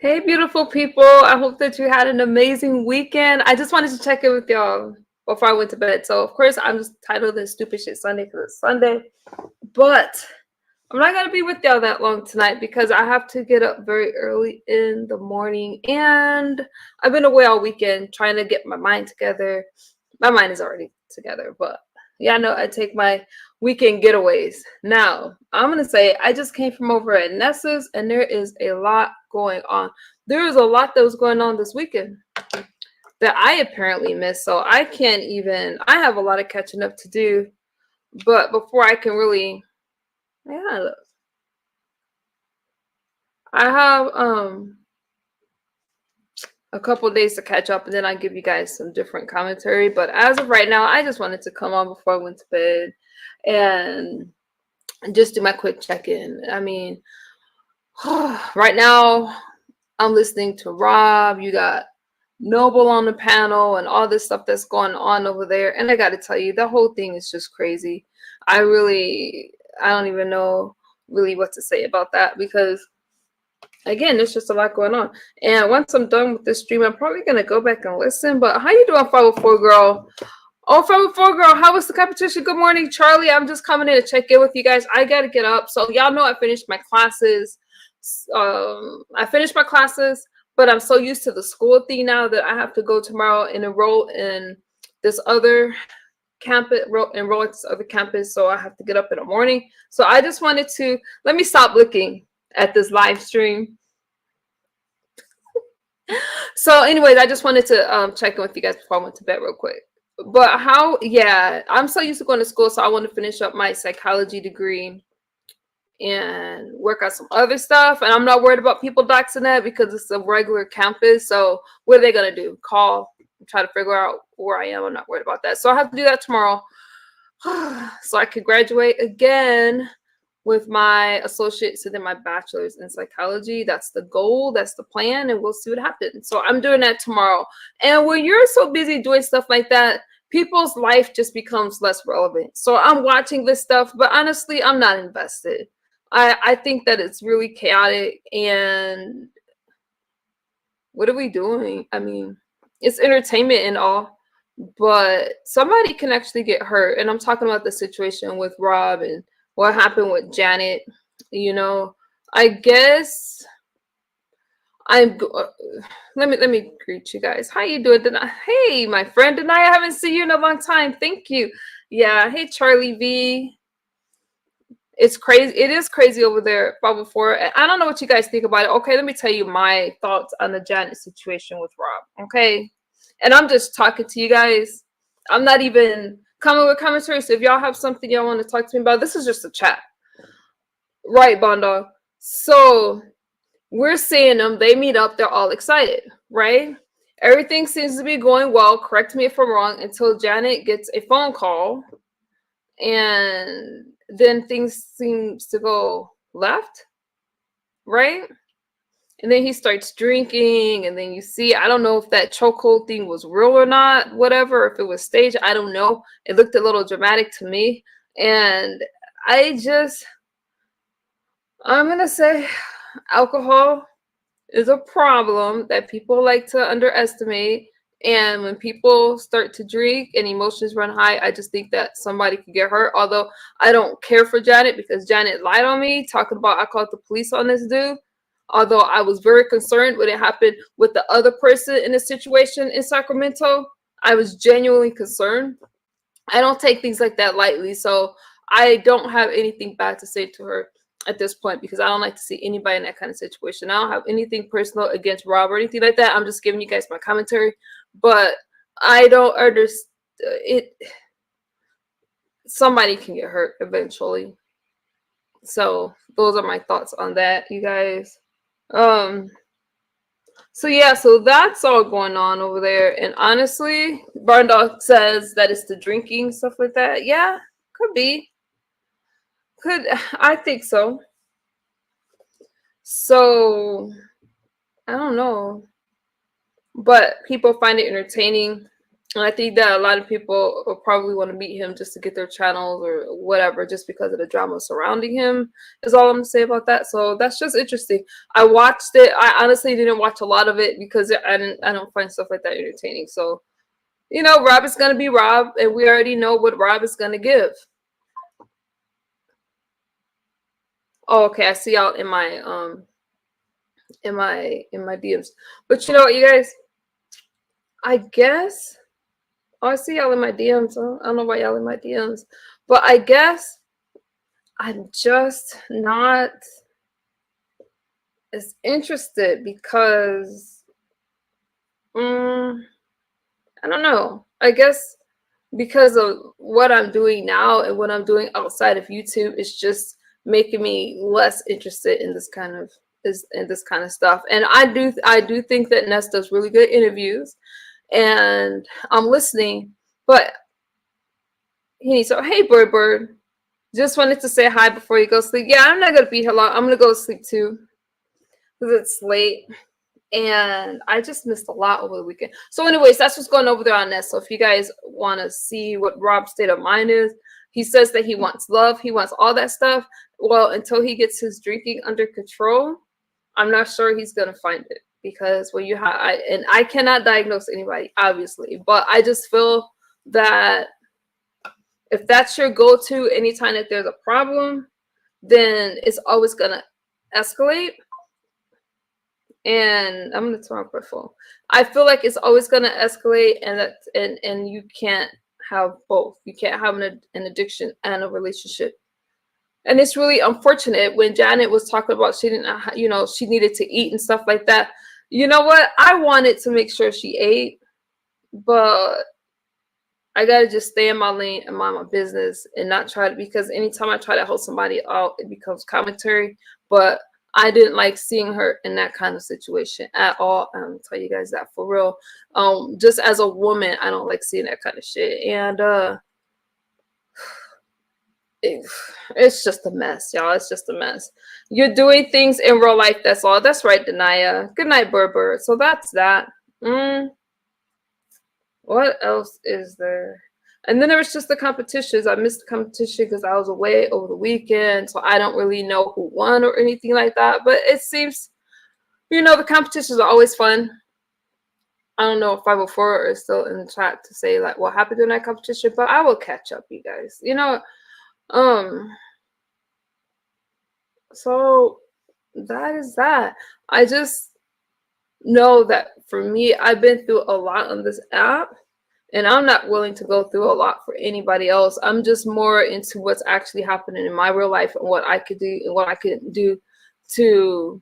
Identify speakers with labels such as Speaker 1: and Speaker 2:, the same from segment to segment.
Speaker 1: Hey, beautiful people. I hope that you had an amazing weekend. I just wanted to check in with y'all before I went to bed. So, of course, I'm just titled this Stupid Shit Sunday because it's Sunday. But I'm not going to be with y'all that long tonight because I have to get up very early in the morning. And I've been away all weekend trying to get my mind together. My mind is already together, but yeah, no, I take my weekend getaways. Now, I'm gonna say I just came from over at Nessa's and there is a lot going on. There is a lot that was going on this weekend that I apparently missed. So I can't even I have a lot of catching up to do. But before I can really yeah, I have a couple days to catch up and then I give you guys some different commentary. But as of right now, I just wanted to come on before I went to bed and just do my quick check-in. I mean, right now I'm listening to Rob. You got Noble on the panel and all this stuff that's going on over there. And I got to tell you, the whole thing is just crazy. I don't even know really what to say about that because again, there's just a lot going on. And once I'm done with this stream, I'm probably gonna go back and listen. But how you doing, 504 girl? Oh, 504 girl, how was the competition? Good morning, Charlie. I'm just coming in to check in with you guys. I gotta get up. So y'all know I finished my classes. But I'm so used to the school thing now that I have to go tomorrow and enroll in this other campus, enroll at this other campus. So I have to get up in the morning. So I just wanted to let me stop looking at this live stream. So, anyways, I just wanted to check in with you guys before I went to bed real quick. But I'm so used to going to school, so I want to finish up my psychology degree and work on some other stuff. And I'm not worried about people doxing that because it's a regular campus. So, what are they gonna do? Call, try to figure out where I am. I'm not worried about that. So I have to do that tomorrow, so I could graduate again with my associates and then my bachelor's in psychology. That's the goal, that's the plan, and we'll see what happens. So I'm doing that tomorrow. And when you're so busy doing stuff like that, people's life just becomes less relevant. So I'm watching this stuff, but honestly, I'm not invested. I think that it's really chaotic. And what are we doing? I mean, it's entertainment and all, but somebody can actually get hurt. And I'm talking about the situation with Rob and what happened with Janet. You know, I guess I'm. Let me greet you guys. How you doing? Hey, my friend Denai, I haven't seen you in a long time. Thank you. Yeah. Hey, Charlie V. It's crazy. It is crazy over there, Bubble Four. I don't know what you guys think about it. Okay, let me tell you my thoughts on the Janet situation with Rob. Okay, and I'm just talking to you guys. I'm not even coming with commentary. So if y'all have something y'all want to talk to me about, this is just a chat, right, Bondo? So we're seeing them. They meet up. They're all excited, right? Everything seems to be going well. Correct me if I'm wrong. Until Janet gets a phone call and then things seems to go left, right? And then he starts drinking, and then you see, I don't know if that chokehold thing was real or not, whatever, if it was staged, I don't know. It looked a little dramatic to me. And I'm gonna say alcohol is a problem that people like to underestimate. And when people start to drink and emotions run high, I just think that somebody could get hurt. Although I don't care for Janet because Janet lied on me, talking about I called the police on this dude. Although I was very concerned when it happened with the other person in the situation in Sacramento, I was genuinely concerned. I don't take things like that lightly. So I don't have anything bad to say to her at this point because I don't like to see anybody in that kind of situation. I don't have anything personal against Rob or anything like that. I'm just giving you guys my commentary. But I don't understand it. Somebody can get hurt eventually. So those are my thoughts on that, you guys. So yeah, so that's all going on over there. And honestly, Barn Dog says that it's the drinking, stuff like that. Yeah, could be. I think so. So I don't know. But people find it entertaining. And I think that a lot of people will probably want to meet him just to get their channels or whatever, just because of the drama surrounding him, is all I'm gonna say about that. So that's just interesting. I watched it. I honestly didn't watch a lot of it because I don't find stuff like that entertaining. So, Rob is gonna be Rob, and we already know what Rob is gonna give. Oh, okay. I see y'all in my DMs. But you know what, you guys? I guess. Oh, I see y'all in my DMs. I don't know why y'all in my DMs. But I guess I'm just not as interested because I don't know. I guess because of what I'm doing now and what I'm doing outside of YouTube is just making me less interested in this kind of stuff. And I do think that Ness does really good interviews, and I'm listening. But hey Bird, just wanted to say hi before you go to sleep. Yeah, I'm not gonna be here long. I'm gonna go to sleep too because it's late. And I just missed a lot over the weekend. So anyways, that's what's going over there on Ness. So if you guys want to see what Rob's state of mind is, he says that he wants love. He wants all that stuff. Well, until he gets his drinking under control, I'm not sure he's going to find it. Because when you have, and I cannot diagnose anybody, obviously, but I just feel that if that's your go-to anytime that there's a problem, then it's always going to escalate. And I'm gonna turn off my phone. I feel like it's always gonna escalate, and you can't have both. You can't have an addiction and a relationship. And it's really unfortunate when Janet was talking about she didn't, she needed to eat and stuff like that. You know what? I wanted to make sure she ate, but I gotta just stay in my lane and mind my business and not try to, because anytime I try to help somebody out, it becomes commentary. But I didn't like seeing her in that kind of situation at all. I'll tell you guys that for real. Just as a woman, I don't like seeing that kind of shit. And it's just a mess, y'all. It's just a mess. You're doing things in real life. That's all. That's right, Denaya. Good night, Berber. So that's that. What else is there? And then there was just the competitions. I missed the competition because I was away over the weekend, so I don't really know who won or anything like that. But it seems, the competitions are always fun. I don't know if 504 is still in the chat to say like what happened during that competition, but I will catch up, you guys. So that is that. I just know that for me, I've been through a lot on this app. And I'm not willing to go through a lot for anybody else. I'm just more into what's actually happening in my real life and what I could do and what I could do to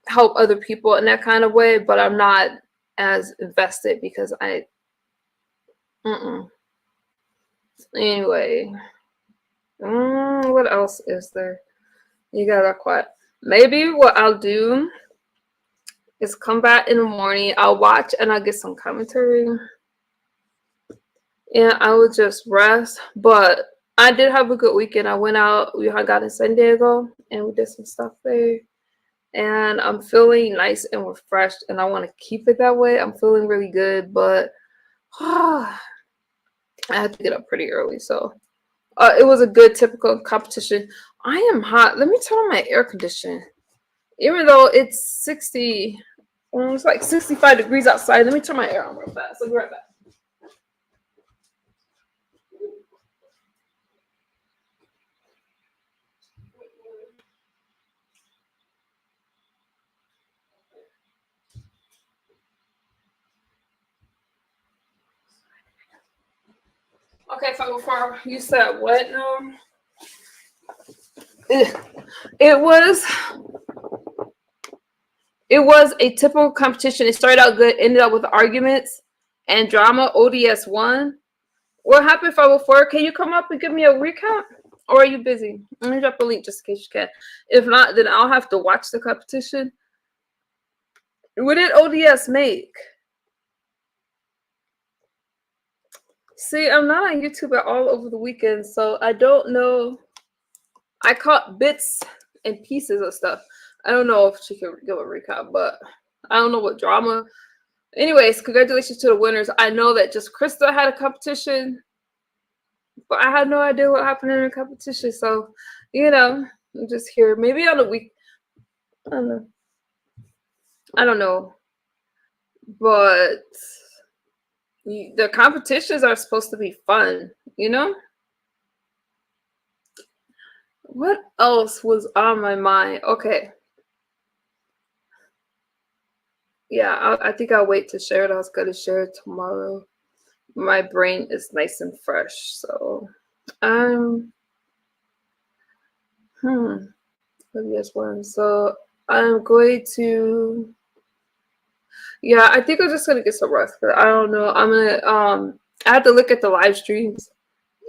Speaker 1: help other people in that kind of way. But I'm not as invested because Anyway, what else is there? You guys are quiet. Maybe what I'll do is come back in the morning. I'll watch and I'll get some commentary. And I would just rest. But I did have a good weekend. I went out. We got in San Diego and we did some stuff there. And I'm feeling nice and refreshed. And I want to keep it that way. I'm feeling really good. But I had to get up pretty early. So it was a good typical competition. I am hot. Let me turn on my air conditioning. Even though it's 60, it's like 65 degrees outside. Let me turn my air on real fast. I'll be right back. Okay, so before you said what now? It was a typical competition. It started out good, ended up with arguments and drama. ODS won. What happened, 504? Can you come up and give me a recap? Or are you busy? Let me drop a link just in case you can. If not, then I'll have to watch the competition. What did ODS make? See, I'm not on YouTube at all over the weekend, so I don't know. I caught bits and pieces of stuff. I don't know if she can give a recap, but I don't know what drama Anyways, congratulations to the winners. I know that just Krista had a competition, but I had no idea what happened in the competition. So, I'm just here. Maybe on a week. I don't know. I don't know. But the competitions are supposed to be fun, What else was on my mind? Okay. Yeah, I think I'll wait to share it. I was going to share it tomorrow. My brain is nice and fresh. So, um, yes, one. So I'm going to. Yeah, I think I'm just gonna get some rest. But I don't know. I'm gonna. I have to look at the live streams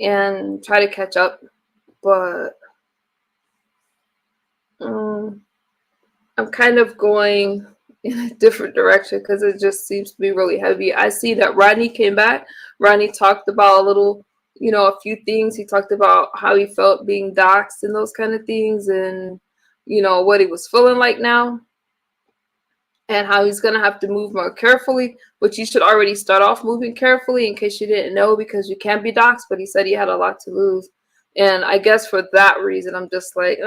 Speaker 1: and try to catch up, but I'm kind of going in a different direction because it just seems to be really heavy. I see that Rodney came back. Rodney talked about a little, a few things. He talked about how he felt being doxxed and those kind of things, and what he was feeling like now, and how he's gonna have to move more carefully. But you should already start off moving carefully in case you didn't know, because you can be doxxed. But he said he had a lot to lose, and I guess for that reason, I'm just like,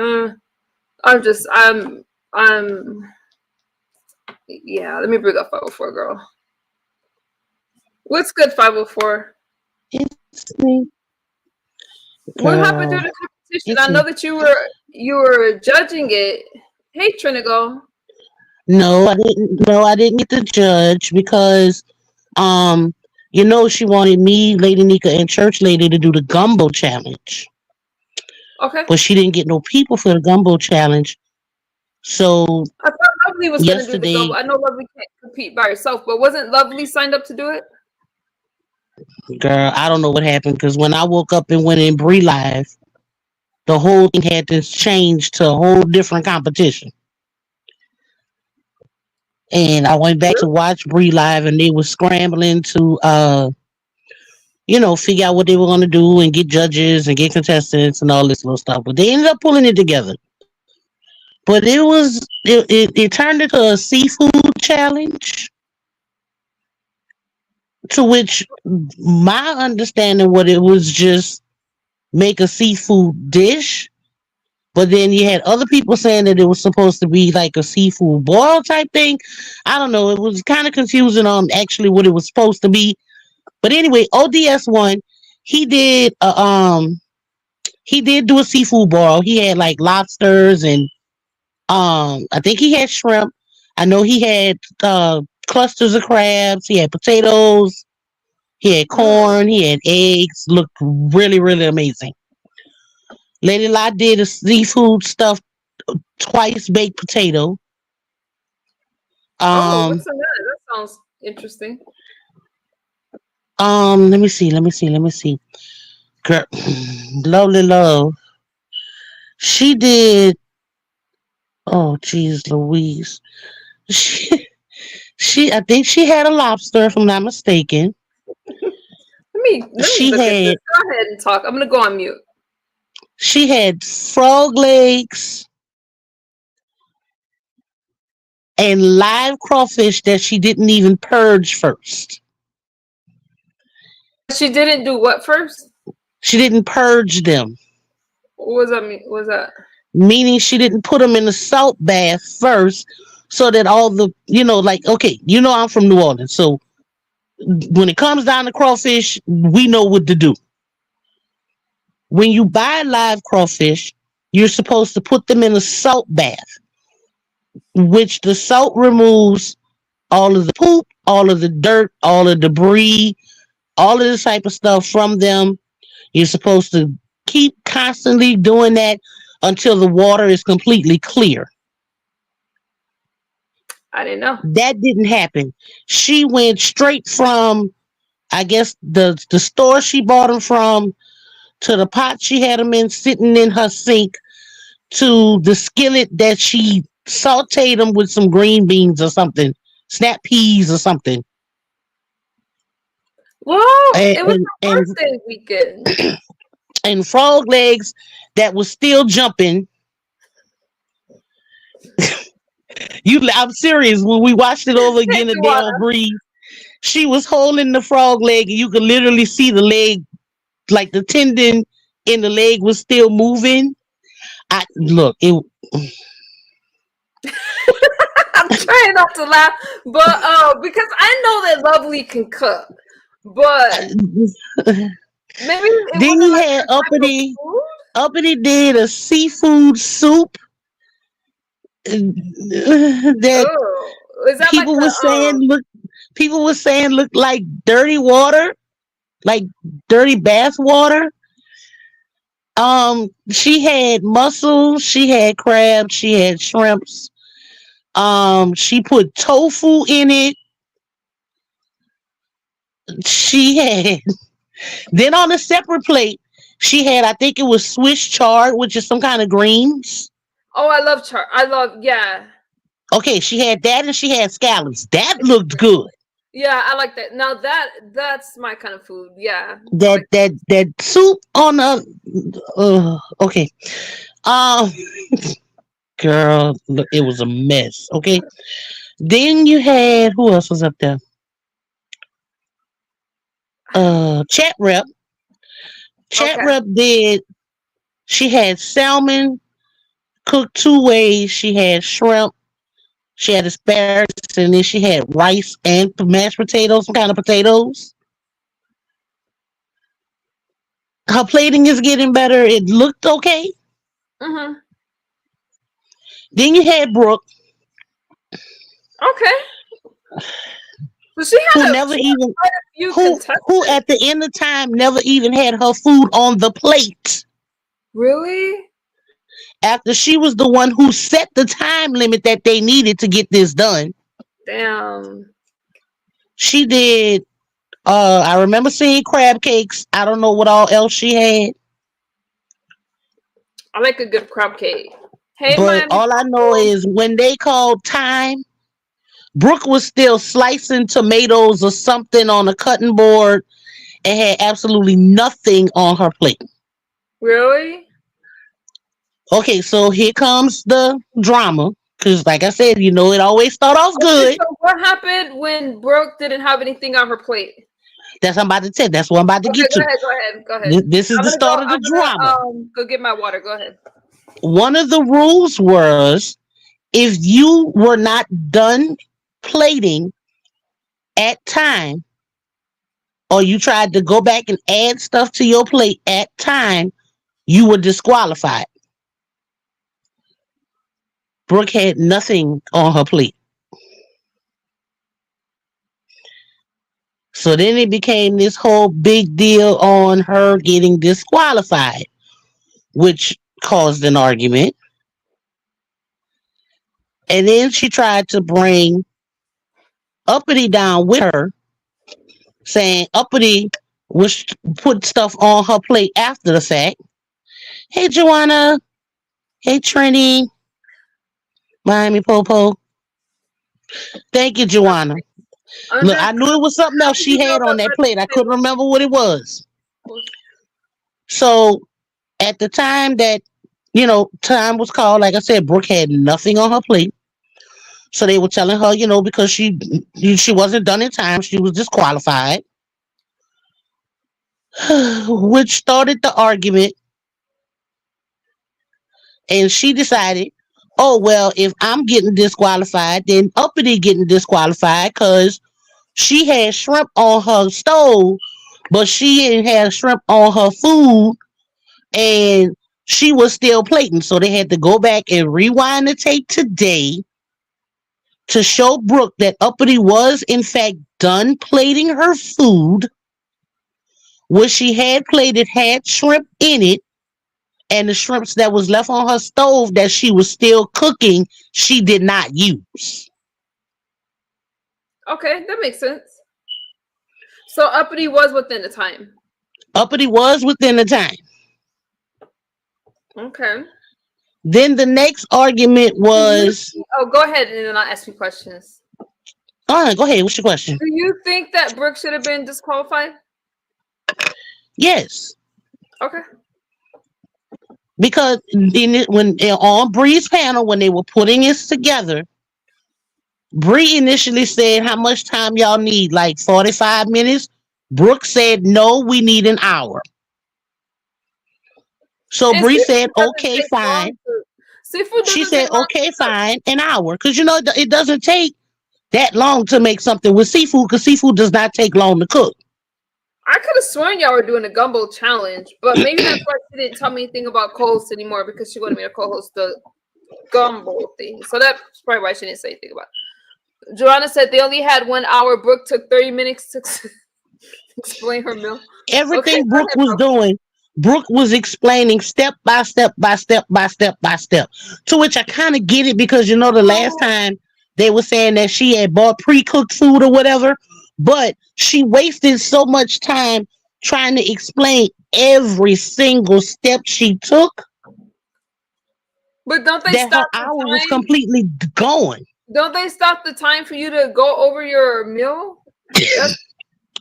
Speaker 1: I'm yeah, let me bring up 504, girl. What's good, 504?
Speaker 2: It's me.
Speaker 1: What happened during the competition? I know that you were judging it. Hey, Trinigo.
Speaker 2: No, I didn't. No, I didn't get to judge because, she wanted me, Lady Nika, and Church Lady to do the gumbo challenge,
Speaker 1: Okay.
Speaker 2: but she didn't get no people for the gumbo challenge. So
Speaker 1: I thought Lovely was going to do the
Speaker 2: yesterday,
Speaker 1: gumbo. I know Lovely can't compete by herself, but wasn't Lovely signed up to do it?
Speaker 2: girl, I don't know what happened because when I woke up and went in Bree Live, the whole thing had to change to a whole different competition. And I went back to
Speaker 1: Really?
Speaker 2: watch Bree Live, and they were scrambling to figure out what they were going to do and get judges and get contestants and all this little stuff. But they ended up pulling it together. But it turned into a seafood challenge, to which my understanding what it was just make a seafood dish. But then you had other people saying that it was supposed to be like a seafood boil type thing. I don't know. It was kind of confusing on actually what it was supposed to be. But anyway, ODS won. He did he did do a seafood boil. He had like lobsters and I think he had shrimp. I know he had clusters of crabs. He had potatoes. He had corn. He had eggs. Looked really, really amazing. Lady Lot did a seafood stuffed twice baked potato.
Speaker 1: Oh,
Speaker 2: Um,
Speaker 1: what's in that? That sounds interesting.
Speaker 2: let me see. Let me see. Let me see. Girl, lovely love. She did. Oh, geez, Louise. She, I think she had a lobster, if I'm not mistaken.
Speaker 1: Let me
Speaker 2: She
Speaker 1: look at this.
Speaker 2: had
Speaker 1: Go ahead and talk. I'm gonna go on mute.
Speaker 2: she had frog legs and live crawfish that she didn't even purge first.
Speaker 1: She didn't do what first?
Speaker 2: She didn't purge them,
Speaker 1: What was that mean? What was that?
Speaker 2: meaning she didn't put them in the salt bath first, so that all the like okay, I'm from New Orleans, so when it comes down to crawfish, we know what to do. When you buy live crawfish, you're supposed to put them in a salt bath, which the salt removes all of the poop, all of the dirt, all the debris, all of this type of stuff from them. You're supposed to keep constantly doing that until the water is completely clear.
Speaker 1: I didn't know.
Speaker 2: That didn't happen. She went straight from, I guess, the store she bought them from, to the pot she had them in sitting in her sink, to the skillet that she sauteed them with some green beans or something, snap peas or something.
Speaker 1: Well,
Speaker 2: And
Speaker 1: it was
Speaker 2: and,
Speaker 1: her birthday weekend.
Speaker 2: and frog legs that was still jumping. I'm serious. When we watched it over again
Speaker 1: Thank you,
Speaker 2: today on
Speaker 1: Wada.
Speaker 2: Breeze, She was holding the frog leg, and you could literally see the leg, like the tendon in the leg was still moving. I look, it
Speaker 1: I'm trying not to laugh, but because I know that Lovely can cook, but maybe it
Speaker 2: then
Speaker 1: wasn't
Speaker 2: you
Speaker 1: like
Speaker 2: had
Speaker 1: her type of food.
Speaker 2: Uppity did a seafood soup that
Speaker 1: Oh, is that like
Speaker 2: people
Speaker 1: a
Speaker 2: were saying looked like dirty water, like dirty bath water. She had mussels, she had crabs, she had shrimps. She put tofu in it. She had then on a separate plate, she had, I think it was Swiss chard, which is some kind of greens.
Speaker 1: Oh, I love char. I love, yeah.
Speaker 2: Okay, she had that and she had scallops. That looked good.
Speaker 1: Yeah, I like that. Now that's my kind of food. Yeah. I
Speaker 2: That
Speaker 1: like
Speaker 2: that that soup on the okay. Um girl, look, it was a mess. Okay. Then you had who else was up there? Chat rep. Chat
Speaker 1: okay.
Speaker 2: rep did she had salmon cooked two ways. She had shrimp, she had asparagus, and then she had rice and mashed potatoes, some kind of potatoes. Her plating is getting better. It looked okay.
Speaker 1: Mhm.
Speaker 2: Then you had Brooke,
Speaker 1: Okay. So she
Speaker 2: who
Speaker 1: had
Speaker 2: never even
Speaker 1: quite a few
Speaker 2: who
Speaker 1: contestants.
Speaker 2: at the end of time never even had her food on the plate.
Speaker 1: Really?
Speaker 2: After she was the one who set the time limit that they needed to get this done.
Speaker 1: Damn.
Speaker 2: She did I remember seeing crab cakes. I don't know what all else she had.
Speaker 1: I like a good crab cake. Hey,
Speaker 2: But
Speaker 1: Miami
Speaker 2: all I know
Speaker 1: Coco.
Speaker 2: is when they called time, Brooke was still slicing tomatoes or something on a cutting board and had absolutely nothing on her plate.
Speaker 1: Really?
Speaker 2: Okay, so here comes the drama. Because, like I said, it always start off
Speaker 1: Okay,
Speaker 2: good.
Speaker 1: so what happened when Brooke didn't have anything on her plate?
Speaker 2: That's what I'm about to tell. That's what I'm about to
Speaker 1: Okay,
Speaker 2: get
Speaker 1: go
Speaker 2: to.
Speaker 1: ahead, go ahead, go ahead.
Speaker 2: This is
Speaker 1: I'm
Speaker 2: the
Speaker 1: gonna go.
Speaker 2: start of the
Speaker 1: I'm
Speaker 2: drama.
Speaker 1: gonna go get my water. Go ahead.
Speaker 2: One of the rules was if you were not done plating at time, or you tried to go back and add stuff to your plate at time, you were disqualified. Brooke had nothing on her plate. So then it became this whole big deal on her getting disqualified, which caused an argument. And then she tried to bring Uppity down with her, saying Uppity was put stuff on her plate after the fact. Hey, Joanna. Hey, Trini. Miami Popo. Thank you, Joanna. Look,
Speaker 1: Under
Speaker 2: I knew it was something
Speaker 1: how
Speaker 2: else
Speaker 1: did
Speaker 2: she
Speaker 1: you know
Speaker 2: had on
Speaker 1: that
Speaker 2: that plate. I
Speaker 1: red
Speaker 2: couldn't remember what it was.
Speaker 1: was
Speaker 2: So at the time that, time was called, like I said, Brooke had nothing on her plate. So they were telling her, because she wasn't done in time, she was disqualified, which started the argument. And she decided, oh well, if I'm getting disqualified, then Uppity getting disqualified because she had shrimp on her stove, but she didn't have shrimp on her food, and she was still plating. So they had to go back and rewind the tape today to show Brooke that Uppity was in fact done plating her food. What she had plated had shrimp in it, and the shrimps that was left on her stove that she was still cooking, she did not use.
Speaker 1: okay. That makes sense. So Uppity was within the time.
Speaker 2: Uppity was within the time.
Speaker 1: Okay.
Speaker 2: Then the next argument
Speaker 1: Do you?
Speaker 2: was,
Speaker 1: Oh, go ahead, and then I'll ask you questions.
Speaker 2: go ahead. What's your question?
Speaker 1: Do you think that Brooke should have been disqualified?
Speaker 2: Yes,
Speaker 1: Okay.
Speaker 2: because when on Bree's panel when they were putting this together, Bree initially said, "How much time y'all need? Like 45 minutes?" Brooke said, "No, we need an hour." So
Speaker 1: And
Speaker 2: Bree said,
Speaker 1: seafood doesn't
Speaker 2: "Okay,
Speaker 1: take long
Speaker 2: fine."
Speaker 1: to. Seafood
Speaker 2: She
Speaker 1: doesn't take
Speaker 2: said,
Speaker 1: long
Speaker 2: "Okay,
Speaker 1: to cook.
Speaker 2: fine, an hour." Because it doesn't take that long to make something with seafood, because seafood does not take long to cook.
Speaker 1: I could have sworn y'all were doing a gumbo challenge, but maybe that's why she didn't tell me anything about co-host anymore because she wanted me to co-host the gumbo thing. So that's probably why she didn't say anything about it. Joanna said they only had 1 hour. Brooke took 30 minutes to explain her meal. Okay,
Speaker 2: Everything
Speaker 1: go
Speaker 2: Brooke
Speaker 1: ahead,
Speaker 2: was
Speaker 1: bro.
Speaker 2: doing, Brooke was explaining step by step by step by step by step. To which I kind of get it, because the last
Speaker 1: Oh,
Speaker 2: time they were saying that she had bought pre-cooked food or whatever, but she wasted so much time trying to explain every single step she took
Speaker 1: but don't they
Speaker 2: that her
Speaker 1: stop the
Speaker 2: hour was
Speaker 1: time?
Speaker 2: completely gone.
Speaker 1: Don't they stop the time for you to go over your meal? That's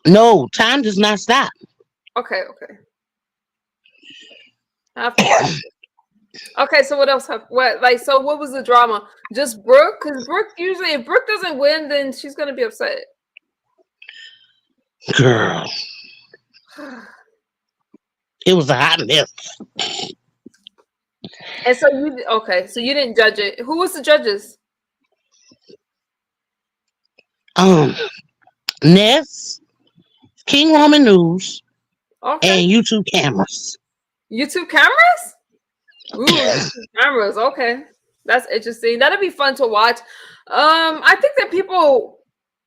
Speaker 2: No, time does not stop.
Speaker 1: okay. Okay, I have to watch it. Okay, so what else? What like? So what was the drama? Just Brooke? Because Brooke usually, if Brooke doesn't win, then she's gonna be upset.
Speaker 2: Girl, it was a hot mess.
Speaker 1: And so you okay? So you didn't judge it. Who was the judges?
Speaker 2: Um, Ness, King Roman News,
Speaker 1: Okay,
Speaker 2: and YouTube cameras.
Speaker 1: YouTube cameras. Ooh, YouTube cameras. Okay, that's interesting. That'd be fun to watch. I think that people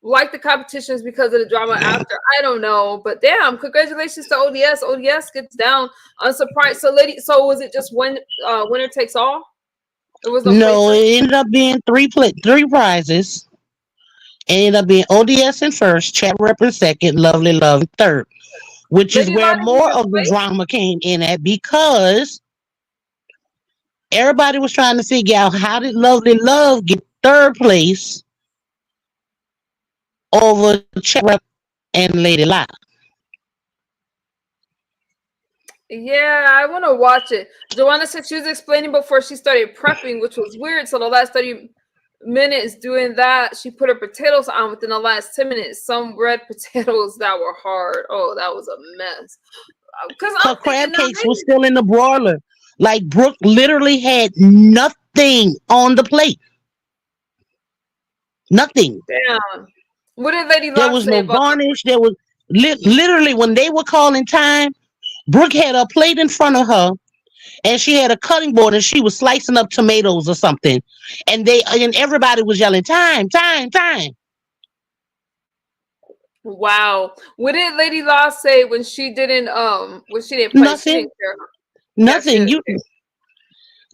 Speaker 1: like the competitions because of the drama after. I don't know, but damn, congratulations to ODS. ODS gets down unsurprised. So, so was it just winner takes all? There was no
Speaker 2: No,
Speaker 1: places.
Speaker 2: it ended up being three prizes. It ended up being ODS in first, Chat Rep in second, Lovely Love in third, which is
Speaker 1: Lady
Speaker 2: where
Speaker 1: Lot didn't
Speaker 2: more
Speaker 1: even
Speaker 2: of the
Speaker 1: play.
Speaker 2: drama came in at, because everybody was trying to figure out, how did Lovely Love get third place over Chat Rep and Lady Lot.
Speaker 1: Yeah, I want to watch it. Joanna said she was explaining before she started prepping, which was weird. So the last 30 minutes doing that, she put her potatoes on within the last 10 minutes. Some red potatoes that were hard. Oh, that was a mess. Because I'm
Speaker 2: Her
Speaker 1: thinking
Speaker 2: crab
Speaker 1: now,
Speaker 2: cakes was still in the broiler. Like, Brooke literally had nothing on the plate. Nothing.
Speaker 1: damn. What did Lady
Speaker 2: There
Speaker 1: Locke
Speaker 2: was
Speaker 1: say
Speaker 2: no
Speaker 1: about
Speaker 2: garnish. There was literally, when they were calling time, Brooke had a plate in front of her, and she had a cutting board, and she was slicing up tomatoes or something. And everybody was yelling, "Time, time, time."
Speaker 1: Wow. What did Lady Locke say when she didn't play? She
Speaker 2: Nothing.
Speaker 1: didn't care. Yeah, she
Speaker 2: Nothing.
Speaker 1: didn't care.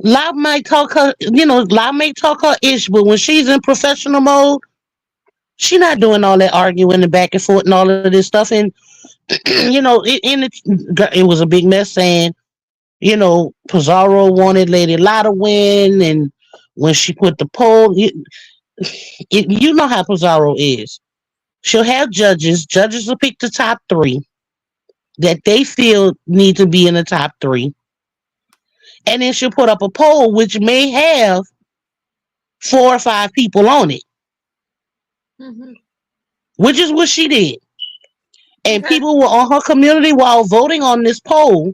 Speaker 2: Loud might talk her, Loud may talk her ish, but when she's in professional mode, she not doing all that arguing and back and forth and all of this stuff. And it was a big mess, saying, Pizarro wanted Lady Lotta win, and when she put the poll, you know how Pizarro is. She'll have judges. Judges will pick the top three that they feel need to be in the top three, and then she'll put up a poll which may have 4 or 5 people on it,
Speaker 1: Hmm.
Speaker 2: which is what she did. And
Speaker 1: Okay.
Speaker 2: people were on her community while voting on this poll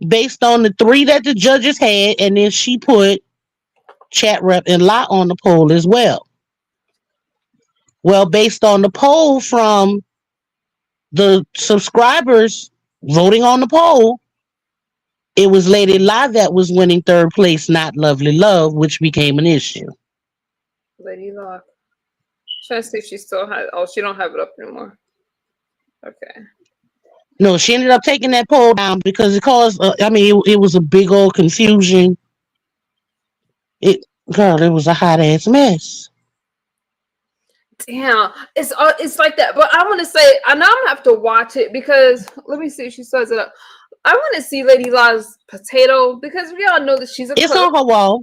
Speaker 2: based on the three that the judges had, and then she put Chat Rep and Lot on the poll as well. Well, based on the poll from the subscribers voting on the poll, it was Lady Lot that was winning third place, not Lovely Love, which became an issue.
Speaker 1: Lady Locke. Trying to see if she still has. Oh, she don't have it up anymore. Okay.
Speaker 2: No, she ended up taking that poll down because it caused, it was a big old confusion. It was a hot ass mess.
Speaker 1: Damn, it's like that. But I want to say, I know I'm gonna have to watch it because let me see if she says it up. I want to see Lady Law's potato because we all know that she's a
Speaker 2: It's
Speaker 1: cook.
Speaker 2: on her wall.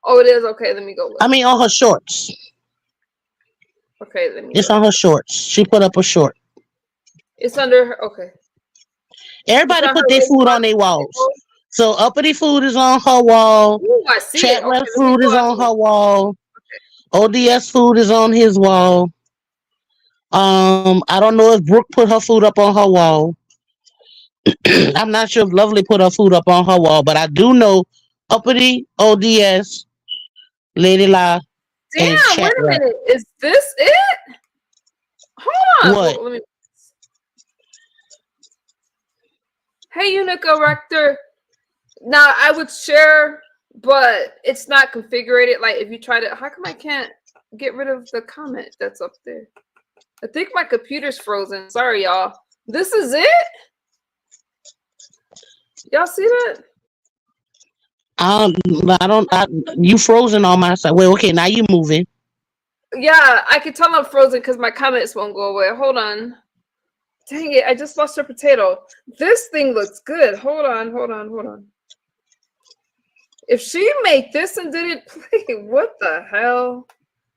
Speaker 1: Oh, it is okay. Let me go look.
Speaker 2: On her shorts.
Speaker 1: Okay, let me
Speaker 2: It's
Speaker 1: look.
Speaker 2: on her shorts. She put up a short.
Speaker 1: It's under her. Okay, it's
Speaker 2: Everybody
Speaker 1: on
Speaker 2: put
Speaker 1: her
Speaker 2: their
Speaker 1: Lady
Speaker 2: food
Speaker 1: Law's
Speaker 2: on their walls.
Speaker 1: potato.
Speaker 2: So Uppity Food is on her wall.
Speaker 1: Ooh, I see
Speaker 2: Chat
Speaker 1: it.
Speaker 2: Rep
Speaker 1: Okay, let me
Speaker 2: Food
Speaker 1: go
Speaker 2: is
Speaker 1: out
Speaker 2: on
Speaker 1: and look.
Speaker 2: her wall. ODS food is on his wall. I don't know if Brooke put her food up on her wall. I'm not sure if Lovely put her food up on her wall, but I do know Uppity, ODS, Lady La, and
Speaker 1: Damn, wait
Speaker 2: Chat
Speaker 1: a
Speaker 2: Rat.
Speaker 1: minute. Is this it? Hold on.
Speaker 2: What?
Speaker 1: Let me. Hey, Unica Rector. Now I would share, but it's not configured. Like if you try to, how come I can't get rid of the comment that's up there? I think my computer's frozen. Sorry, y'all. This is it? Y'all see that?
Speaker 2: Um, I don't. You frozen on my side. Well, okay, now you moving.
Speaker 1: Yeah, I can tell I'm frozen because my comments won't go away. Hold on. Dang it, I just lost her potato. This thing looks good. Hold on. If she made this and didn't play, what the hell?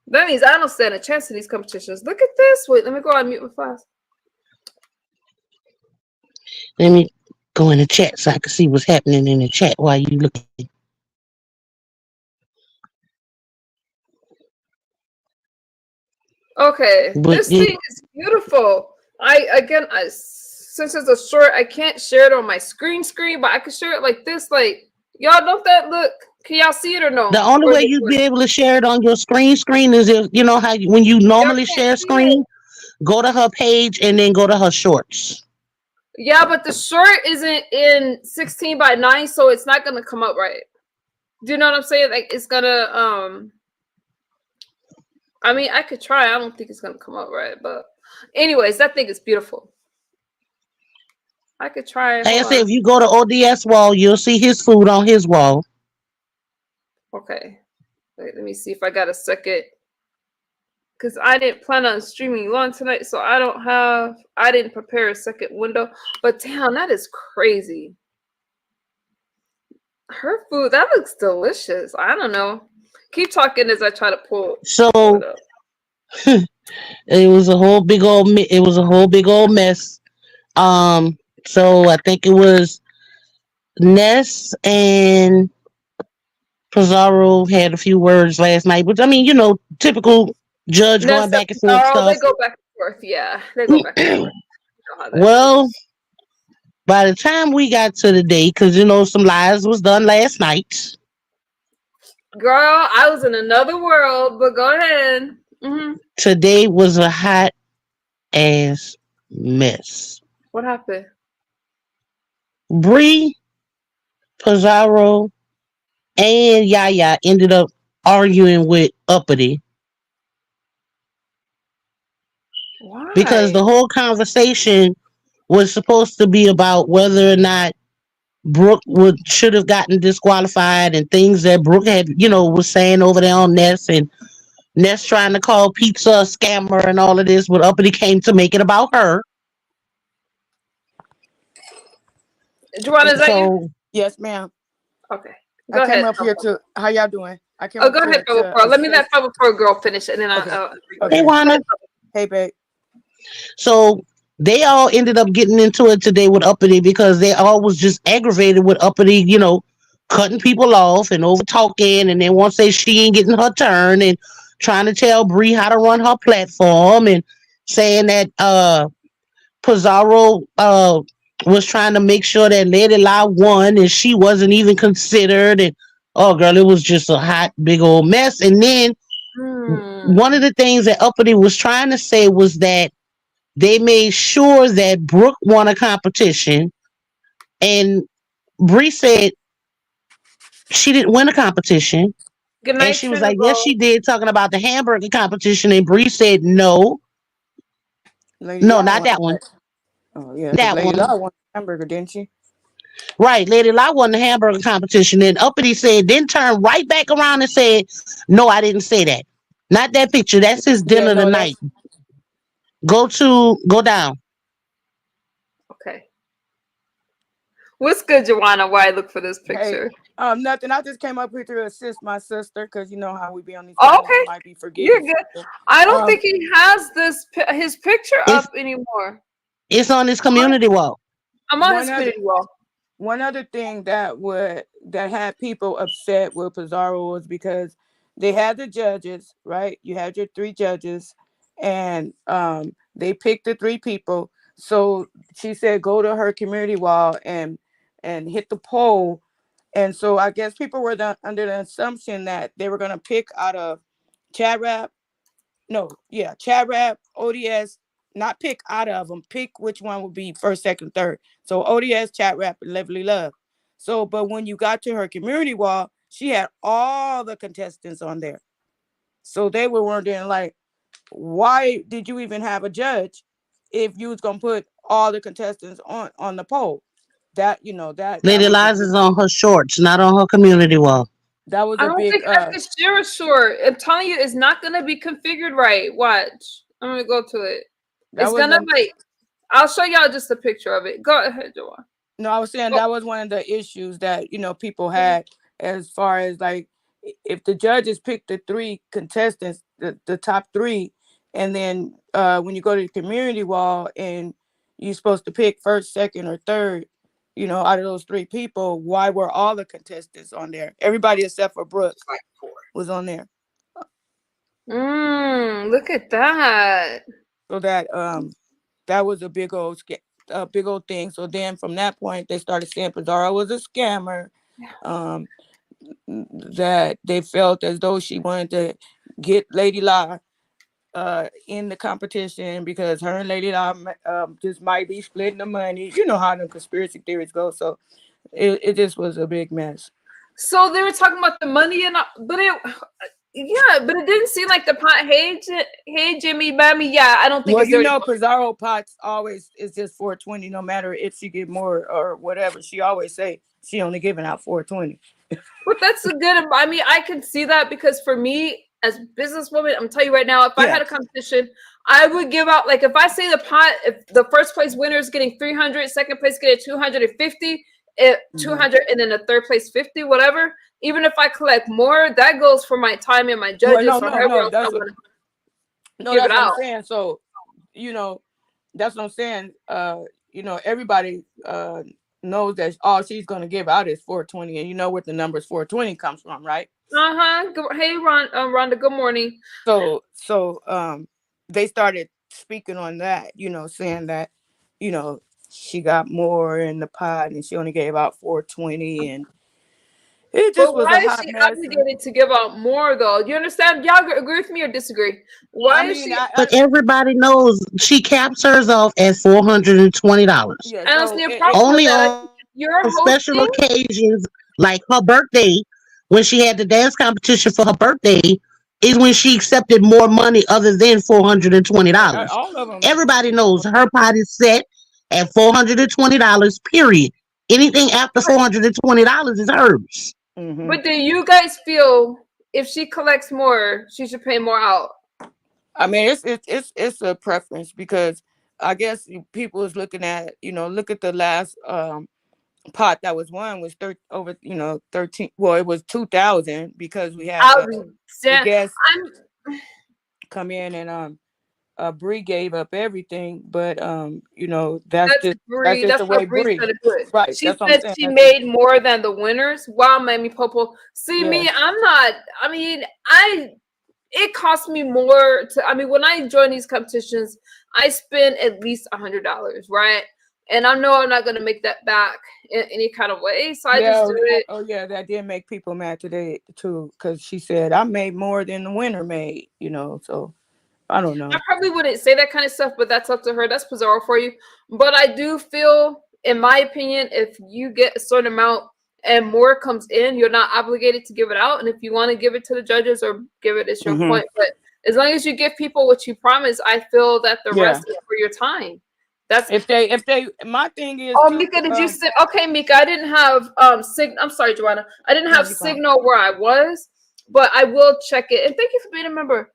Speaker 1: That means I don't stand a chance in these competitions. Look at this. Wait, let me go on mute with fast.
Speaker 2: Let me go in the chat so I can see what's happening in the chat while you looking.
Speaker 1: Okay,
Speaker 2: But
Speaker 1: this thing is beautiful. Since it's a short, I can't share it on my screen, but I can share it like this. Like y'all, don't that look? Can y'all see it or no?
Speaker 2: the only
Speaker 1: Or
Speaker 2: way
Speaker 1: is it
Speaker 2: you'd
Speaker 1: work?
Speaker 2: be able to share it on your screen is if you know how when you
Speaker 1: Y'all
Speaker 2: normally
Speaker 1: can't
Speaker 2: share
Speaker 1: see it.
Speaker 2: screen, go to her page and then go to her shorts.
Speaker 1: Yeah, but the short isn't in 16:9, so it's not gonna come up right. Do you know what I'm saying? Like it's gonna I mean I could try. I don't think it's gonna come up right, but anyways, that thing is beautiful. I could try.
Speaker 2: Like I
Speaker 1: Hold
Speaker 2: said,
Speaker 1: on.
Speaker 2: if you go to ODS wall, you'll see his food on his wall.
Speaker 1: Okay. Wait, let me see if I got a second. Because I didn't plan on streaming long tonight, so I didn't prepare a second window. But damn, that is crazy. Her food, that looks delicious. I don't know. Keep talking as I try to pull
Speaker 2: So
Speaker 1: it up.
Speaker 2: it was a whole big old it was a whole big old mess. So I think it was Ness and Pizarro had a few words last night, which I mean, typical judge going
Speaker 1: Nessa,
Speaker 2: back and forth
Speaker 1: oh, they
Speaker 2: stuff.
Speaker 1: go back and forth. Yeah, they go back and forth. You know how that
Speaker 2: Well,
Speaker 1: is.
Speaker 2: by the time we got to the day, because some lies was done last night.
Speaker 1: Girl, I was in another world, but go ahead. Mm-hmm.
Speaker 2: Today was a hot ass mess.
Speaker 1: What happened?
Speaker 2: Bree, Pizarro, and Yaya ended up arguing with Uppity because
Speaker 1: Why?
Speaker 2: the whole conversation was supposed to be about whether or not Brooke should have gotten disqualified and things that Brooke had, was saying over there on Ness and Ness trying to call pizza a scammer and all of this, but Uppity came to make it about her.
Speaker 1: Joanna, is that you?
Speaker 2: So
Speaker 3: Yes, ma'am.
Speaker 1: Okay.
Speaker 3: I
Speaker 1: Go
Speaker 3: came
Speaker 1: ahead.
Speaker 3: up here to. How y'all doing? I came
Speaker 1: Oh,
Speaker 3: up
Speaker 1: go ahead,
Speaker 3: here
Speaker 1: Bubba
Speaker 3: to
Speaker 1: Pro. Let me let
Speaker 3: assist.
Speaker 1: Bubba Pro girl finish, and then
Speaker 3: Okay.
Speaker 1: I'll
Speaker 3: Okay.
Speaker 2: hey, Juana.
Speaker 3: Hey, babe.
Speaker 2: So they all ended up getting into it today with Uppity because they all was just aggravated with Uppity, cutting people off and over talking, and then once say she ain't getting her turn and trying to tell Bree how to run her platform and saying that Pizarro was trying to make sure that Lady La won and she wasn't even considered, and oh girl, it was just a hot big old mess. And then one of the things that Uppity was trying to say was that they made sure that Brooke won a competition, and Bree said she didn't win a competition.
Speaker 1: Good
Speaker 2: And
Speaker 1: night,
Speaker 2: she was like, yes,
Speaker 1: Trinidad.
Speaker 2: she did, talking about the hamburger competition. And Bree said, no,
Speaker 3: Lady
Speaker 2: no,
Speaker 3: Law
Speaker 2: not
Speaker 3: won
Speaker 2: that one.
Speaker 3: that. Oh yeah, because
Speaker 2: That
Speaker 3: Lady
Speaker 2: one.
Speaker 3: Law won the hamburger, didn't she?
Speaker 2: Right. Lady La won the hamburger competition. And Uppity said, then turned right back around and said, no, I didn't say that. Not that picture. That's his
Speaker 3: Yeah.
Speaker 2: dinner
Speaker 3: No,
Speaker 2: tonight.
Speaker 3: that's.
Speaker 2: Go down.
Speaker 1: Okay. What's good, Joanna? Why I look for this
Speaker 3: Hey.
Speaker 1: picture?
Speaker 3: Nothing. I just came up here to assist my sister because you know how we be on these
Speaker 1: Oh,
Speaker 3: phones. We
Speaker 1: okay,
Speaker 3: might be
Speaker 1: you're
Speaker 3: forgetting
Speaker 1: good.
Speaker 3: something.
Speaker 1: I don't
Speaker 3: Um.
Speaker 1: think he has his picture
Speaker 2: It's
Speaker 1: up anymore.
Speaker 2: it's on his community wall.
Speaker 1: I'm on his
Speaker 3: One other.
Speaker 1: community wall.
Speaker 3: One other thing that had people upset with Pizarro was because they had the judges, right? You had your 3 judges, and they picked the 3 people. So she said, go to her community wall and hit the poll. And so I guess people were under the assumption that they were going to pick out of Chad Rap. No, yeah, Chad Rap, ODS, not pick out of them, pick which one would be first, second, third. So ODS, Chad Rap, and Lively Love. So, but when you got to her community wall, she had all the contestants on there. So they were wondering, like, why did you even have a judge if you was gonna put all the contestants on the poll? That that
Speaker 2: Lady
Speaker 3: was a
Speaker 2: Lies
Speaker 3: big,
Speaker 2: is on her shorts, not on her community wall.
Speaker 3: that was
Speaker 1: I
Speaker 3: a
Speaker 1: don't
Speaker 3: big
Speaker 1: think I could share a short. I'm telling you, it's not gonna be configured right. Watch. I'm gonna go to it.
Speaker 3: that
Speaker 1: It's
Speaker 3: was
Speaker 1: gonna
Speaker 3: a
Speaker 1: like. I'll show y'all just a picture of it. Go ahead, Joanne.
Speaker 3: No, I was saying
Speaker 1: Oh,
Speaker 3: that was one of the issues that people had, as far as like, if the judges picked the 3 contestants, the top 3, and then when you go to the community wall and you're supposed to pick first, second, or third, out of those 3 people, why were all the contestants on there? Everybody except for Brooke was on there.
Speaker 1: look at that.
Speaker 3: So that was a big old thing. So then from that point they started saying Pizarro was a scammer. Um, that they felt as though she wanted to get Lady La in the competition because her and Lady La just might be splitting the money. You know how the conspiracy theories go. So it just was a big mess.
Speaker 1: So they were talking about the money but it didn't seem like the pot. Hey, Jimmy, Bammy. Yeah, I don't think
Speaker 3: Well,
Speaker 1: it's there.
Speaker 3: Pizarro Potts always is just 420, no matter if she get more or whatever. She always say she only giving out 420.
Speaker 1: But that's a good. I mean, I can see that because for me as a businesswoman, I'm telling you right now, if I had a competition, I would give out, like, if I say the pot, if the first place winner is getting 300, second place getting 250, 200, and then the third place 50, whatever. Even if I collect more, that goes for my time and my judges
Speaker 3: Well,
Speaker 1: or whoever else I
Speaker 3: that's
Speaker 1: want to
Speaker 3: no,
Speaker 1: give it
Speaker 3: that's what I'm
Speaker 1: out.
Speaker 3: saying. So, that's what I'm saying. Everybody knows that all she's gonna give out is 420, and you know what the numbers 420 comes from, right?
Speaker 1: Hey, Rhonda. Good morning.
Speaker 3: So they started speaking on that, saying that, she got more in the pot and she only gave out 420, and it just
Speaker 1: But
Speaker 3: was a
Speaker 1: why is
Speaker 3: hot
Speaker 1: she
Speaker 3: mess.
Speaker 1: obligated to give out more, though? You understand? Y'all agree with me or disagree? Why
Speaker 3: I
Speaker 1: is
Speaker 3: mean,
Speaker 1: she?
Speaker 2: But everybody knows she caps hers off at $420.
Speaker 3: yeah.
Speaker 1: I don't
Speaker 3: So
Speaker 1: see a problem with
Speaker 2: Only
Speaker 1: that.
Speaker 2: on
Speaker 1: You're
Speaker 2: special
Speaker 1: hosting.
Speaker 2: occasions like her birthday, when she had the dance competition for her birthday, is when she accepted more money other than $420.
Speaker 3: all of them.
Speaker 2: Everybody knows her pot is set at $420, period. Anything after $420 is hers.
Speaker 3: Hmm.
Speaker 1: But do you guys feel if she collects more, she should pay more out?
Speaker 3: I mean, it's a preference, because I guess people is looking at, look at the last pot that was won was over 13. Well, it was 2,000, because we had
Speaker 1: I'll
Speaker 3: the
Speaker 1: stand.
Speaker 3: guests
Speaker 1: I'm.
Speaker 3: come in, and Bree gave up everything, but that's
Speaker 1: That's Bree.
Speaker 3: just the
Speaker 1: That's
Speaker 3: way
Speaker 1: what Bree's
Speaker 3: Bree.
Speaker 1: gonna do it.
Speaker 3: Right,
Speaker 1: She
Speaker 3: that's what I'm
Speaker 1: said
Speaker 3: saying.
Speaker 1: she made more than the winners. Wow, Mammy Popo. See
Speaker 3: Yeah.
Speaker 1: me, I'm not. I mean, it cost me more to. I mean, when I join these competitions, I spend at least $100, right? And I know I'm not gonna make that back in any kind of way, so I just do it.
Speaker 3: Oh yeah, that did make people mad today too, because she said I made more than the winner made. So I don't know.
Speaker 1: I probably wouldn't say that kind of stuff, but that's up to her. That's bizarre for you. But I do feel, in my opinion, if you get a certain amount and more comes in, you're not obligated to give it out. And if you want to give it to the judges or give it, it's your
Speaker 3: Mhm.
Speaker 1: point. But as long as you give people what you promise, I feel that the
Speaker 3: Yeah.
Speaker 1: rest is for your time. That's
Speaker 3: If they, my thing is
Speaker 1: Oh,
Speaker 3: too.
Speaker 1: Mika, did you say okay, Mika? I didn't have I'm sorry, Joanna. I didn't
Speaker 3: No,
Speaker 1: have
Speaker 3: you're fine.
Speaker 1: signal where I was, but I will check it. And thank you for being a member.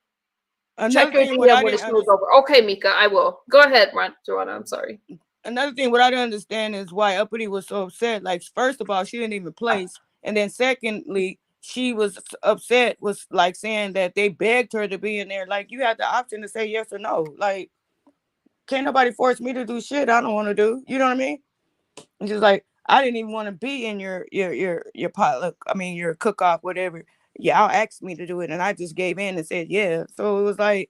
Speaker 3: Another
Speaker 1: Check your
Speaker 3: thing, what I
Speaker 1: DM when the
Speaker 3: didn't
Speaker 1: show's over. Okay, Mika, I will. Go ahead, Joanna. I'm sorry.
Speaker 3: Another thing, what I didn't understand is why Uppity was so upset. Like, first of all, she didn't even place, and then secondly, she was upset, was like saying that they begged her to be in there. Like, you had the option to say yes or no. Like, can't nobody force me to do shit I don't want to do. You know what I mean? It's just like, I didn't even want to be in your potluck. I mean, your cook off, whatever. y'all asked me to do it, and I just gave in and said yeah. So it was like,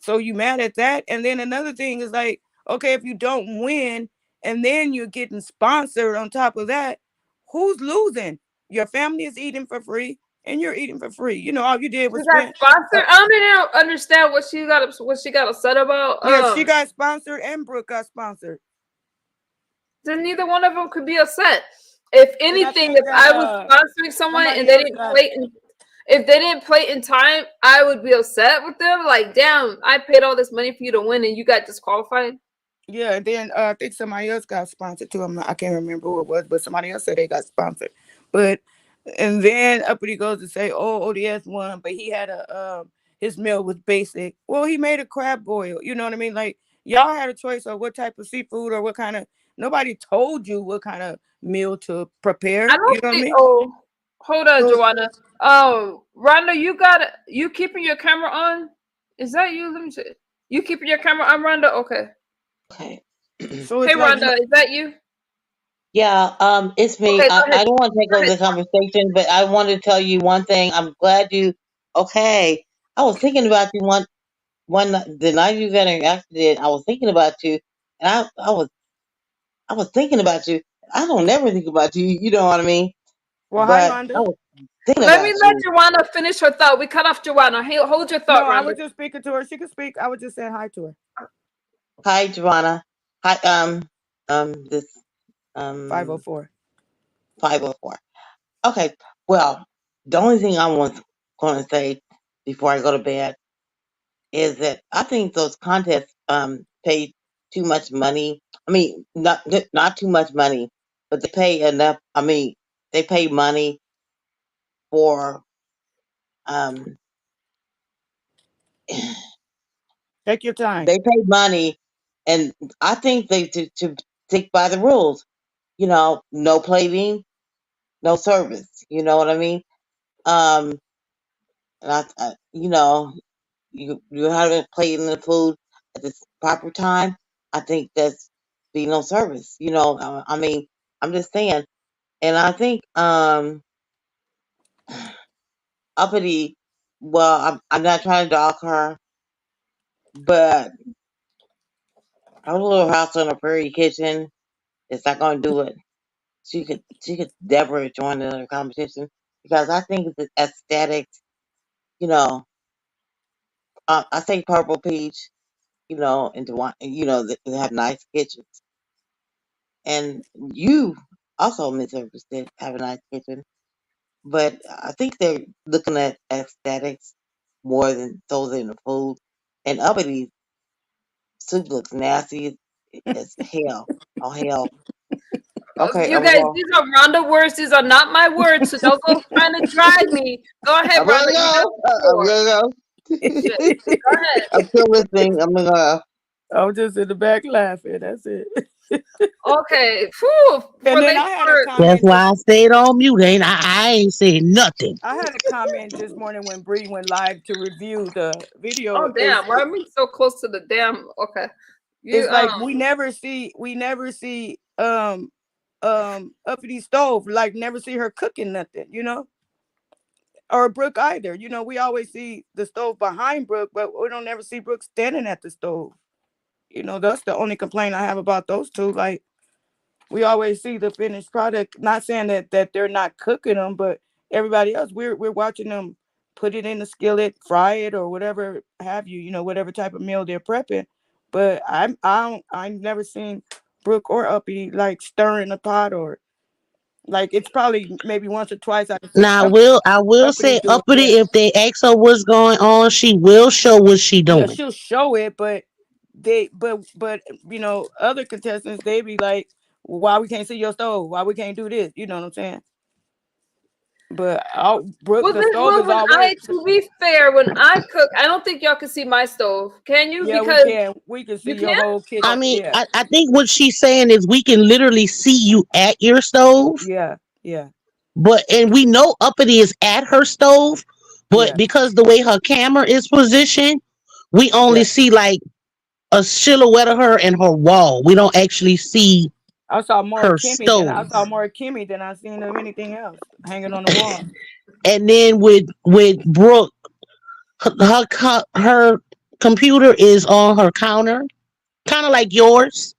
Speaker 3: so you mad at that? And then another thing is like, okay, if you don't win, and then you're getting sponsored on top of that, who's losing? Your family is eating for free, and you're eating for free. You know, all you did was
Speaker 1: She got
Speaker 3: spend.
Speaker 1: sponsored. I don't even understand what she got upset about.
Speaker 3: Yeah, she got sponsored, and Brooke got sponsored.
Speaker 1: Then neither one of them could be upset. If
Speaker 3: And I
Speaker 1: anything,
Speaker 3: think
Speaker 1: if I was
Speaker 3: that
Speaker 1: sponsoring someone
Speaker 3: somebody
Speaker 1: and they
Speaker 3: else
Speaker 1: didn't
Speaker 3: got.
Speaker 1: play if they didn't play in time, I would be upset with them. Like, damn, I paid all this money for you to win and you got disqualified.
Speaker 3: Yeah, and then I think somebody else got sponsored too. I can't remember who it was, but somebody else said they got sponsored. But and then Uppity goes to say, "Oh, ODS won, but he had a his meal was basic. Well, he made a crab boil. You know what I mean? Like y'all had a choice of what type of seafood or what kind of. Nobody told you what kind of meal to prepare.
Speaker 1: I
Speaker 3: You
Speaker 1: don't
Speaker 3: know what I
Speaker 1: think.
Speaker 3: mean?
Speaker 1: Oh, hold on,
Speaker 3: So
Speaker 1: Joanna. Oh, Rhonda, you keeping your camera on? Is that you? Let me see. You keeping your camera on, Rhonda? Okay.
Speaker 4: Okay.
Speaker 3: so
Speaker 1: Hey,
Speaker 3: it's like
Speaker 1: Rhonda, is that you?
Speaker 4: Yeah, it's me.
Speaker 1: Okay, go ahead.
Speaker 4: I don't want to take
Speaker 1: Go
Speaker 4: over
Speaker 1: ahead.
Speaker 4: the conversation, but I want to tell you one thing. I'm glad you. Okay, I was thinking about you the night you got in your accident. I was thinking about you, and I was thinking about you. I don't never think about you. You know what I mean?
Speaker 3: well, hi
Speaker 4: But I
Speaker 3: Rhonda.
Speaker 4: was thinking
Speaker 1: Let me
Speaker 4: about
Speaker 1: let
Speaker 4: you.
Speaker 1: Joanna finish her thought. We cut off Joanna. Hey, hold your
Speaker 3: No,
Speaker 1: thought,
Speaker 3: I
Speaker 1: Rhonda.
Speaker 3: was just speaking to her. She could speak. I was just saying hi to her.
Speaker 4: Hi, Joanna. Hi, this
Speaker 3: 504.
Speaker 4: 504. Okay. Well, the only thing I was going to say before I go to bed is that I think those contests pay too much money. I mean, not too much money, but they pay enough. I mean, they pay money for um
Speaker 3: Take your time.
Speaker 4: they pay money, and I think they to stick by the rules. You know, no plating, no service. You know what I mean? Um, and you know, you haven't played in the food at the proper time. I think that's be no service. You know, I mean, I'm just saying, and I think uppity. Well, I'm not trying to dog her, but her little house on a prairie kitchen is not going to do it. She could never join another competition because I think the aesthetics. You know, I say Purple Peach. You know, and you know, they have nice kitchens. And you also, Miss Everstead, have a nice kitchen. But I think they're looking at aesthetics more than so than the food. And uppity soup looks nasty as hell. Oh hell. Okay,
Speaker 1: You
Speaker 4: I'm
Speaker 1: guys,
Speaker 4: going.
Speaker 1: these are Rhonda words. These are not my words. So don't go trying to drag me. Go ahead,
Speaker 4: I'm gonna
Speaker 1: Rhonda. You got
Speaker 4: go.
Speaker 1: the
Speaker 4: I'm
Speaker 1: floor.
Speaker 4: gonna go.
Speaker 1: Shit. Go ahead.
Speaker 4: I'm still listening. I'm gonna go.
Speaker 3: I'm just in the back laughing. That's it.
Speaker 1: Okay. Whew.
Speaker 3: And then
Speaker 1: Late
Speaker 3: I had a
Speaker 1: start.
Speaker 2: That's
Speaker 3: comment.
Speaker 2: why I stayed on mute. Ain't I ain't saying nothing.
Speaker 3: I had a comment this morning when Bree went live to review the video.
Speaker 1: Oh damn. Why are we so close to the damn? Okay. You
Speaker 3: It's like we never see uppity stove, like never see her cooking nothing, you know, or Brooke either. You know, we always see the stove behind Brooke, but we don't ever see Brooke standing at the stove. You know, that's the only complaint I have about those two. Like we always see the finished product. Not saying that they're not cooking them, but everybody else, we're watching them put it in the skillet, fry it, or whatever have you. You know, whatever type of meal they're prepping. But I've never seen Brooke or Uppy like stirring the pot, or like it's probably maybe once or twice I've seen
Speaker 2: Now I will
Speaker 3: Uppity
Speaker 2: say
Speaker 3: do it.
Speaker 2: uppity,
Speaker 3: Yeah,
Speaker 2: if they ask her what's going on, she will show what she
Speaker 3: yeah,
Speaker 2: doing.
Speaker 3: she'll show it, but but you know, other contestants they be like, why we can't see your stove? Why we can't do this? You know what I'm saying? But Brooke, the stove is
Speaker 1: When
Speaker 3: always.
Speaker 1: to be fair, when I cook, I don't think y'all can see my stove. Can you?
Speaker 3: Yeah, we
Speaker 1: Because
Speaker 3: can. We can see
Speaker 1: you
Speaker 3: your
Speaker 1: can.
Speaker 3: whole
Speaker 2: I
Speaker 3: kitchen.
Speaker 2: mean,
Speaker 3: Yeah,
Speaker 2: I think what she's saying is we can literally see you at your stove,
Speaker 3: yeah, yeah,
Speaker 2: and we know uppity is at her stove, but
Speaker 3: yeah,
Speaker 2: because the way her camera is positioned, we only
Speaker 3: yeah.
Speaker 2: see like a silhouette of her and her wall. We don't actually see
Speaker 3: I saw more
Speaker 2: her
Speaker 3: Kimmy than
Speaker 2: stove.
Speaker 3: I seen of anything else hanging on the wall.
Speaker 2: and then with Brooke, her computer is on her counter, kind of like yours,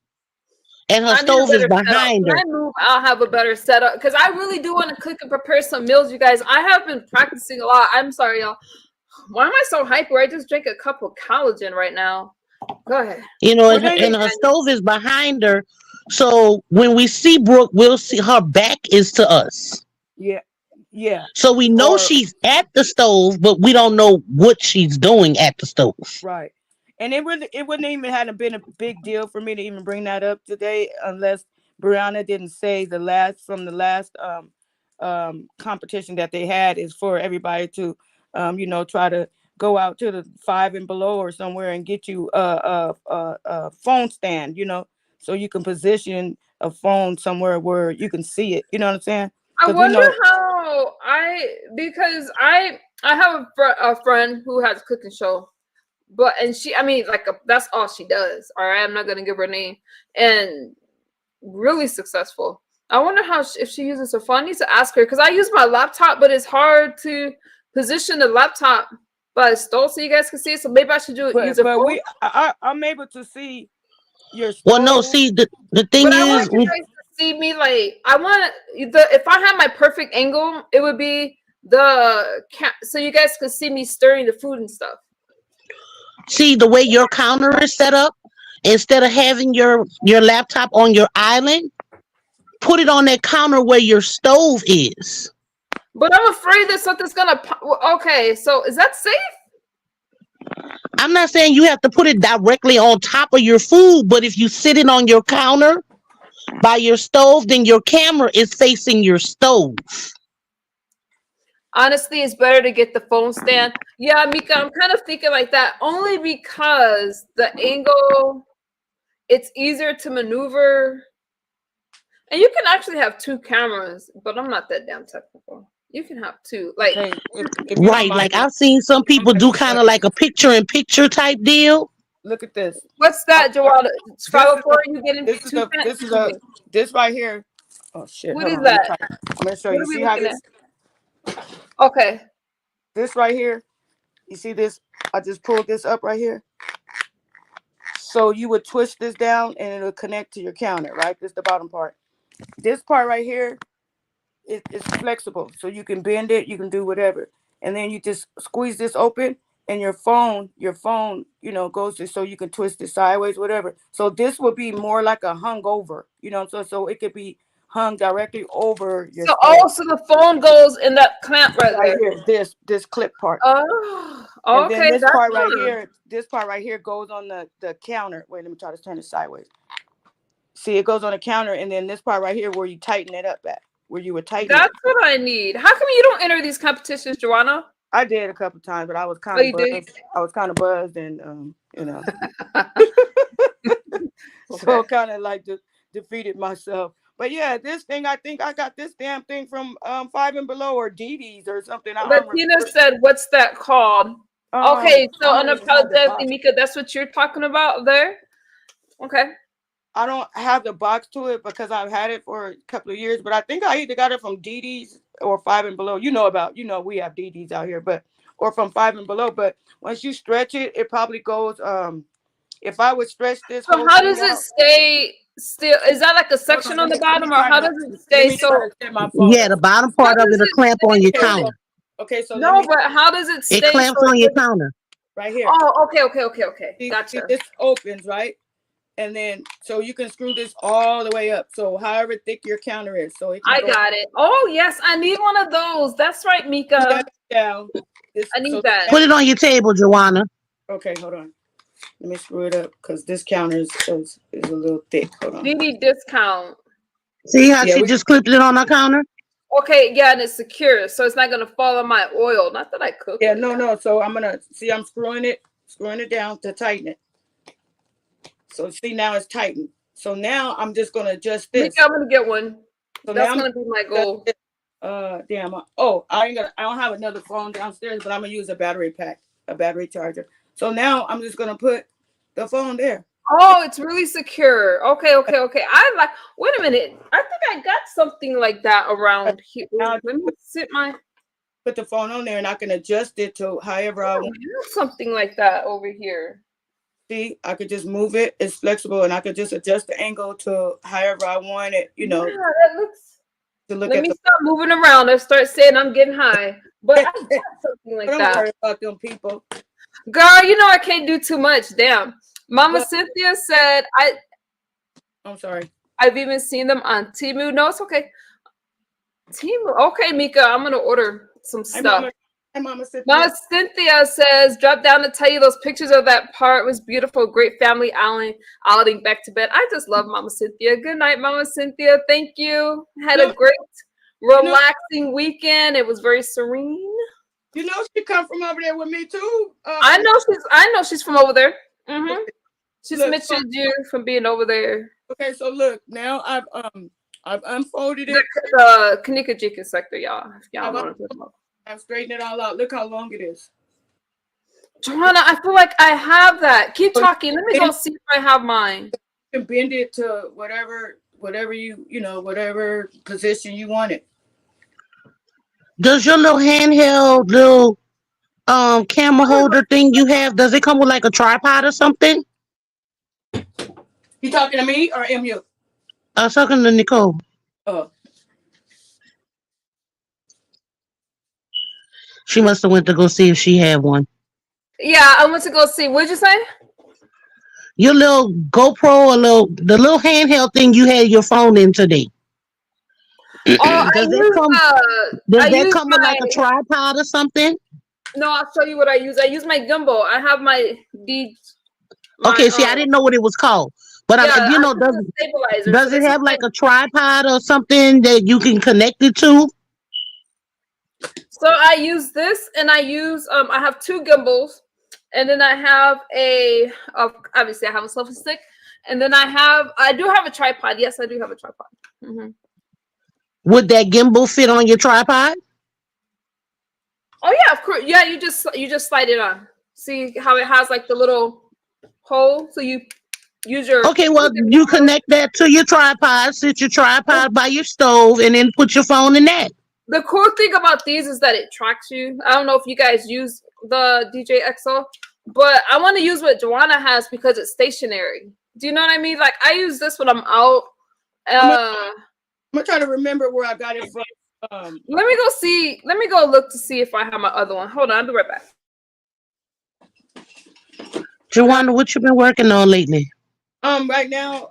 Speaker 2: and her
Speaker 1: I need a
Speaker 2: stove is
Speaker 1: better setup.
Speaker 2: behind
Speaker 1: When
Speaker 2: her.
Speaker 1: I move, I'll have a better setup because I really do want to cook and prepare some meals, you guys. I have been practicing a lot. I'm sorry, y'all. Why am I so hyper? I just drank a cup of collagen right now. Go ahead.
Speaker 2: You know,
Speaker 3: Well, then
Speaker 2: and her stove is behind her. So when we see Brooke, we'll see her back is to us.
Speaker 3: yeah, yeah.
Speaker 2: So we know
Speaker 3: Or
Speaker 2: she's at the stove, but we don't know what she's doing at the stove.
Speaker 3: right. And it wouldn't even have been a big deal for me to even bring that up today unless Brianna didn't say the last competition that they had is for everybody to try to go out to the 5 and below or somewhere and get you a phone stand, so you can position a phone somewhere where you can see it. You know what I'm saying?
Speaker 1: I
Speaker 3: 'Cause we
Speaker 1: wonder
Speaker 3: know
Speaker 1: how because I have a friend who has a cooking show, and she, I mean, that's all she does. All right, I'm not gonna give her name, and really successful. I wonder if she uses her phone. I need to ask her because I use my laptop, but it's hard to position the laptop by the stove so you guys can see it. So maybe I should use a
Speaker 3: but
Speaker 1: phone.
Speaker 3: I'm able to see your
Speaker 2: Well, no,
Speaker 3: stove.
Speaker 2: see the thing
Speaker 1: But I
Speaker 2: is,
Speaker 1: want you guys to see me I want if I had my perfect angle, it would be so you guys could see me stirring the food and stuff.
Speaker 2: see the way your counter is set up. Instead of having your laptop on your island, put it on that counter where your stove is.
Speaker 1: But I'm afraid that something's gonna. Okay, so is that safe?
Speaker 2: I'm not saying you have to put it directly on top of your food, but if you sit it on your counter by your stove, then your camera is facing your stove.
Speaker 1: Honestly, it's better to get the phone stand. Yeah, Mika, I'm kind of thinking like that only because the angle, it's easier to maneuver. And you can actually have two cameras, but I'm not that damn technical. You can have two.
Speaker 3: Okay, if you don't
Speaker 2: Right,
Speaker 3: mind,
Speaker 2: like I've seen some people do kind of like a picture-in-picture type deal.
Speaker 3: look at this.
Speaker 1: What's that, Joanna? 504, you getting
Speaker 3: This right here. Oh shit!
Speaker 1: What
Speaker 3: hold
Speaker 1: is
Speaker 3: on,
Speaker 1: that?
Speaker 3: I'm gonna show
Speaker 1: What
Speaker 3: you.
Speaker 1: are we
Speaker 3: See how
Speaker 1: looking
Speaker 3: this?
Speaker 1: Okay.
Speaker 3: This right here. You see this? I just pulled this up right here. So you would twist this down and it'll connect to your counter, right? This is the bottom part. This part right here is flexible, so you can bend it, you can do whatever, and then you just squeeze this open, and your phone, goes to, so you can twist it sideways, whatever. So this would be more like a hung over, so it could be hung directly over your stove.
Speaker 1: So the phone goes in that clamp right there.
Speaker 3: Here, this clip part.
Speaker 1: Oh,
Speaker 3: And then
Speaker 1: okay.
Speaker 3: this
Speaker 1: That's
Speaker 3: part right
Speaker 1: fun.
Speaker 3: here, goes on the counter. Wait, let me try to turn it sideways. See, it goes on the counter, and then this part right here where you tighten it up at, where you would tighten it.
Speaker 1: That's what I need. How come you don't enter these competitions, Joanna?
Speaker 3: I did a couple times, but I was kind
Speaker 1: Oh,
Speaker 3: of
Speaker 1: you
Speaker 3: buzzed.
Speaker 1: did?
Speaker 3: I was kind of buzzed, and so
Speaker 1: Okay.
Speaker 3: kind of like defeated myself. But yeah, this thing, I think I got this damn thing from 5 and Below or DD's or something. I don't
Speaker 1: Bettina
Speaker 3: remember.
Speaker 1: said, "What's that called?" Okay, so
Speaker 3: I don't even have the
Speaker 1: unapologetically,
Speaker 3: box.
Speaker 1: Mika, that's what you're talking about there. Okay.
Speaker 3: I don't have the box to it because I've had it for a couple of years, but I think I either got it from DD's or 5 and Below. We have DD's out here, or from 5 and Below. But once you stretch it, it probably goes. If I would stretch this
Speaker 1: So
Speaker 3: whole
Speaker 1: how
Speaker 3: thing
Speaker 1: does it
Speaker 3: out,
Speaker 1: stay still? Is that like a section on the bottom, or how does it stay? So
Speaker 2: Yeah, the bottom
Speaker 1: how
Speaker 2: part of
Speaker 1: does
Speaker 2: it'll
Speaker 1: it
Speaker 2: clamp on your
Speaker 1: stay?
Speaker 2: counter.
Speaker 3: Okay, so
Speaker 1: No, but how does it stay?
Speaker 2: It clamps
Speaker 1: so
Speaker 2: on your counter.
Speaker 3: right here.
Speaker 1: Oh, okay.
Speaker 3: See,
Speaker 1: Gotcha.
Speaker 3: this opens, right? And then, so you can screw this all the way up. So however thick your counter is. So it can
Speaker 1: I got it. Oh, yes. I need one of those. That's right, Mika.
Speaker 3: down.
Speaker 1: I need that.
Speaker 2: Put it on your table, Joanna.
Speaker 3: Okay, hold on. Let me screw it up because this counter is a little thick. Hold on.
Speaker 1: DD discount.
Speaker 2: See how she just clipped it on her counter?
Speaker 1: Okay, yeah, and it's secure, so it's not gonna fall on my oil. Not that I cook.
Speaker 3: Yeah, no. So I'm screwing it down to tighten it. So see, now it's tightened. So now I'm just gonna adjust this.
Speaker 1: Mika, I'm gonna get one.
Speaker 3: So
Speaker 1: That's
Speaker 3: now
Speaker 1: gonna be my goal.
Speaker 3: Damn. I don't have another phone downstairs, but I'm gonna use a battery charger. So now I'm just gonna put the phone there.
Speaker 1: Oh, it's really secure. Okay. Wait a minute. I think I got something like that around here. Let me sit my.
Speaker 3: put the phone on there and I can adjust it to however I want.
Speaker 1: Something like that over here.
Speaker 3: See, I could just move it. It's flexible, and I could just adjust the angle to however I want it. You know,
Speaker 1: Yeah, that looks.
Speaker 3: to look
Speaker 1: Let
Speaker 3: at
Speaker 1: me
Speaker 3: the.
Speaker 1: stop moving around and start saying I'm getting high. But I got something like
Speaker 3: Don't
Speaker 1: that.
Speaker 3: worry about them people.
Speaker 1: Girl, you know I can't do too much. Damn. Mama
Speaker 3: What?
Speaker 1: Cynthia said
Speaker 3: I'm sorry.
Speaker 1: I've even seen them on Temu. No, it's okay. Temu. Okay, Mika, I'm gonna order some
Speaker 3: Hey,
Speaker 1: stuff.
Speaker 3: Mama. Hey, Mama Cynthia.
Speaker 1: Mama Cynthia says, drop down to tell you those pictures of that part was beautiful. Great family outing back to bed. I just love Mama Cynthia. Good night, Mama Cynthia. Thank you. Had a great, relaxing weekend. It was very serene.
Speaker 3: You know she come from over there with me too.
Speaker 1: I know she's from over there. Mm-hmm. She's
Speaker 3: Look,
Speaker 1: mentioned you from being over there.
Speaker 3: Okay, so look, now I've unfolded it.
Speaker 1: The Kanika Jika sector, y'all. If y'all know what I'm talking about.
Speaker 3: I've straightened it all out. Look how long it is.
Speaker 1: Joanna, I feel like I have that. Keep talking. Let me go see if I have mine.
Speaker 3: You can bend it to whatever you know, whatever position you want it.
Speaker 2: Does your little handheld little camera holder thing you have, does it come with like a tripod or something?
Speaker 3: You talking to me or am you?
Speaker 2: I was talking to Nicole.
Speaker 3: Oh.
Speaker 2: She must have went to go see if she had one.
Speaker 1: Yeah, I went to go see. What'd you say?
Speaker 2: Your little GoPro or the little handheld thing you had your phone in today.
Speaker 1: Oh,
Speaker 2: does that come with like a tripod or something?
Speaker 1: No, I'll show you what I use. I use my gimbal. I have my
Speaker 2: Okay, see, I didn't know what it was called. But does it have like a tripod or something that you can connect it to?
Speaker 1: So I use this, and I use I have two gimbals, and then I have obviously I have a selfie stick, and then I do have a tripod. Yes, I do have a tripod. Mm-hmm.
Speaker 2: Would that gimbal fit on your tripod?
Speaker 1: Oh yeah, of course. Yeah, you just slide it on. See how it has like the little hole, so you use your.
Speaker 2: Okay, well you connect that to your tripod, sit your tripod by your stove, and then put your phone in that.
Speaker 1: The cool thing about these is that it tracks you. I don't know if you guys use the DJI XO, but I want to use what Joanna has because it's stationary. Do you know what I mean? Like I use this when I'm out.
Speaker 3: I'm gonna try to remember where I got it from.
Speaker 1: Let me go see. Let me go look to see if I have my other one. Hold on, I'll be right back.
Speaker 2: Joanna, what you been working on lately?
Speaker 3: Right now,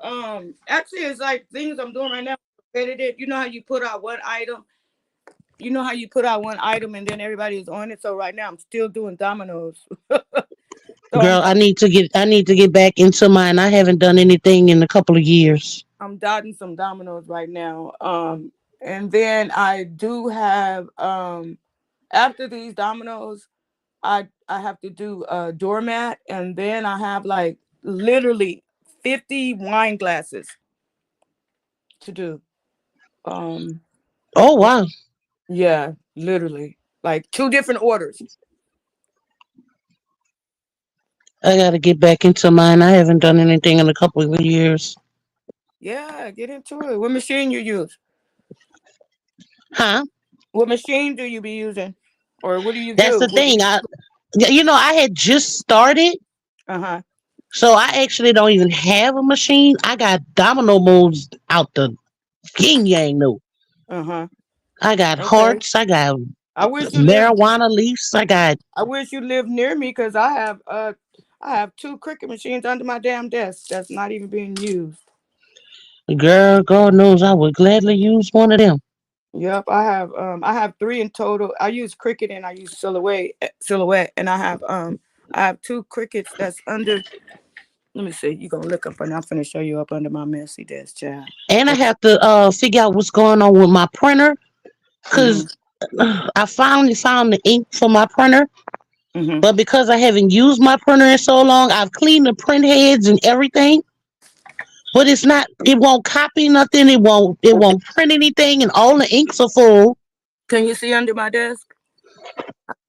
Speaker 3: actually it's like things I'm doing right now. Repetitive. You know how you put out one item? You know how you put out one item and then everybody is on it. So right now I'm still doing dominoes.
Speaker 2: Girl, I need to get back into mine. I haven't done anything in a couple of years.
Speaker 3: I'm dotting some dominoes right now. And then I do have after these dominoes, I have to do a doormat, and then I have like literally 50 wine glasses to do.
Speaker 2: Oh wow.
Speaker 3: Yeah, literally. Like 2 different orders.
Speaker 2: I gotta get back into mine. I haven't done anything in a couple of years.
Speaker 3: Yeah, get into it. What machine you use?
Speaker 2: Huh?
Speaker 3: What machine do you be using? Or what do you do?
Speaker 2: That's the thing. I had just started.
Speaker 3: Uh-huh.
Speaker 2: So I actually don't even have a machine. I got domino molds out the yin yang no.
Speaker 3: Uh-huh.
Speaker 2: I got hearts. I got marijuana leaves. I
Speaker 3: wish you lived near me because I have 2 Cricut machines under my damn desk that's not even being used.
Speaker 2: Girl, God knows I would gladly use one of them.
Speaker 3: Yep, I have 3 in total. I use Cricut and I use Silhouette, and I have 2 Cricuts that's under. Let me see. You're gonna look up and I'm gonna show you up under my messy desk, child.
Speaker 2: And I have to figure out what's going on with my printer because I finally found the ink for my printer. Mm-hmm. But because I haven't used my printer in so long, I've cleaned the print heads and everything. But it won't copy nothing. It won't print anything, and all the inks are full.
Speaker 3: Can you see under my desk?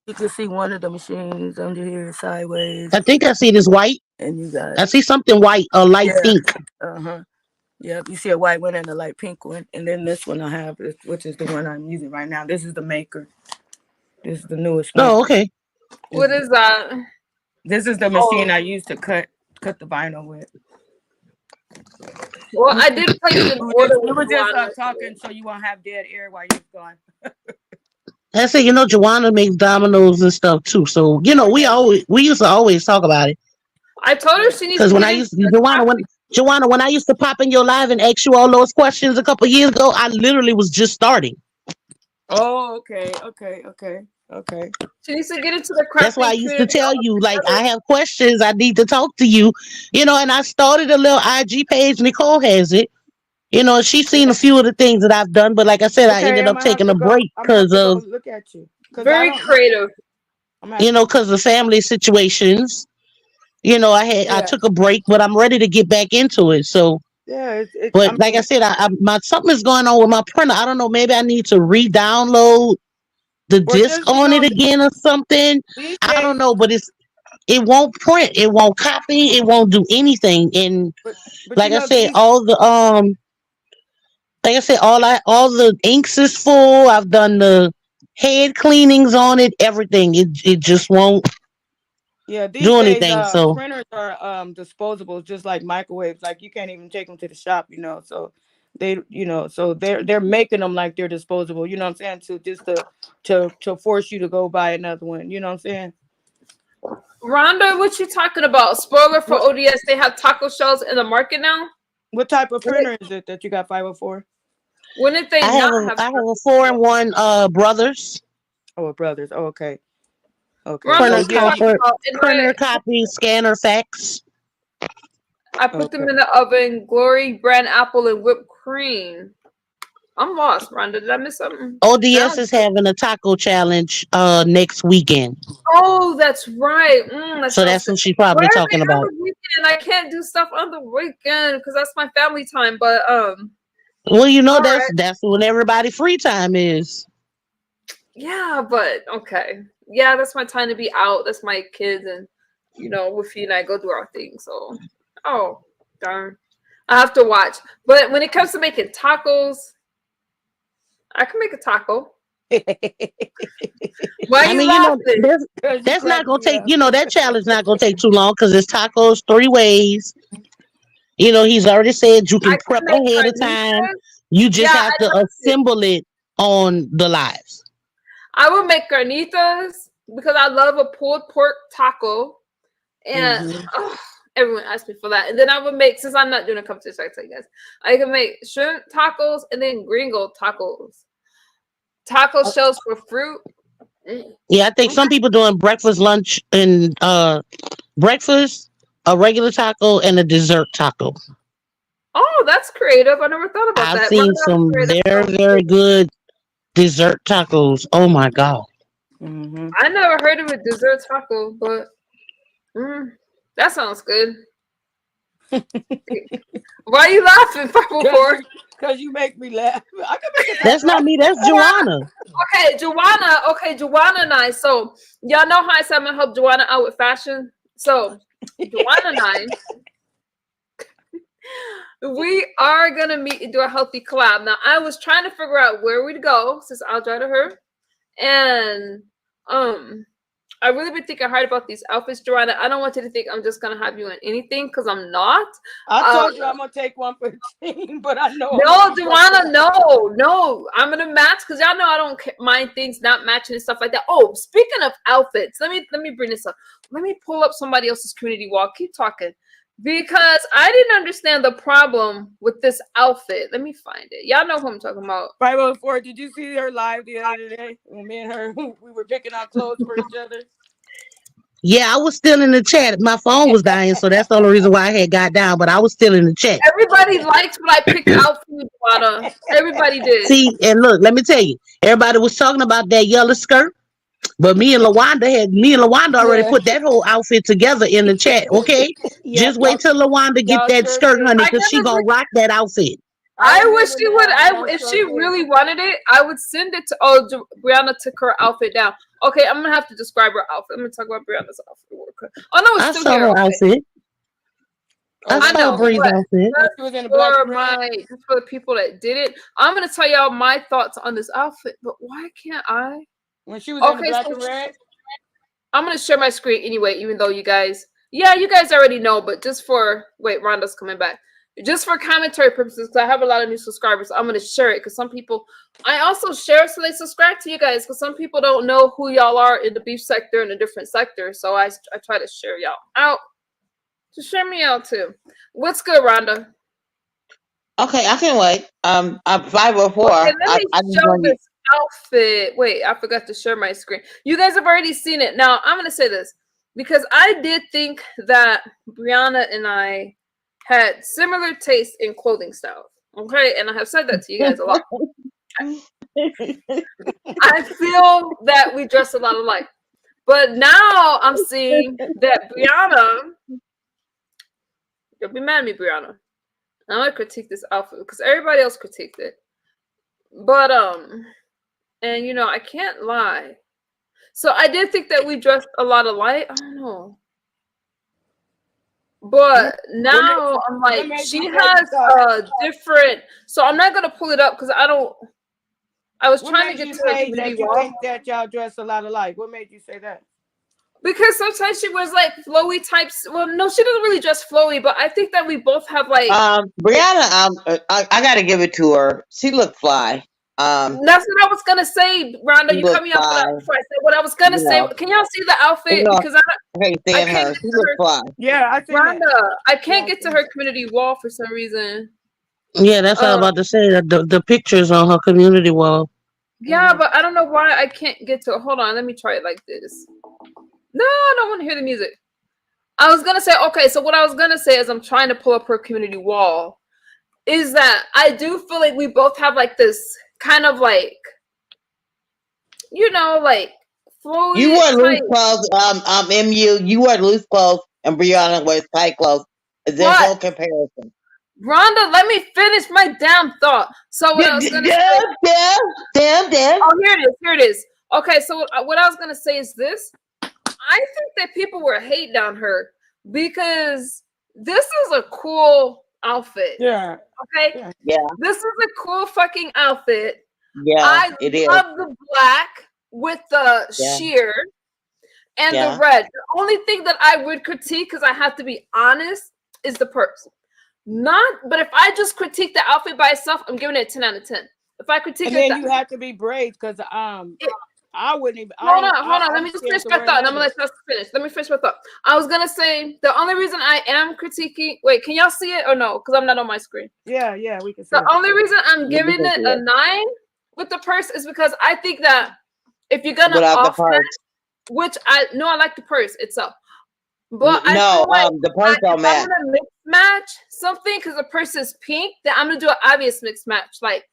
Speaker 3: You can see one of the machines under here sideways.
Speaker 2: I think I see this white.
Speaker 3: And you got
Speaker 2: I see something white, a light pink.
Speaker 3: Uh-huh. Yeah, you see a white one and a light pink one. And then this one I have, which is the one I'm using right now. This is the Maker. This is the newest one.
Speaker 2: Oh, okay.
Speaker 1: What is that?
Speaker 3: This is the machine I used to cut the vinyl with.
Speaker 1: Well, I did place an order
Speaker 3: We were
Speaker 1: with
Speaker 3: just
Speaker 1: Juana.
Speaker 3: talking so you won't have dead air while you're gone.
Speaker 2: I say, Joanna makes dominoes and stuff too. So, we used to always talk about it.
Speaker 1: I told her she needs
Speaker 2: Because
Speaker 1: to
Speaker 2: when
Speaker 1: get
Speaker 2: I
Speaker 1: into
Speaker 2: used
Speaker 1: the
Speaker 2: Joanna, when I used to pop in your live and ask you all those questions a couple of years ago, I literally was just starting.
Speaker 3: Oh, okay.
Speaker 1: She needs to get into the crafting
Speaker 2: That's why I used to
Speaker 1: community
Speaker 2: tell you, like,
Speaker 1: altogether.
Speaker 2: I have questions. I need to talk to you, and I started a little IG page. Nicole has it. She's seen a few of the things that I've done, but like I said, I
Speaker 3: Okay,
Speaker 2: ended
Speaker 3: I'm
Speaker 2: up
Speaker 3: gonna have
Speaker 2: taking
Speaker 3: to
Speaker 2: a
Speaker 3: go.
Speaker 2: break
Speaker 3: I'm gonna have
Speaker 2: because
Speaker 3: to go
Speaker 2: of,
Speaker 3: look at you.
Speaker 1: Very creative.
Speaker 2: because of family situations. I took a break, but I'm ready to get back into it. So,
Speaker 3: Yeah,
Speaker 2: but like I said, something is going on with my printer. I don't know. Maybe I need to re-download the disc on it again or something. I don't know, but it won't print. It won't copy. It won't do anything. And like I said, all the inks is full. I've done the head cleanings on it. Everything. It just won't
Speaker 3: these
Speaker 2: do
Speaker 3: days,
Speaker 2: anything. So
Speaker 3: printers are disposable, just like microwaves. Like you can't even take them to the shop, So they're making them like they're disposable. You know what I'm saying? To force you to go buy another one. You know what I'm saying?
Speaker 1: Rhonda, what you talking about? Spoiler for ODS, they have taco shells in the market now.
Speaker 3: What type of printer is it that you got 504?
Speaker 1: When did they
Speaker 2: I have a 4-in-1 Brothers.
Speaker 3: Oh, Brothers. Oh, okay.
Speaker 2: Printer copy, scanner, fax.
Speaker 1: I put them in the oven. Glory, brand apple, and whipped cream. I'm lost, Rhonda. Did I miss something?
Speaker 2: ODS is having a taco challenge next weekend.
Speaker 1: Oh, that's right.
Speaker 2: So that's what she's probably talking about.
Speaker 1: Weekend? I can't do stuff on the weekend because that's my family time. But
Speaker 2: well, that's when everybody free time is.
Speaker 1: Yeah, but okay. Yeah, that's my time to be out. That's my kids and with you and I go do our thing. So darn. I have to watch. But when it comes to making tacos, I can make a taco. Why are you laughing?
Speaker 2: That's not gonna take, that challenge not gonna take too long because it's tacos 3 ways. He's already said you can prep ahead of time. You just have to assemble it on the lives.
Speaker 1: I will make carnitas because I love a pulled pork taco. And everyone asked me for that. And then I would make, since I'm not doing a competition, I tell you guys, I can make shrimp tacos and then gringo tacos. Taco shells for fruit.
Speaker 2: Yeah, I think some people doing breakfast, lunch, and breakfast, a regular taco, and a dessert taco.
Speaker 1: Oh, that's creative. I never thought about that.
Speaker 2: I've seen some very, very good dessert tacos. Oh my God.
Speaker 1: I never heard of a dessert taco, but that sounds good. Why are you laughing, Purple Core?
Speaker 3: Because you make me laugh.
Speaker 2: That's not me. That's Joanna.
Speaker 1: Okay, Joanna and I. So y'all know how I said I'm gonna help Joanna out with fashion. So Joanna and I, we are gonna meet and do a healthy collab. Now I was trying to figure out where we'd go since I'll drive to her, and I really been thinking hard about these outfits, Joanna. I don't want you to think I'm just gonna have you in anything because I'm not.
Speaker 3: I told you I'm gonna take one for the team, but I know.
Speaker 1: No, Joanna, no. I'm gonna match because y'all know I don't mind things not matching and stuff like that. Oh, speaking of outfits, let me bring this up. Let me pull up somebody else's community wall. Keep talking. Because I didn't understand the problem with this outfit. Let me find it. Y'all know who I'm talking about.
Speaker 3: 504, did you see her live the other day? When me and her, we were picking out clothes for each other.
Speaker 2: Yeah, I was still in the chat. My phone was dying, so that's the only reason why I had got down, but I was still in the chat.
Speaker 1: Everybody liked what I picked out for you, Joanna. Everybody did.
Speaker 2: See, and look, let me tell you, everybody was talking about that yellow skirt. But me and Lawanda already put that whole outfit together in the chat. Okay, just wait till Lawanda get that skirt, honey, because she gonna rock that outfit.
Speaker 1: I wish she would. If she really wanted it, I would send it to. Oh, Brianna took her outfit down. Okay, I'm gonna have to describe her outfit. I'm gonna talk about Brianna's outfit. Oh no, it's still here.
Speaker 2: Her outfit. I saw Bree's outfit.
Speaker 1: Just for the people that did it, I'm gonna tell y'all my thoughts on this outfit. But why can't I
Speaker 3: when she was in the
Speaker 1: Okay,
Speaker 3: black
Speaker 1: so
Speaker 3: and red.
Speaker 1: I'm gonna share my screen anyway, even though you guys, yeah, you guys already know, but just for wait, Rhonda's coming back. Just for commentary purposes, because I have a lot of new subscribers, I'm gonna share it because some people. I also share so they subscribe to you guys because some people don't know who y'all are in the beef sector and the different sectors. So I try to share y'all out. So share me out too. What's good, Rhonda?
Speaker 4: Okay, I can wait. I'm 504.
Speaker 1: Okay, let me
Speaker 4: I just
Speaker 1: show
Speaker 4: want you.
Speaker 1: this outfit. Wait, I forgot to share my screen. You guys have already seen it. Now, I'm going to say this because I did think that Brianna and I had similar taste in clothing styles. Okay, and I have said that to you guys a lot. I feel that we dress a lot alike. But now I'm seeing that Brianna, you'll be mad at me, Brianna. I'm gonna critique this outfit because everybody else critiqued it. But and you know, I can't lie. So I did think that we dressed a lot alike. I don't know. But now I'm like, she has a different, so I'm not gonna pull it up because I was
Speaker 3: What
Speaker 1: trying to
Speaker 3: made
Speaker 1: get
Speaker 3: you
Speaker 1: to her
Speaker 3: say
Speaker 1: community
Speaker 3: that you
Speaker 1: wall.
Speaker 3: think that y'all dress a lot alike? What made you say that?
Speaker 1: Because sometimes she wears like flowy types. Well, no, she doesn't really dress flowy, but I think that we both have like
Speaker 4: Brianna, I gotta give it to her. She looked fly.
Speaker 1: that's what I was gonna say, Rhonda.
Speaker 4: She
Speaker 1: You cut
Speaker 4: looked
Speaker 1: me off
Speaker 4: fly.
Speaker 1: before I said what I was gonna
Speaker 4: You
Speaker 1: say.
Speaker 4: know,
Speaker 1: Can y'all see the outfit?
Speaker 4: you know,
Speaker 1: Because
Speaker 4: I can't
Speaker 1: I
Speaker 4: stand
Speaker 1: can't
Speaker 4: her.
Speaker 1: get
Speaker 4: She
Speaker 1: to
Speaker 4: looked
Speaker 1: her,
Speaker 4: fly.
Speaker 3: Yeah, I think that.
Speaker 1: Rhonda. I can't
Speaker 3: Yeah,
Speaker 1: get to her community wall for some reason.
Speaker 2: Yeah, that's what I was about to say. That the pictures on her community wall.
Speaker 1: Yeah, but I don't know why I can't get to it. Hold on, let me try it like this. No, I don't want to hear the music. I was gonna say, okay, so what I was gonna say is I'm trying to pull up her community wall. Is that I do feel like we both have like this kind of like, you know, like
Speaker 4: You
Speaker 1: flowy
Speaker 4: wore loose
Speaker 1: type.
Speaker 4: clothes. MU. You wore loose clothes, and Brianna wears tight clothes. There's no
Speaker 1: What?
Speaker 4: comparison.
Speaker 1: Rhonda, let me finish my damn thought. So what I was gonna say.
Speaker 4: Damn.
Speaker 1: Oh, here it is. Here it is. Okay, so what I was gonna say is this. I think that people were hating on her because this is a cool outfit.
Speaker 3: yeah,
Speaker 1: Okay,
Speaker 4: Yeah,
Speaker 1: this is a cool fucking outfit.
Speaker 4: yeah,
Speaker 1: I
Speaker 4: it is.
Speaker 1: love the black with the
Speaker 4: Yeah.
Speaker 1: sheer and
Speaker 4: Yeah.
Speaker 1: the red. The only thing that I would critique, because I have to be honest, is the purse. But if I just critique the outfit by itself, I'm giving it a 10 out of 10. If I critique
Speaker 3: and
Speaker 1: it,
Speaker 3: then you have to be brave because I wouldn't even.
Speaker 1: hold on. Let
Speaker 3: I'm
Speaker 1: me just
Speaker 3: scared
Speaker 1: finish
Speaker 3: to
Speaker 1: my
Speaker 3: wear
Speaker 1: thought. And I'm
Speaker 3: leather.
Speaker 1: gonna let you finish. Let me finish my thought. I was gonna say the only reason I am critiquing. Wait, can y'all see it or no? Because I'm not on my screen.
Speaker 3: Yeah, we can see
Speaker 1: The
Speaker 3: it.
Speaker 1: only reason I'm
Speaker 4: Yeah, we
Speaker 1: giving
Speaker 4: can
Speaker 1: it
Speaker 4: see
Speaker 1: a
Speaker 4: it.
Speaker 1: 9 with the purse is because I think that if you're gonna
Speaker 4: Without the
Speaker 1: off
Speaker 4: purse.
Speaker 1: that, which I like the purse itself, but I
Speaker 4: No,
Speaker 1: feel like
Speaker 4: the purse
Speaker 1: if
Speaker 4: don't
Speaker 1: I'm
Speaker 4: match.
Speaker 1: gonna mix match something because the purse is pink, then I'm gonna do an obvious mix match like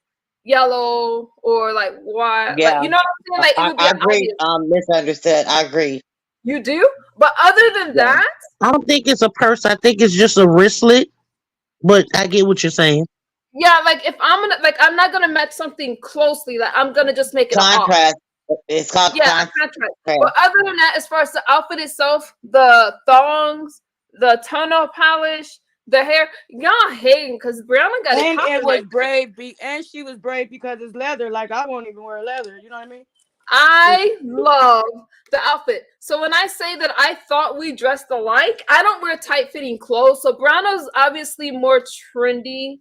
Speaker 1: yellow or like white.
Speaker 4: Yeah,
Speaker 1: Like you know what I'm saying? Like it would be
Speaker 4: I
Speaker 1: an
Speaker 4: agree.
Speaker 1: obvious.
Speaker 4: Misunderstood. I agree.
Speaker 1: You do, but other than
Speaker 4: Yeah.
Speaker 1: that,
Speaker 2: I don't think it's a purse. I think it's just a wristlet. But I get what you're saying.
Speaker 1: yeah. Like if I'm not gonna match something closely. Like I'm gonna just make it an off.
Speaker 4: Contrast. It's called
Speaker 1: Yeah, a contrast. But other than that, as far as the outfit itself, the thongs, the toenail polish, the hair, y'all hating because Brianna got it
Speaker 3: And
Speaker 1: popping
Speaker 3: it was
Speaker 1: like
Speaker 3: brave. And she was brave because it's leather. Like I won't even wear leather. You know what I mean?
Speaker 1: I love the outfit. So when I say that I thought we dressed alike, I don't wear tight fitting clothes. So Brianna's obviously more trendy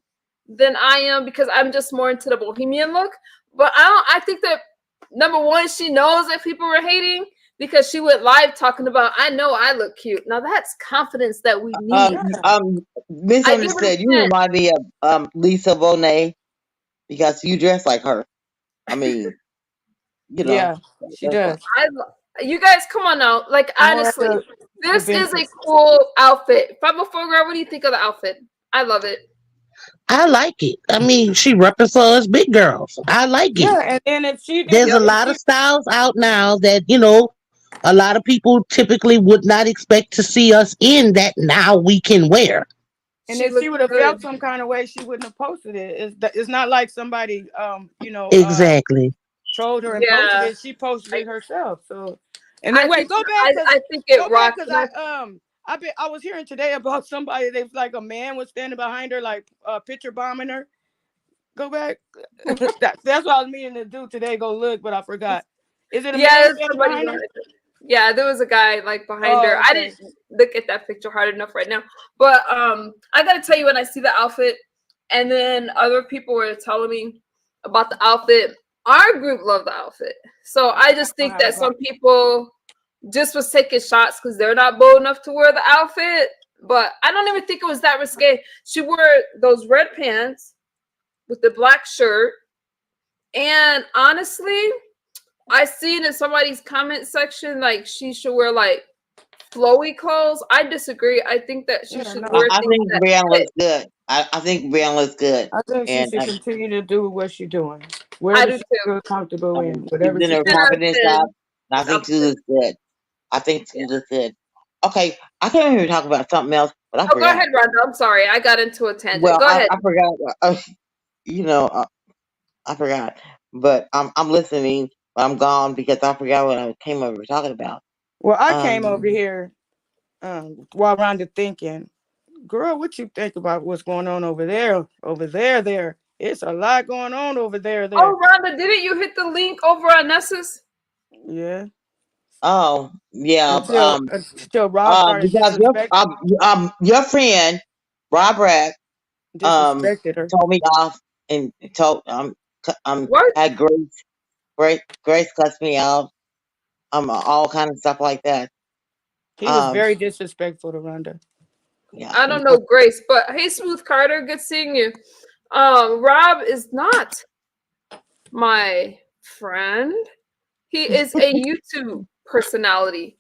Speaker 1: than I am because I'm just more into the bohemian look. But I think that number one, she knows that people were hating because she went live talking about, I know I look cute. Now that's confidence that we need.
Speaker 4: Misunderstood. You remind me of Lisa Bonet because you dress like her. I mean, you know.
Speaker 3: Yeah, she does.
Speaker 1: You guys, come on now. Like honestly, this is a cool outfit. 504 girl, what do you think of the outfit? I love it.
Speaker 2: I like it. I mean, she repping for us big girls. I like it.
Speaker 3: Yeah, and if she
Speaker 2: There's a lot of styles out now that, a lot of people typically would not expect to see us in that now we can wear.
Speaker 3: And if she would have felt some kind of way, she wouldn't have posted it. It's not like somebody,
Speaker 2: Exactly.
Speaker 3: trolled her and posted it. She posted it herself. So, and then go back.
Speaker 1: I think it rocked.
Speaker 3: Because I was hearing today about somebody. They like a man was standing behind her, like picture bombing her. Go back. That's what I was meaning to do today. Go look, but I forgot. Is it a
Speaker 1: Yeah,
Speaker 3: man
Speaker 1: there's
Speaker 3: standing
Speaker 1: somebody
Speaker 3: behind
Speaker 1: behind
Speaker 3: her?
Speaker 1: her. Yeah, there was a guy like behind
Speaker 3: Oh,
Speaker 1: her. I
Speaker 3: okay.
Speaker 1: didn't look at that picture hard enough right now. But I gotta tell you, when I see the outfit, and then other people were telling me about the outfit, our group loved the outfit. So I just
Speaker 3: don't
Speaker 1: think
Speaker 3: have a
Speaker 1: that some
Speaker 3: problem.
Speaker 1: people just was taking shots because they're not bold enough to wear the outfit. But I don't even think it was that risque. She wore those red pants with the black shirt. And honestly, I seen in somebody's comment section like she should wear like flowy clothes. I disagree. I think that she
Speaker 3: Yeah,
Speaker 1: should
Speaker 3: no.
Speaker 1: wear
Speaker 4: I
Speaker 1: things
Speaker 4: think
Speaker 1: that
Speaker 4: Brianna
Speaker 1: fit.
Speaker 4: looks good. I think Brianna looks good,
Speaker 3: I think she
Speaker 4: and
Speaker 3: should continue to do what she's doing.
Speaker 1: I
Speaker 3: Wherever
Speaker 1: do
Speaker 3: she
Speaker 1: too.
Speaker 3: feels comfortable in,
Speaker 4: she's
Speaker 3: whatever
Speaker 4: in
Speaker 3: she
Speaker 4: her
Speaker 1: 10
Speaker 3: feels.
Speaker 1: out of
Speaker 4: confidence
Speaker 1: 10.
Speaker 4: up. And I think she
Speaker 1: Outfit.
Speaker 4: looks good. I think
Speaker 1: Yeah.
Speaker 4: she looks good. Okay, I can't even talk about something else, but I
Speaker 1: Oh, go
Speaker 4: forgot.
Speaker 1: ahead, Rhonda. I'm sorry. I got into a tangent.
Speaker 4: Well,
Speaker 1: Go ahead.
Speaker 4: I forgot. You know, I forgot. But I'm listening, but I'm gone because I forgot what I came over talking about.
Speaker 3: Well, I came over
Speaker 4: Um,
Speaker 3: here while Rhonda thinking, girl, what you think about what's going on over there? Over there. It's a lot going on over there.
Speaker 1: Oh, Rhonda, didn't you hit the link over on Nessus?
Speaker 3: Yeah.
Speaker 4: oh yeah.
Speaker 3: Until Rob started
Speaker 4: Because your friend Rob Rack
Speaker 3: disrespected her.
Speaker 4: told me off and told
Speaker 1: What?
Speaker 4: had Grace cussed me out, all kind of stuff like that.
Speaker 3: He was
Speaker 4: Um,
Speaker 3: very disrespectful to Rhonda.
Speaker 4: yeah.
Speaker 1: I don't know Grace, but hey, Smooth Carter, good seeing you. Rob is not my friend. He is a YouTube personality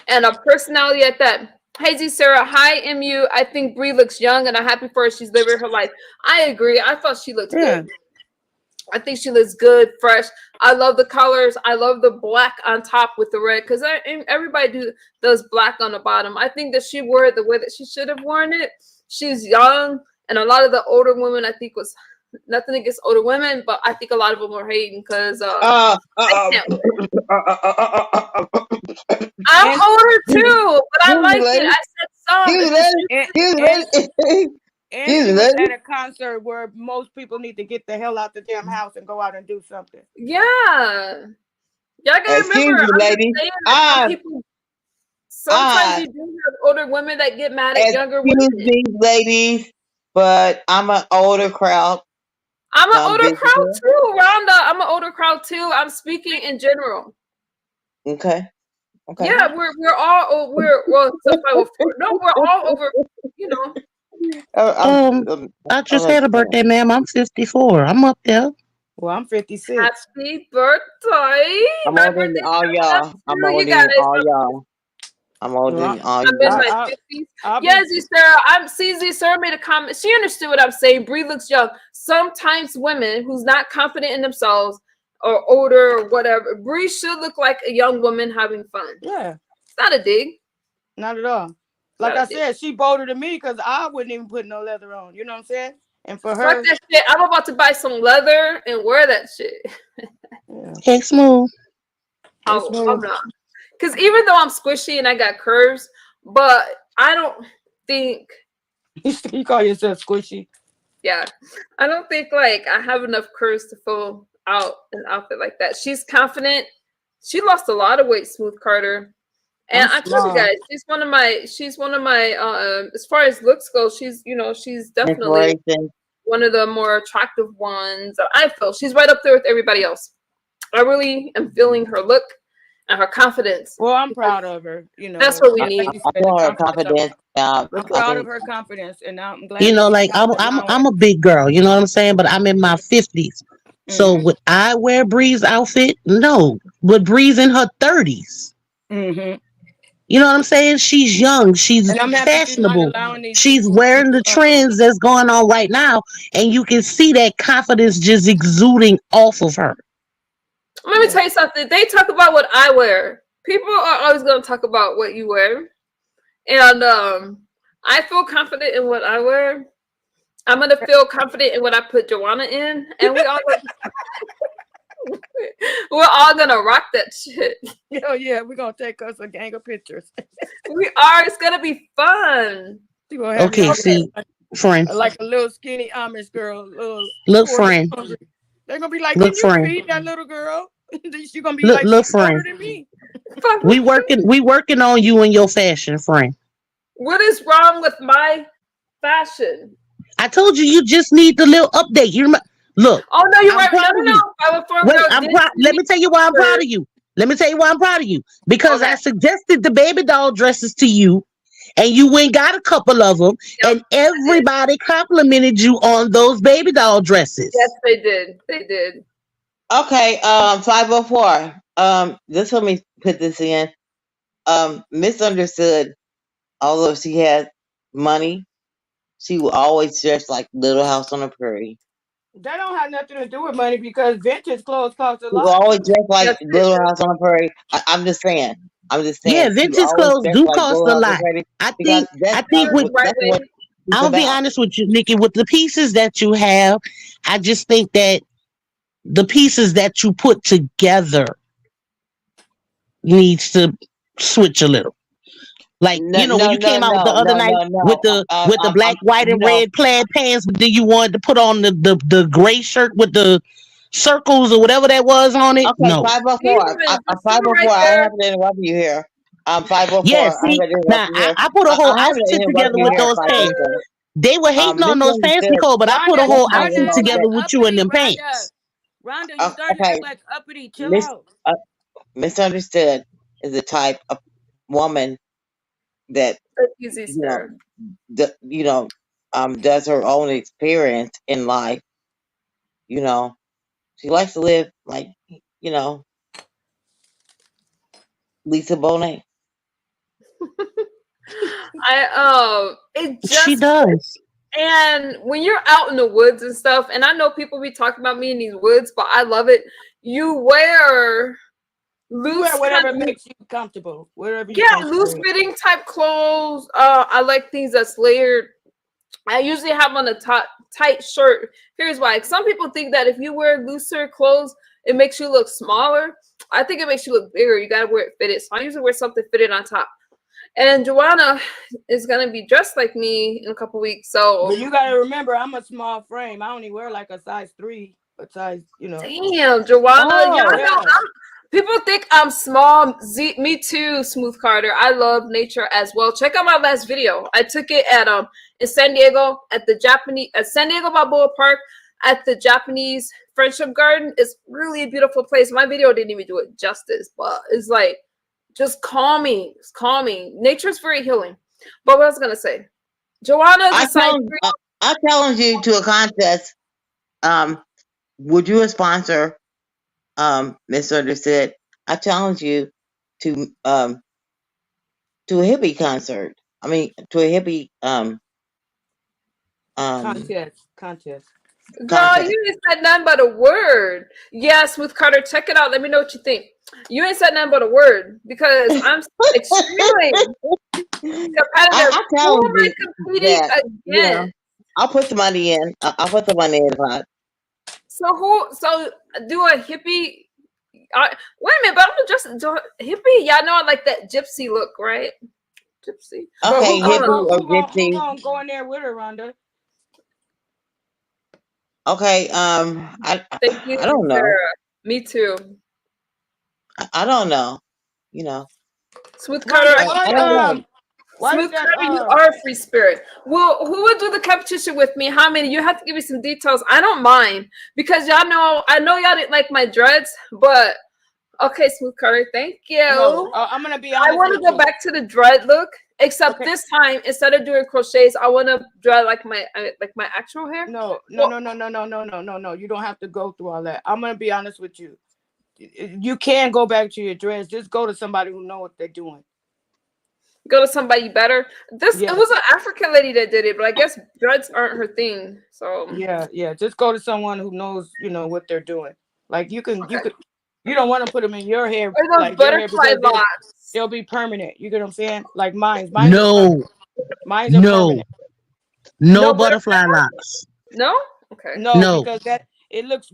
Speaker 1: and a personality at that. Hazy Sarah, hi MU. I think Bree looks young and I'm happy for her. She's living her life. I agree. I thought she looked
Speaker 3: Yeah.
Speaker 1: good. I think she looks good, fresh. I love the colors. I love the black on top with the red because everybody does black on the bottom. I think that she wore it the way that she should have worn it. She's young, and a lot of the older women, I think, was nothing against older women, but I think a lot of them were hating because I'm older too, but I like it. I said some.
Speaker 3: And she was at a concert where most people need to get the hell out the damn house and go out and do something.
Speaker 1: Yeah. Y'all gotta
Speaker 4: Excuse
Speaker 1: remember,
Speaker 4: me,
Speaker 1: I'm just
Speaker 4: lady.
Speaker 1: saying that some people, sometimes you do have older women that get mad at younger women.
Speaker 4: Excuse me, ladies, but I'm an older crowd.
Speaker 1: I'm an older crowd too, Rhonda. I'm an older crowd too. I'm speaking in general.
Speaker 4: Okay.
Speaker 1: Yeah, we're all we're all over. You know.
Speaker 2: I just had a birthday, ma'am. I'm 54. I'm up there.
Speaker 3: Well, I'm 56.
Speaker 1: Happy birthday!
Speaker 4: I'm older than all y'all. I'm older than all y'all. I'm older than all
Speaker 1: I'm in
Speaker 4: y'all.
Speaker 1: my 50s. Yeah, Z Sarah. Z Sarah made a comment. She understood what I'm saying. Bree looks young. Sometimes women who's not confident in themselves or older or whatever, Bree should look like a young woman having fun.
Speaker 3: Yeah.
Speaker 1: It's not a dig.
Speaker 3: Not at all. Like I said, she bolder than me because I wouldn't even put no leather on. You know what I'm saying? And for her,
Speaker 1: fuck that shit. I'm about to buy some leather and wear that shit.
Speaker 3: Yeah.
Speaker 2: Hey, Smooth.
Speaker 1: I'm not. Because even though I'm squishy and I got curves, but I don't think
Speaker 3: you call yourself squishy.
Speaker 1: Yeah, I don't think like I have enough curves to fill out an outfit like that. She's confident. She lost a lot of weight, Smooth Carter. And I told you guys, she's one of my as far as looks go, she's definitely one of the more attractive ones. I feel she's right up there with everybody else. I really am feeling her look and her confidence.
Speaker 3: Well, I'm proud of her. You know,
Speaker 1: that's what we need.
Speaker 4: I feel her confidence.
Speaker 3: I'm proud of her confidence, and I'm glad.
Speaker 2: You know, like I'm a big girl. You know what I'm saying? But I'm in my 50s. So would I wear Bree's outfit? No. Would Bree's in her 30s?
Speaker 3: Mm-hmm.
Speaker 2: You know what I'm saying? She's young. She's fashionable. She's wearing the trends that's going on right now. And you can see that confidence just exuding off of her.
Speaker 1: Let me tell you something. They talk about what I wear. People are always going to talk about what you wear. And I feel confident in what I wear. I'm going to feel confident in what I put Joanna in. And we're all going to rock that shit.
Speaker 3: Oh, yeah. We're going to take us a gang of pictures.
Speaker 1: We are. It's going to be fun.
Speaker 2: Okay, see, friend.
Speaker 3: Like a little skinny Amish girl.
Speaker 2: Look, friend.
Speaker 3: They're going to be like,
Speaker 2: look,
Speaker 3: can you
Speaker 2: friend.
Speaker 3: feed that little girl? She's gonna be
Speaker 2: Look,
Speaker 3: like,
Speaker 2: look,
Speaker 3: she's older
Speaker 2: friend.
Speaker 3: than me.
Speaker 2: We working on you and your fashion, friend.
Speaker 1: What is wrong with my fashion?
Speaker 2: I told you you just need the little update. You remember? Look,
Speaker 1: Oh no, you're
Speaker 2: I'm
Speaker 1: right. No,
Speaker 2: proud
Speaker 1: no,
Speaker 2: of
Speaker 1: no.
Speaker 2: you.
Speaker 1: Power Form
Speaker 2: Wait,
Speaker 1: Girl
Speaker 2: I'm
Speaker 1: did
Speaker 2: proud. Let me tell you why I'm proud
Speaker 1: first.
Speaker 2: of you. Let me tell you why I'm proud of you. Because I
Speaker 1: Okay.
Speaker 2: suggested the baby doll dresses to you, and you went and got a couple of them,
Speaker 1: Yep,
Speaker 2: and everybody complimented you on those baby doll
Speaker 1: yes,
Speaker 2: dresses.
Speaker 1: they did. They did.
Speaker 4: Okay, 504. Just let me put this in. Misunderstood. Although she had money, she will always dress like Little House on the Prairie.
Speaker 3: That don't have nothing to do with money because vintage clothes cost a
Speaker 4: She will
Speaker 3: lot
Speaker 4: always
Speaker 3: too.
Speaker 4: dress like
Speaker 1: Yes, they
Speaker 4: Little
Speaker 1: do.
Speaker 4: House on the Prairie. I'm just saying. I'm just
Speaker 2: Yeah,
Speaker 4: saying. She will
Speaker 2: vintage
Speaker 4: always
Speaker 2: clothes
Speaker 4: dress
Speaker 2: do
Speaker 4: like
Speaker 2: cost
Speaker 4: Little
Speaker 2: a
Speaker 4: House on the
Speaker 2: lot.
Speaker 4: Prairie
Speaker 2: I
Speaker 4: because
Speaker 2: think. I
Speaker 1: Tell
Speaker 2: think
Speaker 1: it
Speaker 2: with.
Speaker 1: the right
Speaker 4: that's what
Speaker 1: way.
Speaker 4: it's
Speaker 2: I'm gonna be
Speaker 4: about.
Speaker 2: honest with you, Nikki. With the pieces that you have, I just think that the pieces that you put together needs to switch a little. Like,
Speaker 4: No,
Speaker 2: when
Speaker 4: no,
Speaker 2: you
Speaker 4: no,
Speaker 2: came out
Speaker 4: no,
Speaker 2: the other
Speaker 4: no,
Speaker 2: night
Speaker 4: no,
Speaker 2: with
Speaker 4: no.
Speaker 2: the black, white,
Speaker 4: You
Speaker 2: and
Speaker 4: know,
Speaker 2: red plaid pants, but then you wanted to put on the gray shirt with the circles or whatever that was on it.
Speaker 4: okay,
Speaker 2: No.
Speaker 4: 504.
Speaker 1: Even just sit right
Speaker 4: 504. I
Speaker 1: there.
Speaker 4: haven't interrupted you here.
Speaker 2: Yeah,
Speaker 4: 504. I
Speaker 2: see,
Speaker 4: haven't
Speaker 2: now
Speaker 4: interrupted you here.
Speaker 2: I put a whole
Speaker 4: I haven't
Speaker 2: outfit together
Speaker 4: interrupted you
Speaker 2: with
Speaker 4: here.
Speaker 2: those pants.
Speaker 4: 504.
Speaker 2: They were hating on those pants,
Speaker 4: Misunderstood.
Speaker 2: Nicole, but I put a
Speaker 3: Rhonda,
Speaker 2: whole
Speaker 3: starting to
Speaker 2: outfit
Speaker 3: act
Speaker 4: Misunderstood.
Speaker 3: like
Speaker 2: together with you in
Speaker 3: uppity,
Speaker 2: them
Speaker 3: Rhonda.
Speaker 2: pants.
Speaker 3: Rhonda, you starting to
Speaker 4: Okay,
Speaker 3: act like uppity. Chill
Speaker 4: mis-
Speaker 3: out.
Speaker 4: uh, misunderstood is the type of woman that
Speaker 1: That's easy,
Speaker 4: you know,
Speaker 1: sir.
Speaker 4: does her own experience in life. You know, she likes to live like you know Lisa Bonet.
Speaker 1: It
Speaker 2: She
Speaker 1: just
Speaker 2: does.
Speaker 1: and when you're out in the woods and stuff, and I know people be talking about me in these woods, but I love it. You wear
Speaker 3: You wear
Speaker 1: loose kind
Speaker 3: whatever
Speaker 1: of
Speaker 3: makes you comfortable, whatever you
Speaker 1: yeah, loose
Speaker 3: comfortable with.
Speaker 1: fitting type clothes. I like things that's layered. I usually have on a tight shirt. Here's why. Some people think that if you wear looser clothes, it makes you look smaller. I think it makes you look bigger. You gotta wear it fitted. So I usually wear something fitted on top. And Joanna is gonna be dressed like me in a couple weeks.
Speaker 3: But
Speaker 1: So
Speaker 3: you gotta remember, I'm a small frame. I only wear like a size 3, a size,
Speaker 1: damn, Joanna, y'all
Speaker 4: Oh,
Speaker 1: know
Speaker 3: Yeah.
Speaker 1: people think I'm small. Me too, Smooth Carter. I love nature as well. Check out my last video. I took it at in San Diego at San Diego Balboa Park at the Japanese Friendship Garden. It's really a beautiful place. My video didn't even do it justice, but it's like just calming. It's calming. Nature's very healing. But what I was gonna say, Joanna is
Speaker 4: I
Speaker 1: a size
Speaker 4: challenge,
Speaker 1: 3.
Speaker 4: I challenge you to a contest. Um, would you sponsor Misunderstood? I challenge you to a hippie concert. I mean, to a hippie um
Speaker 3: Contest.
Speaker 1: Girl,
Speaker 4: contest.
Speaker 1: you ain't said nothing but a word. Yeah, Smooth Carter, check it out. Let me know what you think. You ain't said nothing but a word because I'm extremely competitive.
Speaker 4: I
Speaker 1: Who
Speaker 4: challenge
Speaker 1: am I
Speaker 4: you
Speaker 1: competing
Speaker 4: that
Speaker 1: against?
Speaker 4: I'll put the money in. I'll put the money in the pot.
Speaker 1: So do a hippie. Wait a minute, but I'm just hippie. Y'all know I like that gypsy look, right? Gypsy.
Speaker 3: But
Speaker 4: Okay,
Speaker 3: who gonna
Speaker 4: hippie
Speaker 3: go?
Speaker 4: or
Speaker 3: Who
Speaker 4: gypsy.
Speaker 3: gonna go in there with her, Rhonda?
Speaker 4: Okay,
Speaker 1: Thank you,
Speaker 4: I don't know.
Speaker 1: Sarah. Me too.
Speaker 4: I don't know. You know,
Speaker 1: Smooth Carter,
Speaker 3: Rhonda,
Speaker 1: I
Speaker 3: why
Speaker 4: I don't know.
Speaker 3: why is
Speaker 1: Smooth
Speaker 3: that
Speaker 1: Carter, you are a free spirit. Well, who would do the competition with me? How many? You have to give me some details. I don't mind because y'all know. I know y'all didn't like my dreads, but okay, Smooth Carter, thank
Speaker 3: no?
Speaker 1: you.
Speaker 3: I'm gonna be
Speaker 1: I
Speaker 3: honest
Speaker 1: want
Speaker 3: with
Speaker 1: to go
Speaker 3: you.
Speaker 1: back to the dread look, except
Speaker 3: Okay.
Speaker 1: this time instead of doing crochets, I want to dread like my actual hair.
Speaker 3: No. You don't have to go through all that. I'm gonna be honest with you. You can go back to your dress. Just go to somebody who know what they're doing.
Speaker 1: Go to somebody better. It
Speaker 3: Yeah.
Speaker 1: was an African lady that did it, but I guess dreads aren't her thing. So
Speaker 3: Yeah. Just go to someone who knows, what they're doing. Like you don't want to put them in your hair,
Speaker 1: or those
Speaker 3: like your hair,
Speaker 1: butterfly
Speaker 3: because
Speaker 1: locks.
Speaker 3: they'll be permanent. You get what I'm saying? Like mine's are permanent.
Speaker 2: No,
Speaker 3: Mine's are
Speaker 2: no,
Speaker 3: permanent.
Speaker 2: no
Speaker 1: No butterfly.
Speaker 2: butterfly locks.
Speaker 1: No. Okay.
Speaker 3: No,
Speaker 2: No,
Speaker 3: because that it looks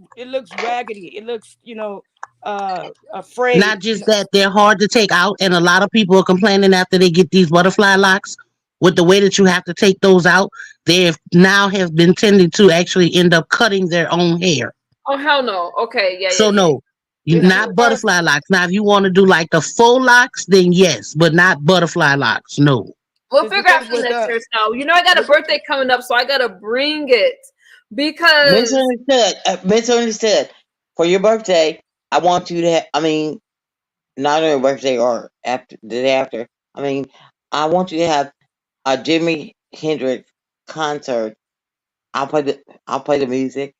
Speaker 3: raggedy. It looks, afraid.
Speaker 2: not just that, they're hard to take out, and a lot of people are complaining after they get these butterfly locks. With the way that you have to take those out, they now have been tending to actually end up cutting their own hair.
Speaker 1: Oh hell no. Okay. Yeah.
Speaker 2: So no, You
Speaker 3: It's
Speaker 2: not
Speaker 3: too early.
Speaker 2: butterfly locks. Now, if you want to do like the faux locks, then yes, but not butterfly locks. No.
Speaker 1: We'll
Speaker 3: It's
Speaker 1: figure out
Speaker 3: because
Speaker 1: for
Speaker 3: with
Speaker 1: next
Speaker 3: the
Speaker 1: year. So, I got a birthday coming up, so I gotta bring it because
Speaker 4: Misunderstood. Misunderstood. For your birthday, I want you to have, not on your birthday or after the day after. I want you to have a Jimi Hendrix concert. I'll play the music.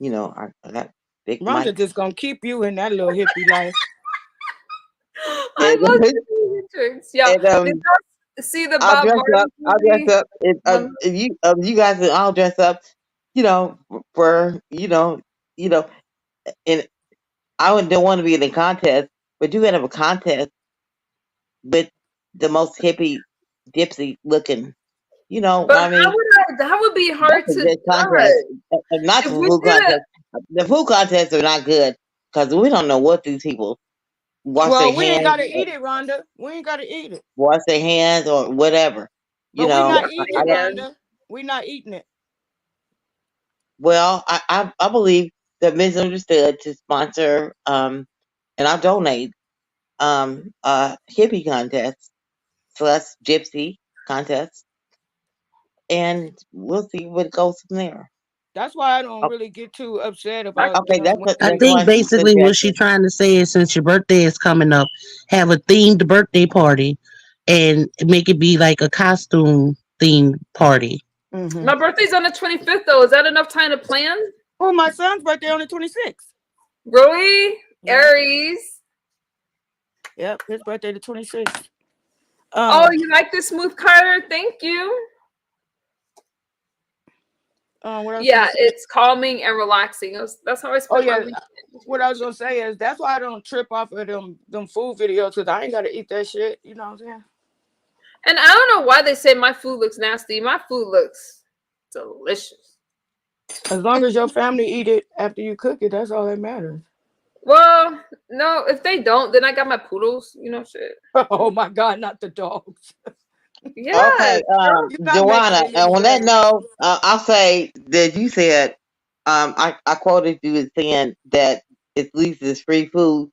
Speaker 4: I got big
Speaker 3: Rhonda
Speaker 4: mic.
Speaker 3: just gonna keep you in that little hippie life.
Speaker 1: I
Speaker 4: And,
Speaker 1: love Jimi Hendrix. Yeah,
Speaker 4: and
Speaker 1: did y'all see the
Speaker 4: I'll
Speaker 1: Bob
Speaker 4: dress
Speaker 1: Marley
Speaker 4: up. I'll dress
Speaker 1: movie?
Speaker 4: up. You guys, I'll dress up. For and don't want to be in a contest, but you gotta have a contest with the most hippie, gypsy looking.
Speaker 1: But
Speaker 4: I mean,
Speaker 1: that would be hard
Speaker 4: that's a
Speaker 1: to
Speaker 4: good contest.
Speaker 1: judge.
Speaker 4: Not
Speaker 1: If
Speaker 4: the
Speaker 1: we
Speaker 4: food
Speaker 1: did it,
Speaker 4: contest. The food contests are not good because we don't know what these people wash their
Speaker 3: Well, we ain't
Speaker 4: hands,
Speaker 3: gotta eat it, Rhonda. We ain't gotta eat it.
Speaker 4: or whatever.
Speaker 3: But we
Speaker 1: yeah,
Speaker 3: not eating it,
Speaker 1: man.
Speaker 3: Rhonda. We not eating it.
Speaker 4: Well, I believe that Misunderstood to sponsor and I'll donate hippie contest / gypsy contest, and we'll see what goes from there.
Speaker 3: That's why I don't
Speaker 4: O-
Speaker 3: really get too upset about
Speaker 4: Okay,
Speaker 3: when
Speaker 2: I
Speaker 3: they
Speaker 4: that's
Speaker 2: think
Speaker 4: my
Speaker 2: basically what she's
Speaker 4: suggestion.
Speaker 2: trying to say is since your birthday is coming up, have a themed birthday party and make it be like a costume themed party.
Speaker 3: Mm-hmm.
Speaker 1: My birthday's on the 25th, though. Is that enough time to plan?
Speaker 3: Oh, my son's birthday on the 26th.
Speaker 1: Really?
Speaker 3: Yeah.
Speaker 1: Aries.
Speaker 3: Yep, his birthday the 26th.
Speaker 1: Oh, you like this smooth Carter? Thank you.
Speaker 3: What else
Speaker 1: Yeah, it's calming and relaxing. That's how I spent my
Speaker 3: yeah.
Speaker 1: weekend.
Speaker 3: What I was gonna say is that's why I don't trip off of them food videos because I ain't gotta eat that shit. You know what I'm saying?
Speaker 1: And I don't know why they say my food looks nasty. My food looks delicious.
Speaker 3: As long as your family eat it after you cook it, that's all that matters.
Speaker 1: Well, no, if they don't, then I got my poodles. Shit.
Speaker 3: Oh my God, not the dogs.
Speaker 1: Yeah.
Speaker 4: Okay,
Speaker 3: You gotta make
Speaker 4: Joanna,
Speaker 3: it
Speaker 4: and on that
Speaker 3: easier.
Speaker 4: note, I'll say that you said, I quoted you as saying that at least it's free food.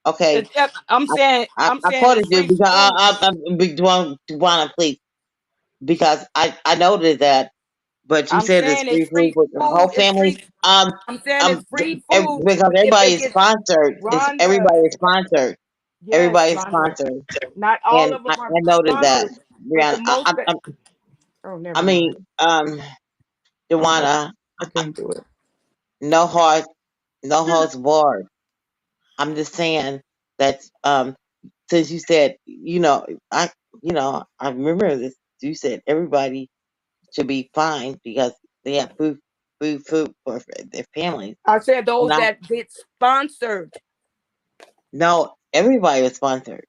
Speaker 4: Okay,
Speaker 3: I'm saying
Speaker 4: I
Speaker 3: it's
Speaker 4: quoted you
Speaker 3: free
Speaker 4: because
Speaker 3: food.
Speaker 4: Joanna, please, because I noted that, but you
Speaker 3: I'm
Speaker 4: said it's
Speaker 3: saying
Speaker 4: free
Speaker 3: it's
Speaker 4: food
Speaker 3: free
Speaker 4: for the
Speaker 3: food.
Speaker 4: whole
Speaker 3: It's
Speaker 4: family.
Speaker 3: free. I'm saying it's free food
Speaker 4: Because
Speaker 3: if
Speaker 4: everybody
Speaker 3: they
Speaker 4: is
Speaker 3: get
Speaker 4: sponsored.
Speaker 3: Rhonda.
Speaker 4: Everybody is sponsored.
Speaker 3: Yes,
Speaker 4: Everybody is
Speaker 3: Rhonda.
Speaker 4: sponsored,
Speaker 3: Not all
Speaker 4: and
Speaker 3: of them
Speaker 4: I
Speaker 3: are
Speaker 4: noted that.
Speaker 3: sponsored, but the
Speaker 4: Brianna,
Speaker 3: most. Oh,
Speaker 4: I
Speaker 3: never
Speaker 4: mean,
Speaker 3: mind.
Speaker 4: Joanna,
Speaker 3: I can't do it.
Speaker 4: no heart, no holds barred. I'm just saying that since you said, I remember this. You said everybody should be fine because they have food for their families.
Speaker 3: I said those
Speaker 4: And
Speaker 3: that get sponsored.
Speaker 4: no, everybody was sponsored.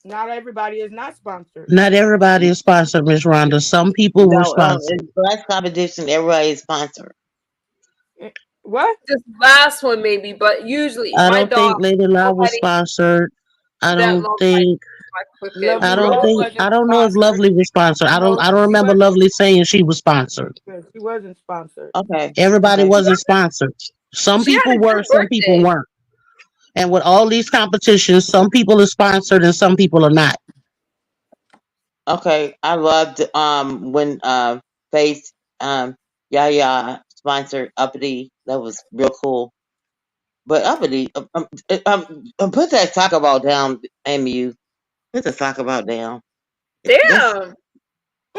Speaker 3: Not everybody is not sponsored.
Speaker 2: Not everybody is sponsored, Miss Rhonda. Some people were
Speaker 4: No,
Speaker 2: sponsored.
Speaker 4: in last competition, everybody is sponsored.
Speaker 3: What?
Speaker 1: This last one maybe, but usually
Speaker 2: I
Speaker 1: my
Speaker 2: don't
Speaker 1: dog,
Speaker 2: think Lady Law was
Speaker 1: nobody
Speaker 2: sponsored. I
Speaker 1: that
Speaker 2: don't
Speaker 1: loves
Speaker 2: think
Speaker 1: my cooking.
Speaker 3: Lovely
Speaker 1: So
Speaker 3: Rose wasn't
Speaker 2: I don't know if
Speaker 3: sponsored.
Speaker 2: Lovely was sponsored.
Speaker 3: No,
Speaker 2: I don't
Speaker 3: she
Speaker 2: remember
Speaker 3: wasn't.
Speaker 2: Lovely saying she was sponsored.
Speaker 3: She wasn't sponsored.
Speaker 4: Okay.
Speaker 2: Everybody
Speaker 4: Okay.
Speaker 2: wasn't sponsored. Some
Speaker 1: she had
Speaker 2: people
Speaker 1: a
Speaker 2: were,
Speaker 1: good
Speaker 2: some people
Speaker 1: birthday.
Speaker 2: weren't. And with all these competitions, some people are sponsored and some people are not.
Speaker 4: Okay. I loved when Face Yaya sponsored Uppity. That was real cool. But Uppity, put that soccer ball down, MU. Put the soccer ball down.
Speaker 1: Damn.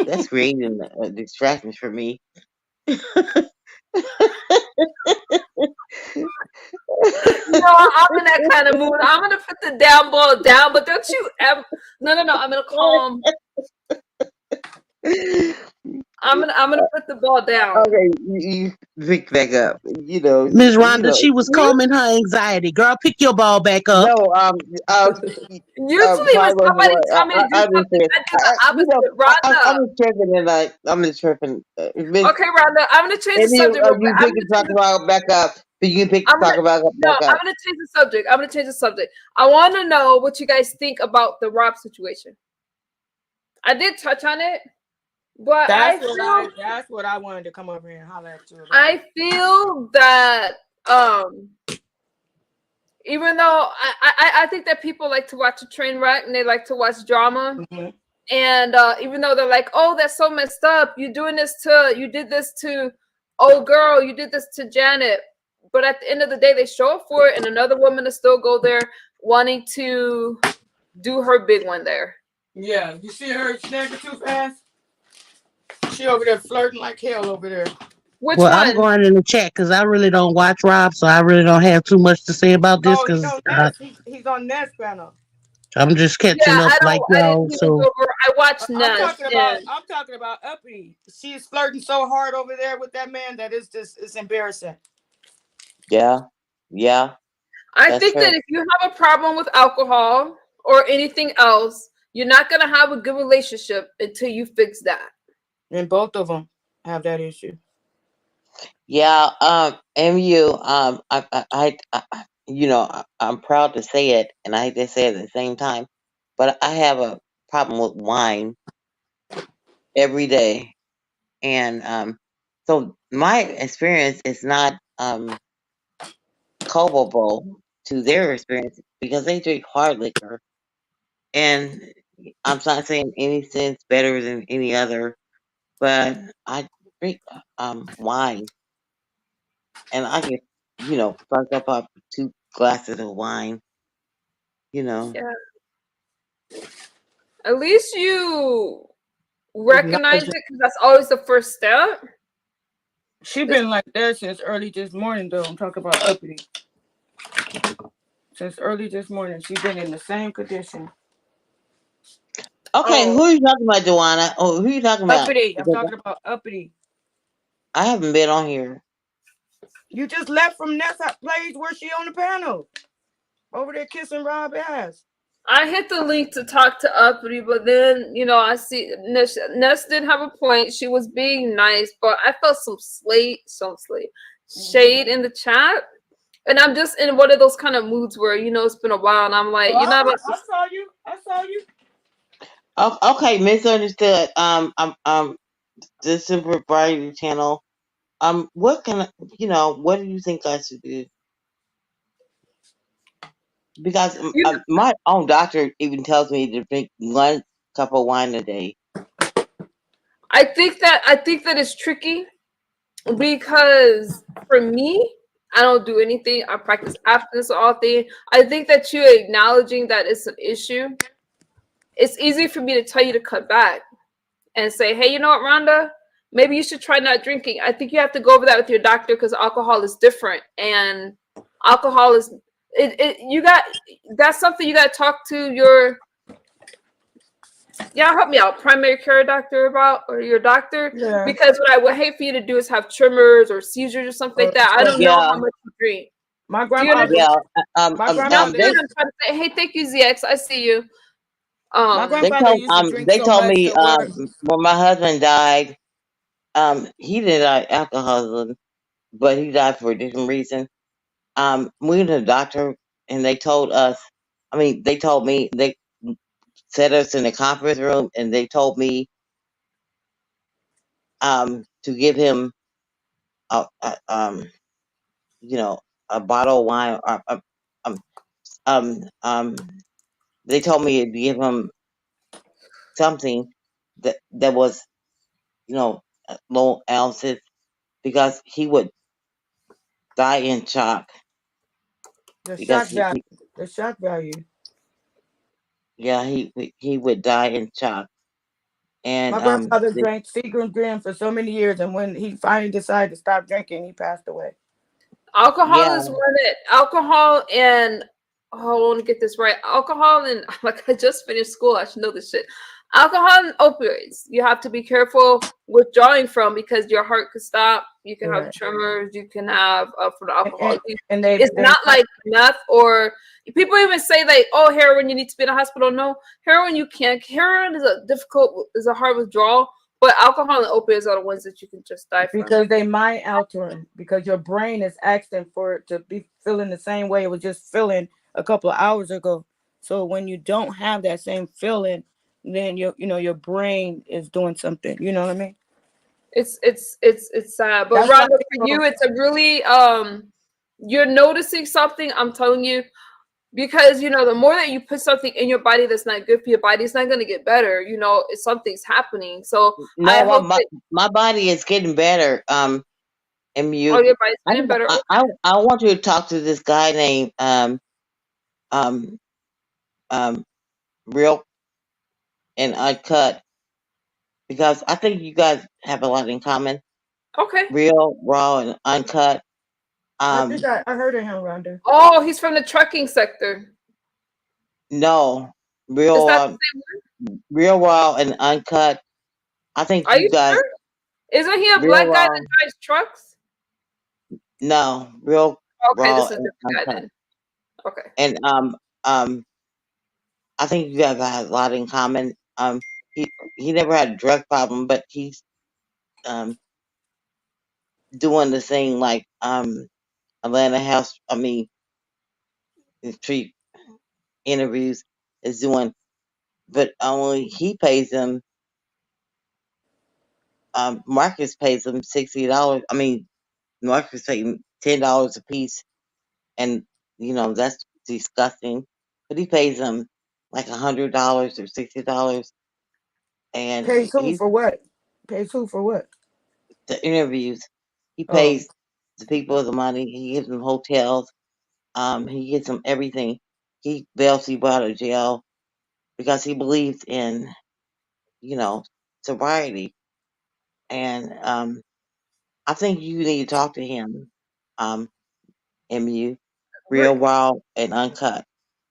Speaker 4: That's creating distractions for me.
Speaker 1: I'm in that kind of mood. I'm gonna put the down ball down, but don't you ever? No. I'm gonna calm. I'm gonna put the ball down.
Speaker 4: Okay, you pick back up.
Speaker 2: Miss Rhonda, she was calming her anxiety. Girl, pick your ball back up.
Speaker 4: No,
Speaker 1: Usually when
Speaker 4: probably
Speaker 1: somebody
Speaker 4: what
Speaker 1: tell me to do
Speaker 4: I
Speaker 1: something,
Speaker 4: understand.
Speaker 1: I do the opposite. Rhonda.
Speaker 4: I'm just tripping tonight. I'm just tripping. Miss,
Speaker 1: Okay, Rhonda. I'm gonna change the
Speaker 4: if
Speaker 1: subject real quick.
Speaker 4: you pick the soccer ball back up, you can pick the soccer ball
Speaker 1: No,
Speaker 4: back
Speaker 1: I'm
Speaker 4: up.
Speaker 1: gonna change the subject. I want to know what you guys think about the Rob situation. I did touch on it, but
Speaker 3: That's what I wanted to come over here and holler at you about.
Speaker 1: I feel that even though I think that people like to watch a train wreck and they like to watch drama.
Speaker 3: Mhm.
Speaker 1: And even though they're like, oh, that's so messed up. You did this to, oh girl, you did this to Janet. But at the end of the day, they show up for it, and another woman to still go there wanting to do her big one there.
Speaker 3: Yeah, you see her snagging too fast? She over there flirting like hell over there.
Speaker 1: Which
Speaker 2: Well, I'm
Speaker 1: one?
Speaker 2: going in the chat because I really don't watch Rob, so I really don't have too much to say about this
Speaker 3: Oh, you
Speaker 2: because
Speaker 3: know Ness. He's on Ness panel.
Speaker 2: I'm just catching
Speaker 1: Yeah,
Speaker 2: up like
Speaker 1: I
Speaker 2: y'all.
Speaker 1: didn't
Speaker 2: So
Speaker 1: even over. I watched Ness.
Speaker 3: I'm talking about Uppity. She's flirting so hard over there with that man that it's embarrassing.
Speaker 4: Yeah. Yeah.
Speaker 1: I
Speaker 4: That's
Speaker 1: think
Speaker 4: true.
Speaker 1: that if you have a problem with alcohol or anything else, you're not gonna have a good relationship until you fix that.
Speaker 3: And both of them have that issue.
Speaker 4: Yeah. MU. I'm proud to say it, and I hate to say it at the same time, but I have a problem with wine every day, and so my experience is not comparable to their experience because they drink hard liquor, and I'm not saying anything's better than any other, but I drink wine, and I get fucked up off 2 glasses of wine.
Speaker 1: Yeah. At least you recognize it, because that's always the first step.
Speaker 3: She been like that since early this morning, though. I'm talking about Uppity. Since early this morning, she's been in the same condition.
Speaker 4: Okay, who are you talking about, Joanna? Oh, who are you talking about?
Speaker 3: Uppity. I'm talking about Uppity.
Speaker 4: I haven't been on here.
Speaker 3: You just left from Nessa Place where she on the panel. Over there kissing Rob ass.
Speaker 1: I hit the link to talk to Uppity, but then, I see Ness did have a point. She was being nice, but I felt some shade in the chat. And I'm just in one of those kind of moods where, it's been a while, and I'm like,
Speaker 3: I saw you.
Speaker 4: Oh, okay, misunderstood. The Super Variety Channel. What what do you think I should do? Because my own doctor even tells me to drink 1 cup of wine a day.
Speaker 1: I think that it's tricky, because for me, I don't do anything. I practice abstinence all day. I think that you acknowledging that it's an issue. It's easy for me to tell you to cut back and say, hey, you know what, Rhonda? Maybe you should try not drinking. I think you have to go over that with your doctor, because alcohol is different, and alcohol is that's something you got to talk to your help me out, primary care doctor about, or your doctor.
Speaker 3: Yeah.
Speaker 1: Because what I would hate for you to do is have tremors or seizures or something like that. I don't know how much you drink.
Speaker 3: My grandfather.
Speaker 4: Yeah.
Speaker 1: I'm trying to say, hey, thank you, ZX. I see you.
Speaker 3: My grandfather used to drink
Speaker 4: they
Speaker 3: so
Speaker 4: told
Speaker 3: much
Speaker 4: me
Speaker 3: that
Speaker 4: when my husband died, he didn't die of alcoholism, but he died for a different reason. We went to the doctor, and they told me, they set us in the conference room, and they told me to give him a bottle of wine, they told me to give him something that was low ounces, because he would die in shock.
Speaker 3: the
Speaker 4: Because
Speaker 3: shock value.
Speaker 4: Yeah, he would die in shock. And
Speaker 3: My grandfather drank Seagram Gin for so many years, and when he finally decided to stop drinking, he passed away.
Speaker 1: Alcohol is alcohol and I want to get this right. Alcohol and like I just finished school, I should know this shit. Alcohol and opioids. You have to be careful withdrawing from, because your heart could stop. You can have tremors. You can have for the alcohol. It's not like meth, or people even say like, oh, heroin, you need to be in a hospital. No, heroin you can't. Heroin is a hard withdrawal. But alcohol and opioids are the ones that you can just die from.
Speaker 3: Because they mind altering, because your brain is asking for it to be feeling the same way it was just feeling a couple of hours ago. So when you don't have that same feeling, then your brain is doing something. You know what I mean?
Speaker 1: It's sad. But Rhonda, for you, it's a really you're noticing something, I'm telling you, because, you know, the more that you put something in your body that's not good for your body, it's not going to get better. You know, if something's happening. So I
Speaker 4: No,
Speaker 1: hope that,
Speaker 4: my body is getting better. And
Speaker 1: oh,
Speaker 4: you,
Speaker 1: your body's getting better.
Speaker 4: I want you to talk to this guy named um Real and Uncut, because I think you guys have a lot in common.
Speaker 1: Okay.
Speaker 4: Real, Raw, and Uncut.
Speaker 3: I think I heard of him, Rhonda.
Speaker 1: Oh, he's from the trucking sector.
Speaker 4: No,
Speaker 1: Is
Speaker 4: Real,
Speaker 1: that the same one?
Speaker 4: Real, Raw, and Uncut. I think
Speaker 1: Are
Speaker 4: you
Speaker 1: you
Speaker 4: guys,
Speaker 1: sure? Isn't he a
Speaker 4: Real,
Speaker 1: black guy
Speaker 4: Raw.
Speaker 1: that drives trucks?
Speaker 4: No, Real,
Speaker 1: Okay,
Speaker 4: Raw,
Speaker 1: this is a
Speaker 4: and
Speaker 1: different guy
Speaker 4: Uncut.
Speaker 1: then. Okay.
Speaker 4: And I think you guys have a lot in common. He never had a drug problem, but he's um doing the thing like Atlanta House. I mean, the street interviews is doing, but only he pays them. Marcus pays them $60. I mean, Marcus pays him $10 a piece, and you know that's disgusting. But he pays them like $100 or $60, and
Speaker 3: Pays who
Speaker 4: he's
Speaker 3: for what? Pays who for what?
Speaker 4: the interviews. He
Speaker 3: Oh,
Speaker 4: pays the people the money. He gives them hotels. He gives them everything. He bails people out of jail because he believes in, you know, sobriety. And I think you need to talk to him. Um, MU, Real, Raw, and Uncut.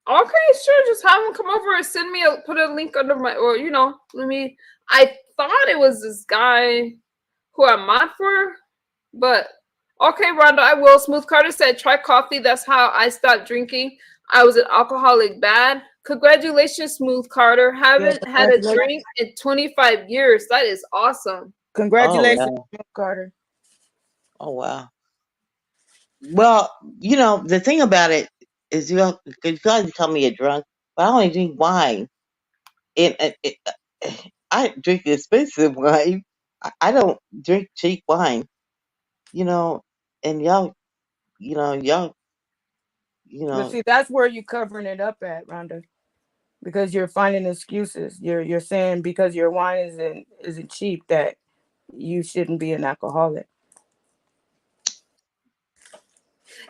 Speaker 1: Okay, sure. Just have him come over and send me put a link under my, or, you know, let me. I thought it was this guy who I'm not for, but okay, Rhonda, I will. Smooth Carter said, try coffee. That's how I stopped drinking. I was an alcoholic bad. Congratulations, Smooth Carter.
Speaker 3: yeah.
Speaker 1: Haven't had a drink in 25 years. That is awesome.
Speaker 3: Congratulations,
Speaker 4: Oh, wow.
Speaker 3: Carter.
Speaker 4: Oh, wow. Well, you know, the thing about it is you guys call me a drunk, but I only drink wine. And I drink expensive wine. I don't drink cheap wine. You know, and y'all, you know, you
Speaker 3: But
Speaker 4: know,
Speaker 3: see, that's where you're covering it up at, Rhonda, because you're finding excuses. You're saying because your wine isn't cheap that you shouldn't be an alcoholic.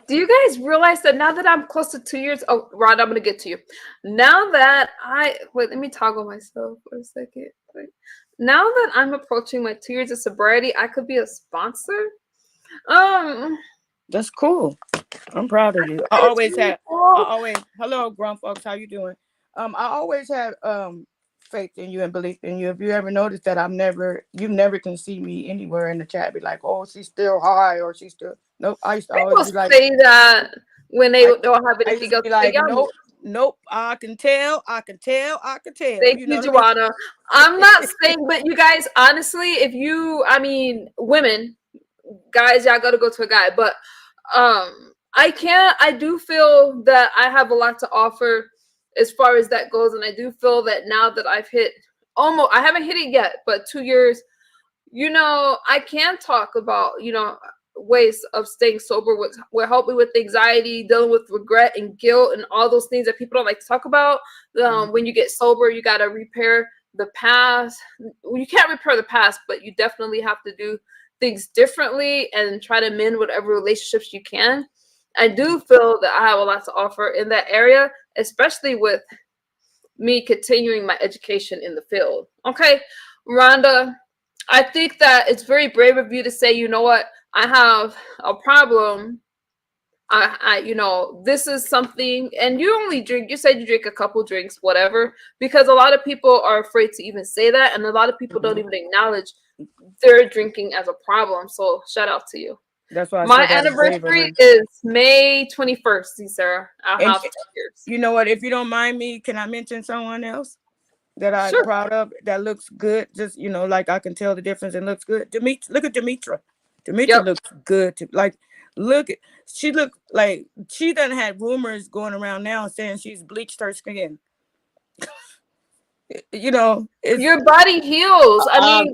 Speaker 1: Do you guys realize that now that I'm close to 2 years? Oh, Rod, I'm gonna get to you. Now that let me toggle myself for a second. Wait. Now that I'm approaching my 2 years of sobriety, I could be a sponsor.
Speaker 3: That's cool. I'm proud of you. I always hello, grown folks, how you doing? I always had faith in you and belief in you. If you ever noticed that you never can see me anywhere in the chat be like, oh, she's still high or she's still nope. I used to always
Speaker 1: People
Speaker 3: be like
Speaker 1: say that when they don't have
Speaker 3: I used
Speaker 1: anything
Speaker 3: to
Speaker 1: else
Speaker 3: be
Speaker 1: to say.
Speaker 3: like, nope, I can tell.
Speaker 1: Thank
Speaker 3: You know
Speaker 1: you,
Speaker 3: what I mean?
Speaker 1: Joanna. I'm not saying, but you guys, honestly, women, guys, y'all gotta go to a guy. But I do feel that I have a lot to offer as far as that goes. And I do feel that now that I've hit I haven't hit it yet, but 2 years, you know, I can talk about, you know, ways of staying sober, with will help me with anxiety, dealing with regret and guilt and all those things that people don't like to talk about. When you get sober, you got to repair the past. You can't repair the past, but you definitely have to do things differently and try to mend whatever relationships you can. I do feel that I have a lot to offer in that area, especially with me continuing my education in the field. Okay, Rhonda, I think that it's very brave of you to say, you know what, I have a problem. You know, this is something, and you only drink, you said you drink a couple drinks, whatever, because a lot of people are afraid to even say that. And a lot of people don't even acknowledge their drinking as a problem. So shout out to you.
Speaker 3: That's why
Speaker 1: my anniversary is May 21st, Sarah. I'll have 2 years.
Speaker 3: You know what? If you don't mind me, can I mention someone else that I'm
Speaker 1: Sure.
Speaker 3: proud of that looks good? Just, you know, like I can tell the difference and looks good. Look at Demetra. Demetra looks good. She doesn't have rumors going around now saying she's bleached her skin. You know,
Speaker 1: your body heals. I mean,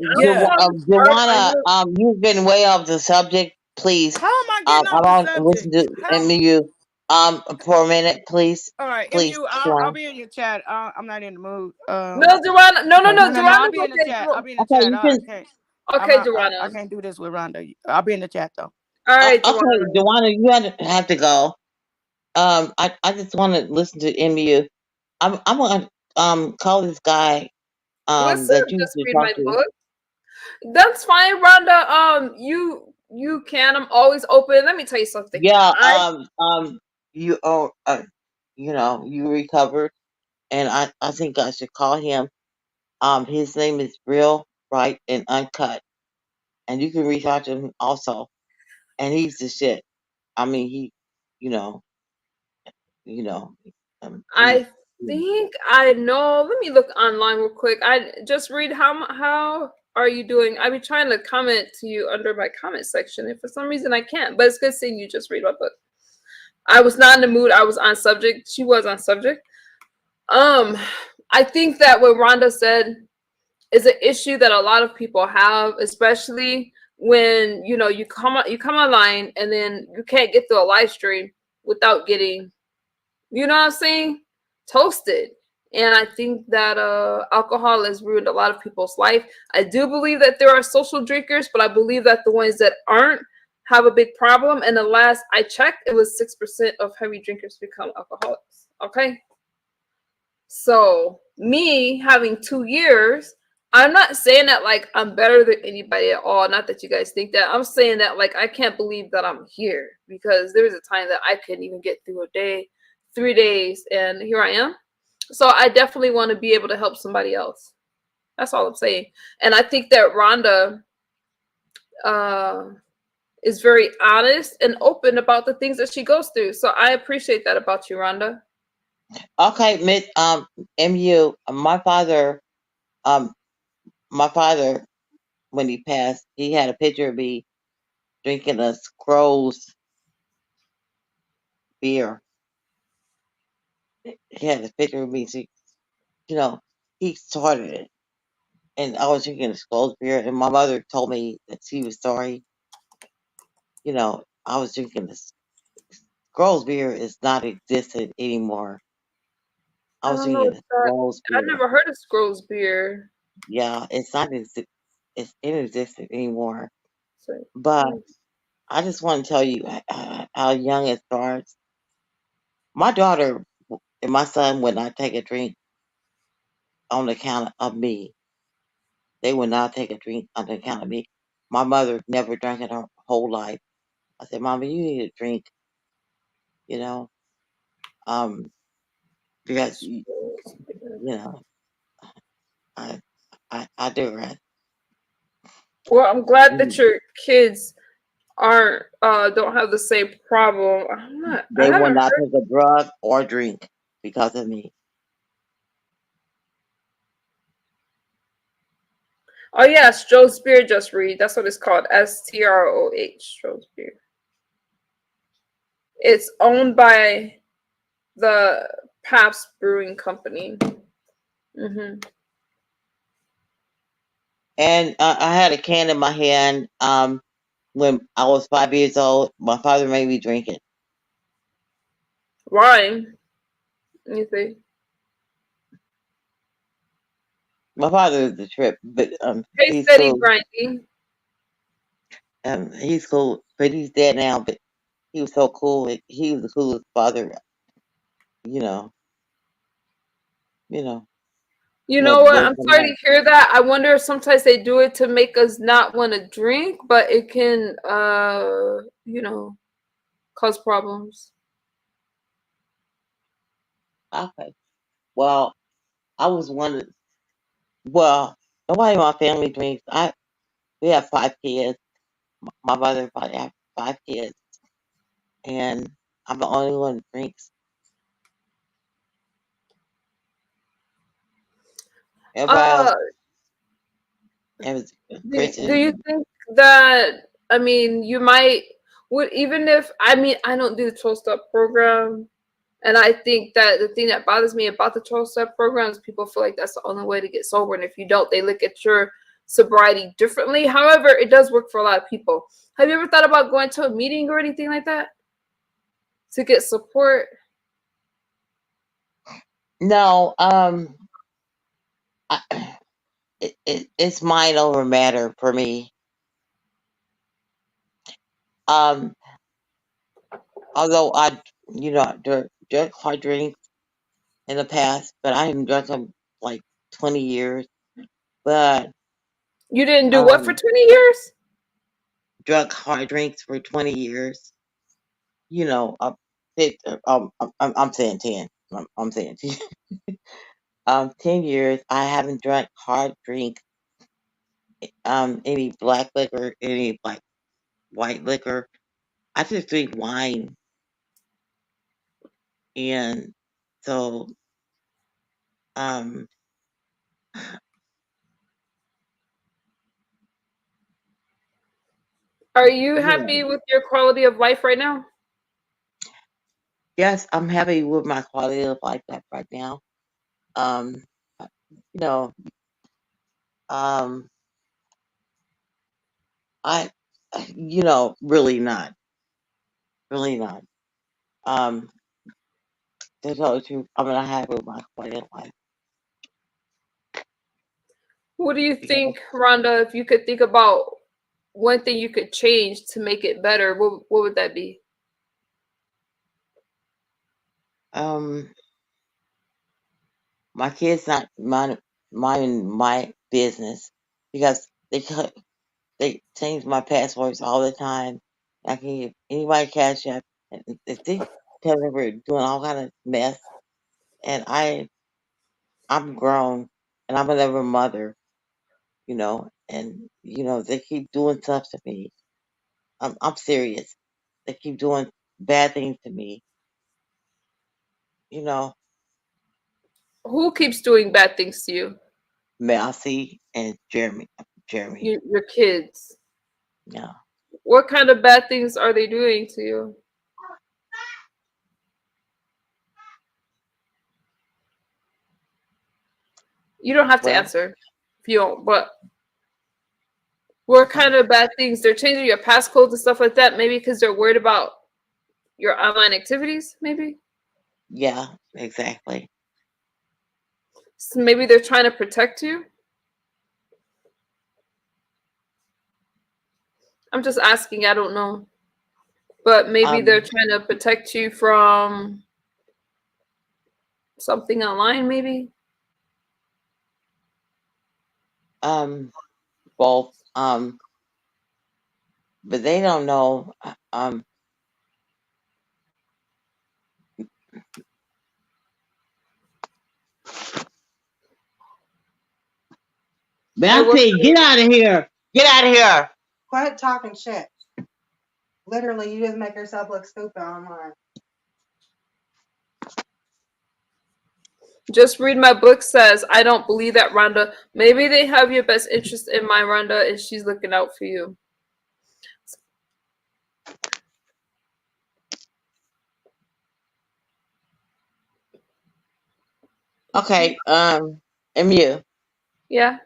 Speaker 4: Joanna, you've been way off the subject. please.
Speaker 3: How am I getting
Speaker 4: I
Speaker 3: off the
Speaker 4: want to listen
Speaker 3: subject?
Speaker 4: to
Speaker 3: How?
Speaker 4: MU for a minute, please.
Speaker 3: All right,
Speaker 4: Please,
Speaker 3: MU, I'll
Speaker 4: Shawan.
Speaker 3: be in your chat. I'm not in the mood.
Speaker 1: No, Joanna. No, no,
Speaker 4: Okay.
Speaker 1: no.
Speaker 3: No, I'll
Speaker 1: Joanna's
Speaker 3: be in the
Speaker 1: okay.
Speaker 3: chat. I'll be in the
Speaker 4: Okay,
Speaker 3: chat.
Speaker 4: you
Speaker 3: I
Speaker 4: can.
Speaker 3: can't.
Speaker 1: Okay,
Speaker 3: I
Speaker 1: Joanna.
Speaker 3: can't do this with Rhonda. I'll be in the chat though.
Speaker 1: All right,
Speaker 4: Okay,
Speaker 1: Joanna.
Speaker 4: Joanna, you have to go. I just want to listen to MU. I'm gonna call this guy
Speaker 1: Listen,
Speaker 4: that you used
Speaker 1: just
Speaker 4: to
Speaker 1: read my
Speaker 4: talk to.
Speaker 1: book. That's fine, Rhonda. You can. I'm always open. Let me tell you something.
Speaker 4: Yeah,
Speaker 1: I
Speaker 4: you are, you know, you recovered, and I think I should call him. His name is Real Right and Uncut, and you can reach out to him also. And he's the shit. I mean, you know, you know, he.
Speaker 1: I think I know. Let me look online real quick. I just read how are you doing? I've been trying to comment to you under my comment section, and for some reason I can't. But it's good seeing you just read my book. I was not in the mood. I was on subject. She was on subject. I think that what Rhonda said is an issue that a lot of people have, especially when you come online and then you can't get through a live stream without getting, you know what I'm saying, toasted. And I think that alcohol has ruined a lot of people's life. I do believe that there are social drinkers, but I believe that the ones that aren't have a big problem. And the last I checked, it was 6% of heavy drinkers become alcoholics. Okay. So me having 2 years, I'm not saying that like I'm better than anybody at all. Not that you guys think that. I'm saying that like I can't believe that I'm here, because there was a time that I couldn't even get through a day, 3 days, and here I am. So I definitely want to be able to help somebody else. That's all I'm saying. And I think that Rhonda is very honest and open about the things that she goes through. So I appreciate that about you, Rhonda.
Speaker 4: Okay, MU. My father, when he passed, he had a picture of me drinking a Scrolls beer. He had a picture of me. So, you know, he started it, and I was drinking a Scrolls beer, and my mother told me that she was sorry. You know, I was drinking this Scrolls beer is not existent anymore. I
Speaker 1: I
Speaker 4: was
Speaker 1: don't know
Speaker 4: drinking
Speaker 1: if
Speaker 4: a
Speaker 1: that.
Speaker 4: Scrolls
Speaker 1: I
Speaker 4: beer.
Speaker 1: never heard of Scrolls beer.
Speaker 4: Yeah, it's not it's inexistent anymore.
Speaker 1: So,
Speaker 4: But I just want to tell you how young it starts. My daughter and my son would not take a drink on account of me. They would not take a drink on account of me. My mother never drank in her whole life. I said, "Mama, you need a drink," you know, because know, I digress.
Speaker 1: well, I'm glad that
Speaker 4: Mm.
Speaker 1: your kids aren't don't have the same problem. I
Speaker 4: They will
Speaker 1: haven't
Speaker 4: not
Speaker 1: heard.
Speaker 4: take a drug or drink because of me.
Speaker 1: Oh yeah, Stroh's beer. Just read. That's what it's called. STROH. Stroh's beer. It's owned by the Pabst Brewing Company.
Speaker 4: And I had a can in my hand when I was 5 years old. My father made me drink it.
Speaker 1: Why? You think?
Speaker 4: My father is a trip, but
Speaker 1: Hey,
Speaker 4: he's
Speaker 1: steady
Speaker 4: cool.
Speaker 1: grinding.
Speaker 4: He's cool, but he's dead now. But he was so cool. He was the coolest father. You know. You know.
Speaker 1: You know
Speaker 4: But
Speaker 1: what?
Speaker 4: there's
Speaker 1: I'm
Speaker 4: a
Speaker 1: sorry
Speaker 4: lot.
Speaker 1: to hear that. I wonder if sometimes they do it to make us not want to drink, but it can, cause problems.
Speaker 4: Okay. Well, I was one. Well, nobody in my family drinks. We have 5 kids. My mother probably have 5 kids, and I'm the only one that drinks. Everybody
Speaker 1: Uh,
Speaker 4: else is
Speaker 1: do
Speaker 4: Christian.
Speaker 1: you think that, I mean, you might, would, even if, I mean, I don't do the 12-step program, and I think that the thing that bothers me about the 12-step program is people feel like that's the only way to get sober, and if you don't, they look at your sobriety differently. However, it does work for a lot of people. Have you ever thought about going to a meeting or anything like that to get support?
Speaker 4: No, it's mind over matter for me. Although I, drunk hard drinks in the past, but I haven't drunk them like 20 years. But
Speaker 1: You didn't do what for 20 years?
Speaker 4: drunk hard drinks for 20 years. I'm saying 10. I'm saying 10. 10 years. I haven't drank hard drink, any black liquor, any white liquor. I just drink wine, and so um,
Speaker 1: Are you
Speaker 4: yeah.
Speaker 1: happy with your quality of life right now?
Speaker 4: Yes, I'm happy with my quality of life right now. Um, you know, um, I, really not, really not. To tell the truth, I'm not happy with my quality of life.
Speaker 1: What do you think, Rhonda, if you could think about one thing you could change to make it better, what would that be?
Speaker 4: My kids not mind my business because they change my passwords all the time. I can give anybody cash app, and if they tell me we're doing all kind of mess, and I'm grown, and I'm another mother, and they keep doing stuff to me. I'm serious. They keep doing bad things to me.
Speaker 1: Who keeps doing bad things to you?
Speaker 4: Mousy and Jeremy.
Speaker 1: Your kids.
Speaker 4: Yeah.
Speaker 1: What kind of bad things are they doing to you? You don't have to
Speaker 4: Well,
Speaker 1: answer if you don't, but what kind of bad things? They're changing your passcodes and stuff like that, maybe because they're worried about your online activities, maybe?
Speaker 4: yeah, exactly.
Speaker 1: So maybe they're trying to protect you? I'm just asking, I don't know. But maybe they're trying to protect you from something online, maybe?
Speaker 4: Both. But they don't know. Bounty, get out of here! Get out of here!
Speaker 5: Quit talking shit. Literally, you just make yourself look stupid online.
Speaker 1: Just read my book says, I don't believe that, Rhonda. Maybe they have your best interest in mind, Rhonda, and she's looking out for you.
Speaker 4: Okay, MU.
Speaker 1: Yeah.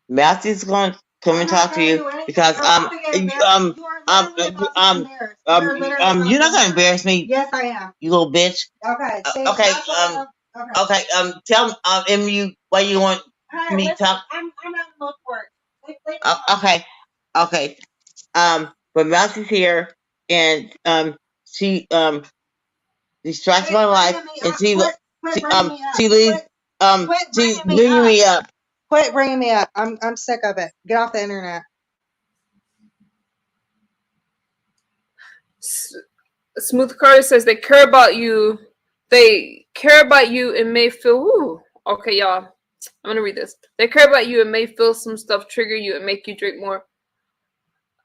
Speaker 4: Matthew's going to come and talk to you because you're not going to embarrass me.
Speaker 5: Yes, I am.
Speaker 4: You little bitch.
Speaker 5: Okay.
Speaker 4: Okay. Tell MU why you want me to talk.
Speaker 5: I'm not look for it.
Speaker 4: Okay. But Mousie's here, and she distracts my life, and she leaves she's bringing me up.
Speaker 5: Quit bringing me up. I'm sick of it. Get off the internet.
Speaker 1: Smooth Carter says they care about you. They care about you and may feel. Ooh, okay, y'all. I'm gonna read this. They care about you and may feel some stuff trigger you and make you drink more.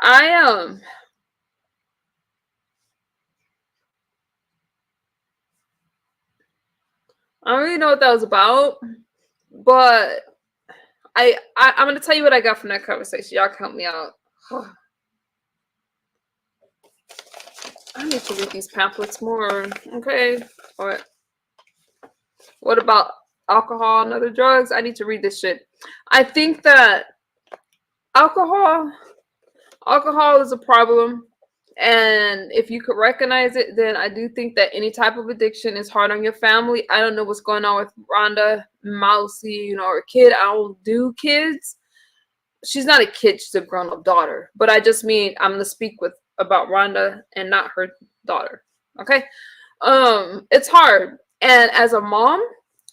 Speaker 1: I don't really know what that was about, but I'm gonna tell you what I got from that conversation. Y'all can help me out. I need to read these pamphlets more. Okay. What about alcohol and other drugs? I need to read this shit. I think that alcohol is a problem, and if you could recognize it, then I do think that any type of addiction is hard on your family. I don't know what's going on with Rhonda Mousy, or kid. I don't do kids. She's not a kid, she's a grown-up daughter, but I just mean I'm gonna speak about Rhonda and not her daughter. Okay. It's hard, and as a mom,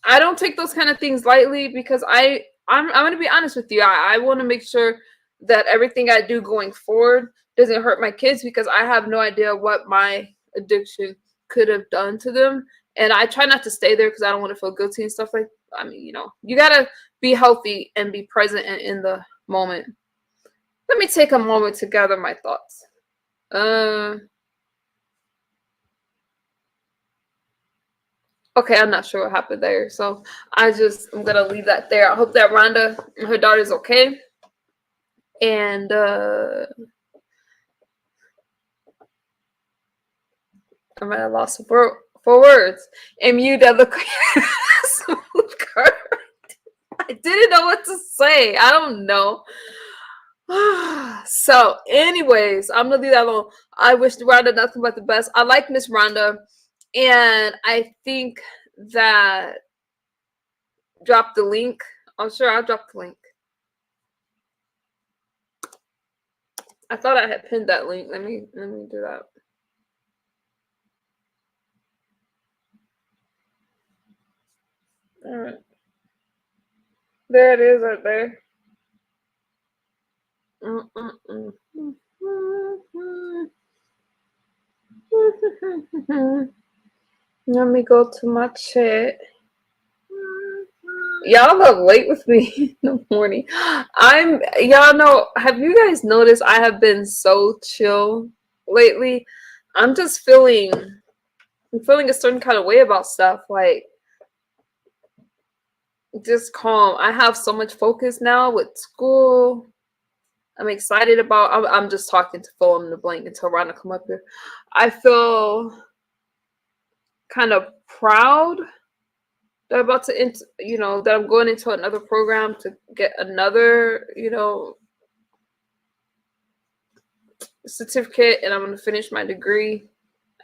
Speaker 1: I don't take those kind of things lightly, because I'm gonna be honest with you. I want to make sure that everything I do going forward doesn't hurt my kids, because I have no idea what my addiction could have done to them, and I try not to stay there because I don't want to feel guilty and stuff like. I mean, you gotta be healthy and be present and in the moment. Let me take a moment to gather my thoughts. Okay, I'm not sure what happened there, so I'm gonna leave that there. I hope that Rhonda and her daughter's okay, and I might have lost for words. And you that look I didn't know what to say. I don't know. So, anyways, I'm gonna leave that alone. I wish Rhonda nothing but the best. I like Miss Rhonda, and I think that drop the link. I'm sure I'll drop the link. I thought I had pinned that link. Let me do that. All right. There it is right there. Let me go to my chat. Y'all up late with me in the morning. Y'all know, have you guys noticed I have been so chill lately? I'm feeling a certain kind of way about stuff, like just calm. I have so much focus now with school. I'm excited about. I'm just talking to fill in the blank until Rhonda come up here. I feel kind of proud that I'm about to, that I'm going into another program to get another, certificate, and I'm going to finish my degree.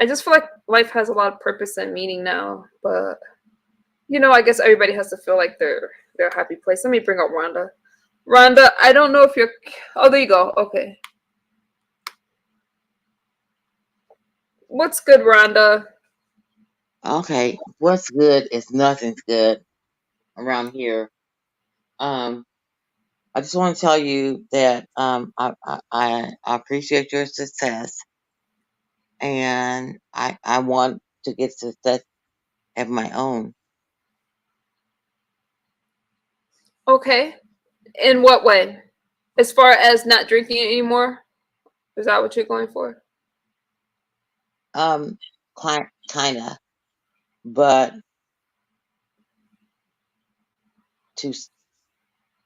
Speaker 1: I just feel like life has a lot of purpose and meaning now, but I guess everybody has to feel like they're a happy place. Let me bring up Rhonda. Rhonda, I don't know if you're. Oh, there you go. Okay. What's good, Rhonda?
Speaker 4: Okay, what's good is nothing's good around here. I just want to tell you that I appreciate your success, and I want to get success of my own.
Speaker 1: Okay. In what way? As far as not drinking anymore? Is that what you're going for?
Speaker 4: Kinda, but to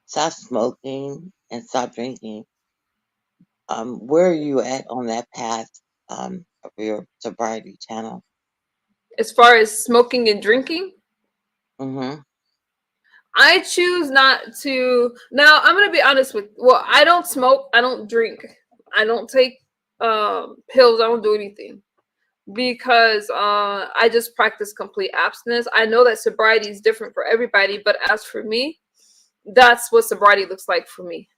Speaker 4: stop smoking and stop drinking. Where are you at on that path of your sobriety channel?
Speaker 1: As far as smoking and drinking?
Speaker 4: Mm-hmm.
Speaker 1: I choose not to. Now, I'm going to be honest with. Well, I don't smoke. I don't drink. I don't take pills. I don't do anything, because I just practice complete abstinence. I know that sobriety is different for everybody, but as for me, that's what sobriety looks like for me.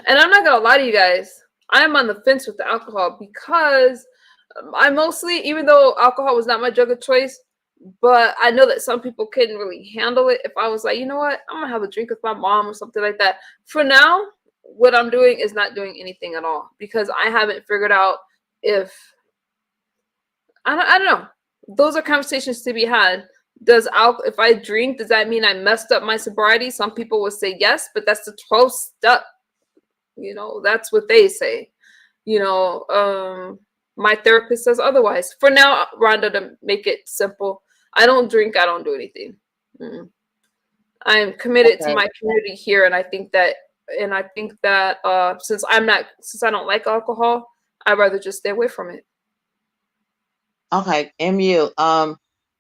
Speaker 1: And I'm not going to lie to you guys. I'm on the fence with the alcohol, because I mostly, even though alcohol was not my drug of choice, but I know that some people couldn't really handle it. If I was like, you know what, I'm gonna have a drink with my mom or something like that. For now, what I'm doing is not doing anything at all, because I haven't figured out if I don't know. Those are conversations to be had. If I drink, does that mean I messed up my sobriety? Some people would say yes, but that's the 12th step. That's what they say. My therapist says otherwise. For now, Rhonda, to make it simple, I don't drink. I don't do anything. I am committed to my community here, and I think that, since I don't like alcohol, I'd rather just stay away from it.
Speaker 4: Okay, MU.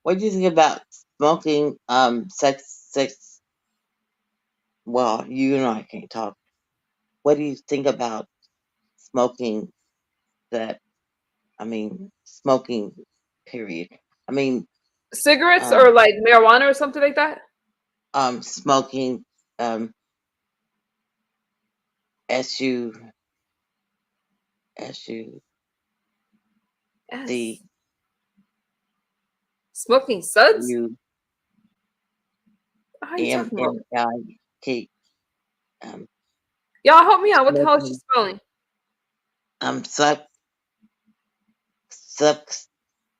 Speaker 4: What do you think about smoking? Sex well, you and I can't talk. What do you think about smoking smoking, period? I mean,
Speaker 1: Cigarettes or
Speaker 4: um,
Speaker 1: like marijuana or something like that?
Speaker 4: smoking, SU, the
Speaker 1: Yes. Smoking suds?
Speaker 4: U
Speaker 1: How are you
Speaker 4: M
Speaker 1: talking about?
Speaker 4: N I K, um,
Speaker 1: Y'all help me out. What the hell is she
Speaker 4: smoking,
Speaker 1: spelling?
Speaker 4: sub, sub,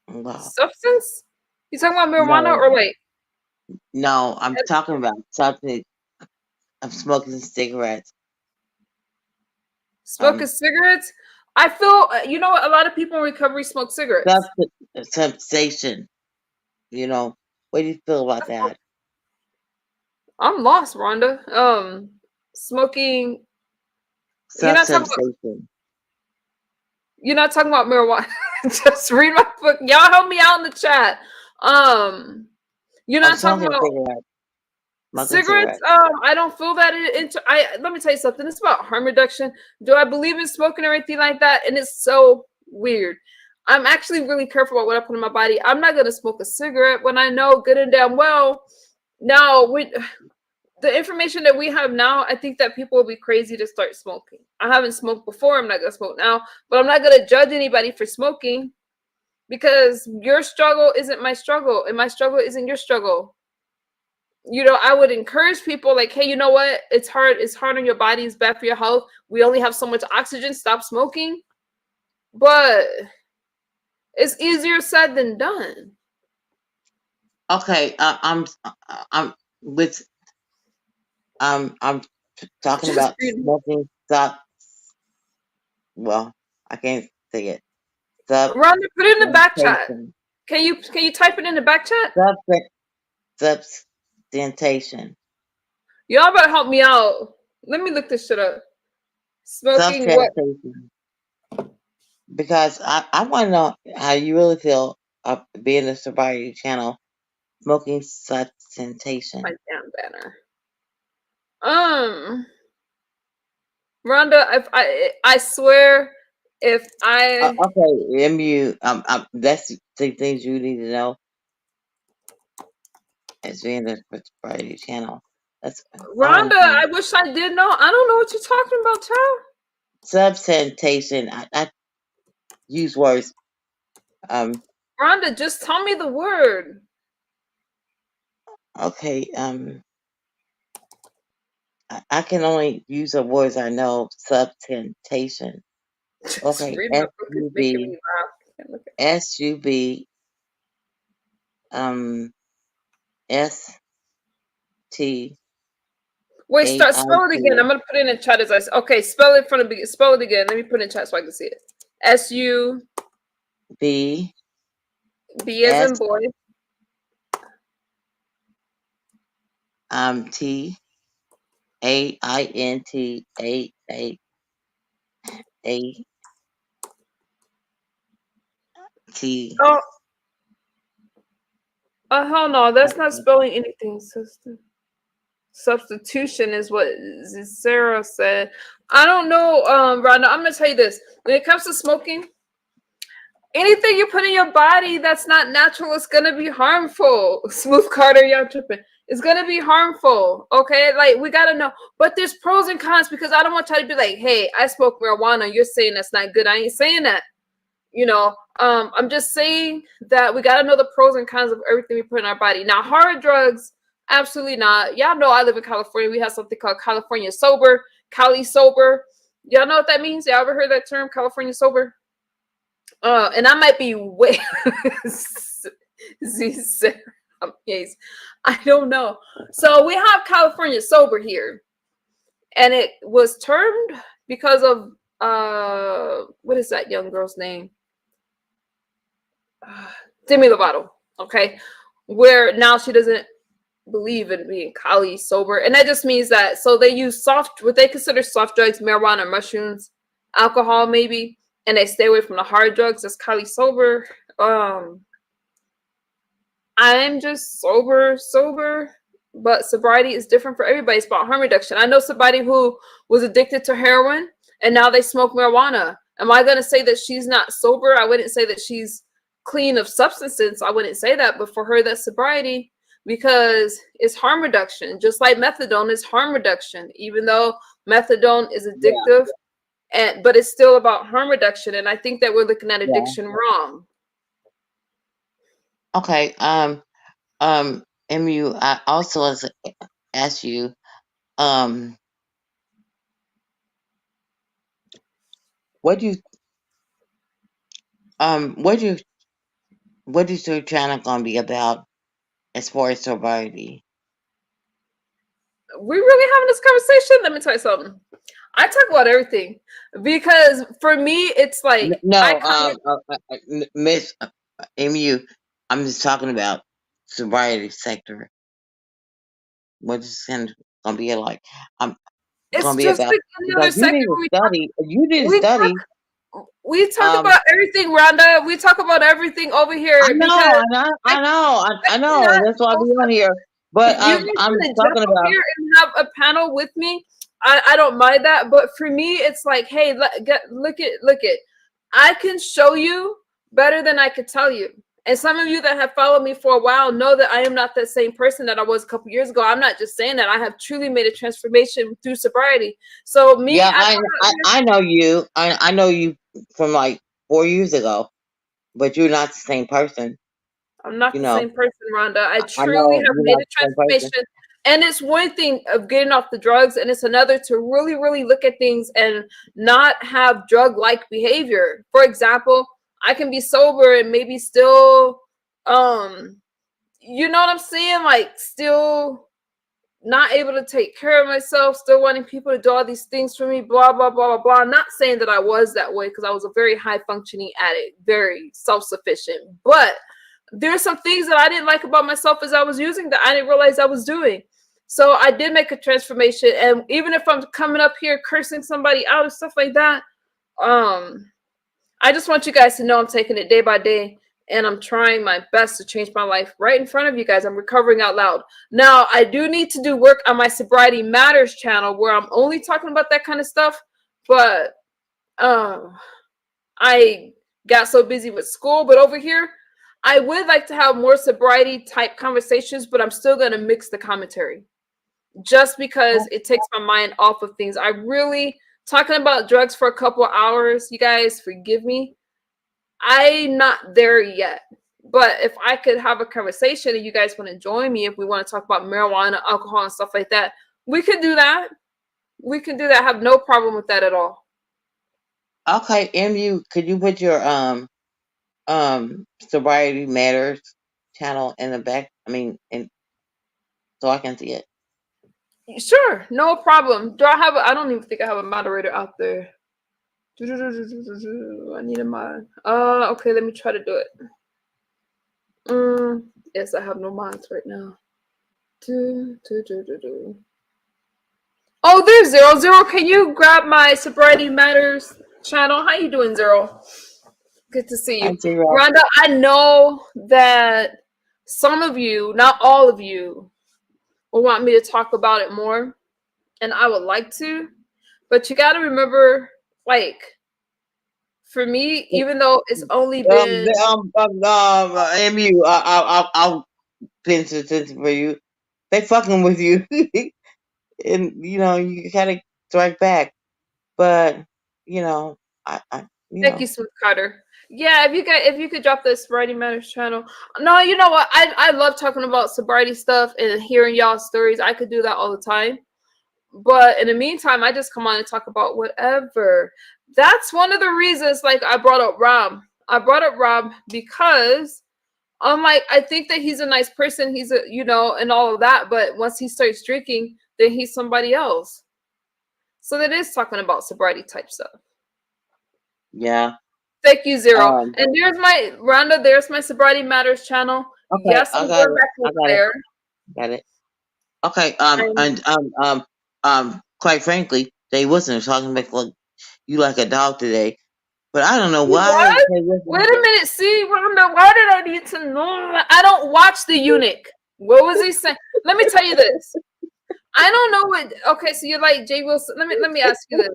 Speaker 4: well,
Speaker 1: Substance? You talking about marijuana
Speaker 4: no,
Speaker 1: or wait?
Speaker 4: no, I'm talking about something. I'm smoking cigarettes.
Speaker 1: Smoking cigarettes? I feel, you know what? A lot of people in recovery smoke cigarettes.
Speaker 4: Sensation. You know, what do you feel about that?
Speaker 1: I'm lost, Rhonda. Smoking. You're not talking about.
Speaker 4: Sensation.
Speaker 1: You're not talking about marijuana. Just read my book. Y'all help me out in the chat. You're
Speaker 4: Oh,
Speaker 1: not talking
Speaker 4: smoking
Speaker 1: about
Speaker 4: cigarettes. Smoking
Speaker 1: cigarettes.
Speaker 4: cigarettes.
Speaker 1: I don't feel that let me tell you something. It's about harm reduction. Do I believe in smoking or anything like that? And it's so weird. I'm actually really careful about what I put in my body. I'm not gonna smoke a cigarette when I know good and damn well. Now, with the information that we have now, I think that people will be crazy to start smoking. I haven't smoked before. I'm not gonna smoke now, but I'm not gonna judge anybody for smoking because your struggle isn't my struggle, and my struggle isn't your struggle. You know, I would encourage people like, hey, you know what? It's hard on your body, it's bad for your health. We only have so much oxygen, stop smoking. But it's easier said than done.
Speaker 4: Okay, I'm with I'm talking
Speaker 1: Just
Speaker 4: about smoking sub. Well, I can't say it.
Speaker 1: Rhonda, put it in the back chat.
Speaker 4: Substantation.
Speaker 1: Can you type it in the back chat?
Speaker 4: Substantation.
Speaker 1: Y'all better help me out. Let me look this shit up. Smoking what?
Speaker 4: Substantation. Because I want to know how you really feel being a sobriety channel, smoking substantation.
Speaker 1: My damn banner. Rhonda, if I swear, if I
Speaker 4: Okay, MU, that's the things you need to know as being a sobriety channel. That's all I'm
Speaker 1: Rhonda,
Speaker 4: saying.
Speaker 1: I wish I did know. I don't know what you're talking about, child.
Speaker 4: Substantation. I use words.
Speaker 1: Rhonda, just tell me the word.
Speaker 4: Okay. I can only use the words I know. Substantation.
Speaker 1: Just
Speaker 4: Okay.
Speaker 1: read my book is making me laugh. Can't look at
Speaker 4: SUB. ST.
Speaker 1: Wait, spell it again. I'm gonna put it in the chat as I say. Okay, spell it from the beginning. Spell it again. Let me put it in chat so I can see it. SUB as in boy.
Speaker 4: TAINTAAT.
Speaker 1: Oh hell no, that's not spelling anything. Substitution is what Sarah said. I don't know, Rhonda. I'm gonna tell you this. When it comes to smoking, anything you put in your body that's not natural is gonna be harmful. Smooth Carter, y'all tripping. It's gonna be harmful. Okay, like we gotta know. But there's pros and cons because I don't want y'all to be like, hey, I smoke marijuana. You're saying that's not good. I ain't saying that. You know, I'm just saying that we gotta know the pros and cons of everything we put in our body. Now, hard drugs, absolutely not. Y'all know I live in California. We have something called California sober, Cali sober. Y'all know what that means? Y'all ever heard that term, California sober? And I might be way I don't know. So we have California sober here, and it was termed because of what is that young girl's name? Demi Lovato. Okay, where now she doesn't believe in being Cali sober, and that just means that so they use what they consider soft drugs, marijuana, mushrooms, alcohol, maybe. And they stay away from the hard drugs. That's Cali sober. I'm just sober. but sobriety is different for everybody. It's about harm reduction. I know somebody who was addicted to heroin and now they smoke marijuana. Am I going to say that she's not sober? I wouldn't say that she's clean of substances. I wouldn't say that, but for her, that's sobriety because it's harm reduction. Just like methadone is harm reduction, even though methadone is addictive, but it's still about harm reduction. And I think that we're looking at addiction wrong.
Speaker 4: Okay. MU, I also want to ask you, what is your channel gonna be about as far as sobriety?
Speaker 1: We really having this conversation? Let me tell you something. I talk about everything because for me, it's like
Speaker 4: No, Miss MU, I'm just talking about sobriety sector. What is it gonna be like?
Speaker 1: it's
Speaker 4: gonna be
Speaker 1: just
Speaker 4: about
Speaker 1: like any other
Speaker 4: because you
Speaker 1: sector.
Speaker 4: need to study. You need to study.
Speaker 1: We talk about everything, Rhonda. We talk about everything over here.
Speaker 4: I know. That's why I'm on here. But I'm talking about
Speaker 1: here and have a panel with me. I don't mind that, but for me, it's like, hey, look at. I can show you better than I could tell you. And some of you that have followed me for a while know that I am not that same person that I was a couple years ago. I'm not just saying that. I have truly made a transformation through sobriety. So me,
Speaker 4: I know you. I know you from like 4 years ago, but you're not the same person.
Speaker 1: I'm not the same person, Rhonda. I truly have made a transformation. And it's one thing of getting off the drugs, and it's another to really, really look at things and not have drug-like behavior. For example, I can be sober and maybe still, you know what I'm saying? Like still not able to take care of myself, still wanting people to do all these things for me, blah, blah, blah, blah, blah. I'm not saying that I was that way because I was a very high-functioning addict, very self-sufficient. But there's some things that I didn't like about myself as I was using that I didn't realize I was doing. So I did make a transformation. And even if I'm coming up here cursing somebody out and stuff like that, I just want you guys to know I'm taking it day by day. And I'm trying my best to change my life right in front of you guys. I'm recovering out loud. Now, I do need to do work on my Sobriety Matters channel where I'm only talking about that kind of stuff. But I got so busy with school. But over here, I would like to have more sobriety type conversations, but I'm still going to mix the commentary just because it takes my mind off of things. I really talking about drugs for a couple hours. You guys forgive me. I'm not there yet, but if I could have a conversation and you guys want to join me, if we want to talk about marijuana, alcohol and stuff like that, we could do that. We can do that. I have no problem with that at all.
Speaker 4: Okay. MU, could you put your, Sobriety Matters channel in the back? So I can see it.
Speaker 1: Sure, no problem. I don't even think I have a moderator out there. I need a mod. Okay, let me try to do it. Yes, I have no mods right now. Oh, there's Zero. Zero, can you grab my Sobriety Matters channel? How you doing, Zero? Good to see you. Rhonda, I know that some of you, not all of you, will want me to talk about it more, and I would like to, but you got to remember, like, for me, even though it's only been
Speaker 4: MU, I'll pinch attention for you. They fucking with you, and you gotta strike back. But
Speaker 1: thank you, Smooth Carter. Yeah, if you could drop the Sobriety Matters channel. No, you know what? I love talking about sobriety stuff and hearing y'all's stories. I could do that all the time. But in the meantime, I just come on and talk about whatever. That's one of the reasons, like, I brought up Rob. I brought up Rob because I'm like, I think that he's a nice person. He's and all of that. But once he starts drinking, then he's somebody else. So that is talking about sobriety type stuff.
Speaker 4: Yeah.
Speaker 1: Thank you, Zero. And there's my Rhonda. There's my Sobriety Matters channel.
Speaker 4: Okay,
Speaker 1: yes, I'm going back there.
Speaker 4: Got it. Okay. Quite frankly, they wasn't talking about you like a dog today, but I don't know why.
Speaker 1: Wait a minute. See, Rhonda, why did I need to know? I don't watch the eunuch. What was he saying? Let me tell you this. I don't know what. Okay, so you're like Jay Wilson. Let me ask you this.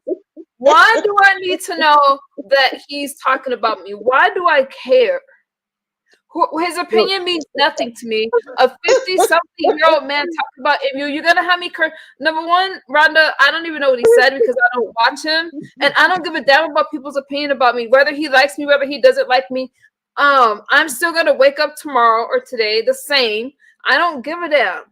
Speaker 1: Why do I need to know that he's talking about me? Why do I care? His opinion means nothing to me. A 50-something-year-old man talking about MU. You're gonna have me curse. Number one, Rhonda, I don't even know what he said because I don't watch him, and I don't give a damn about people's opinion about me, whether he likes me, whether he doesn't like me. I'm still gonna wake up tomorrow or today the same. I don't give a damn.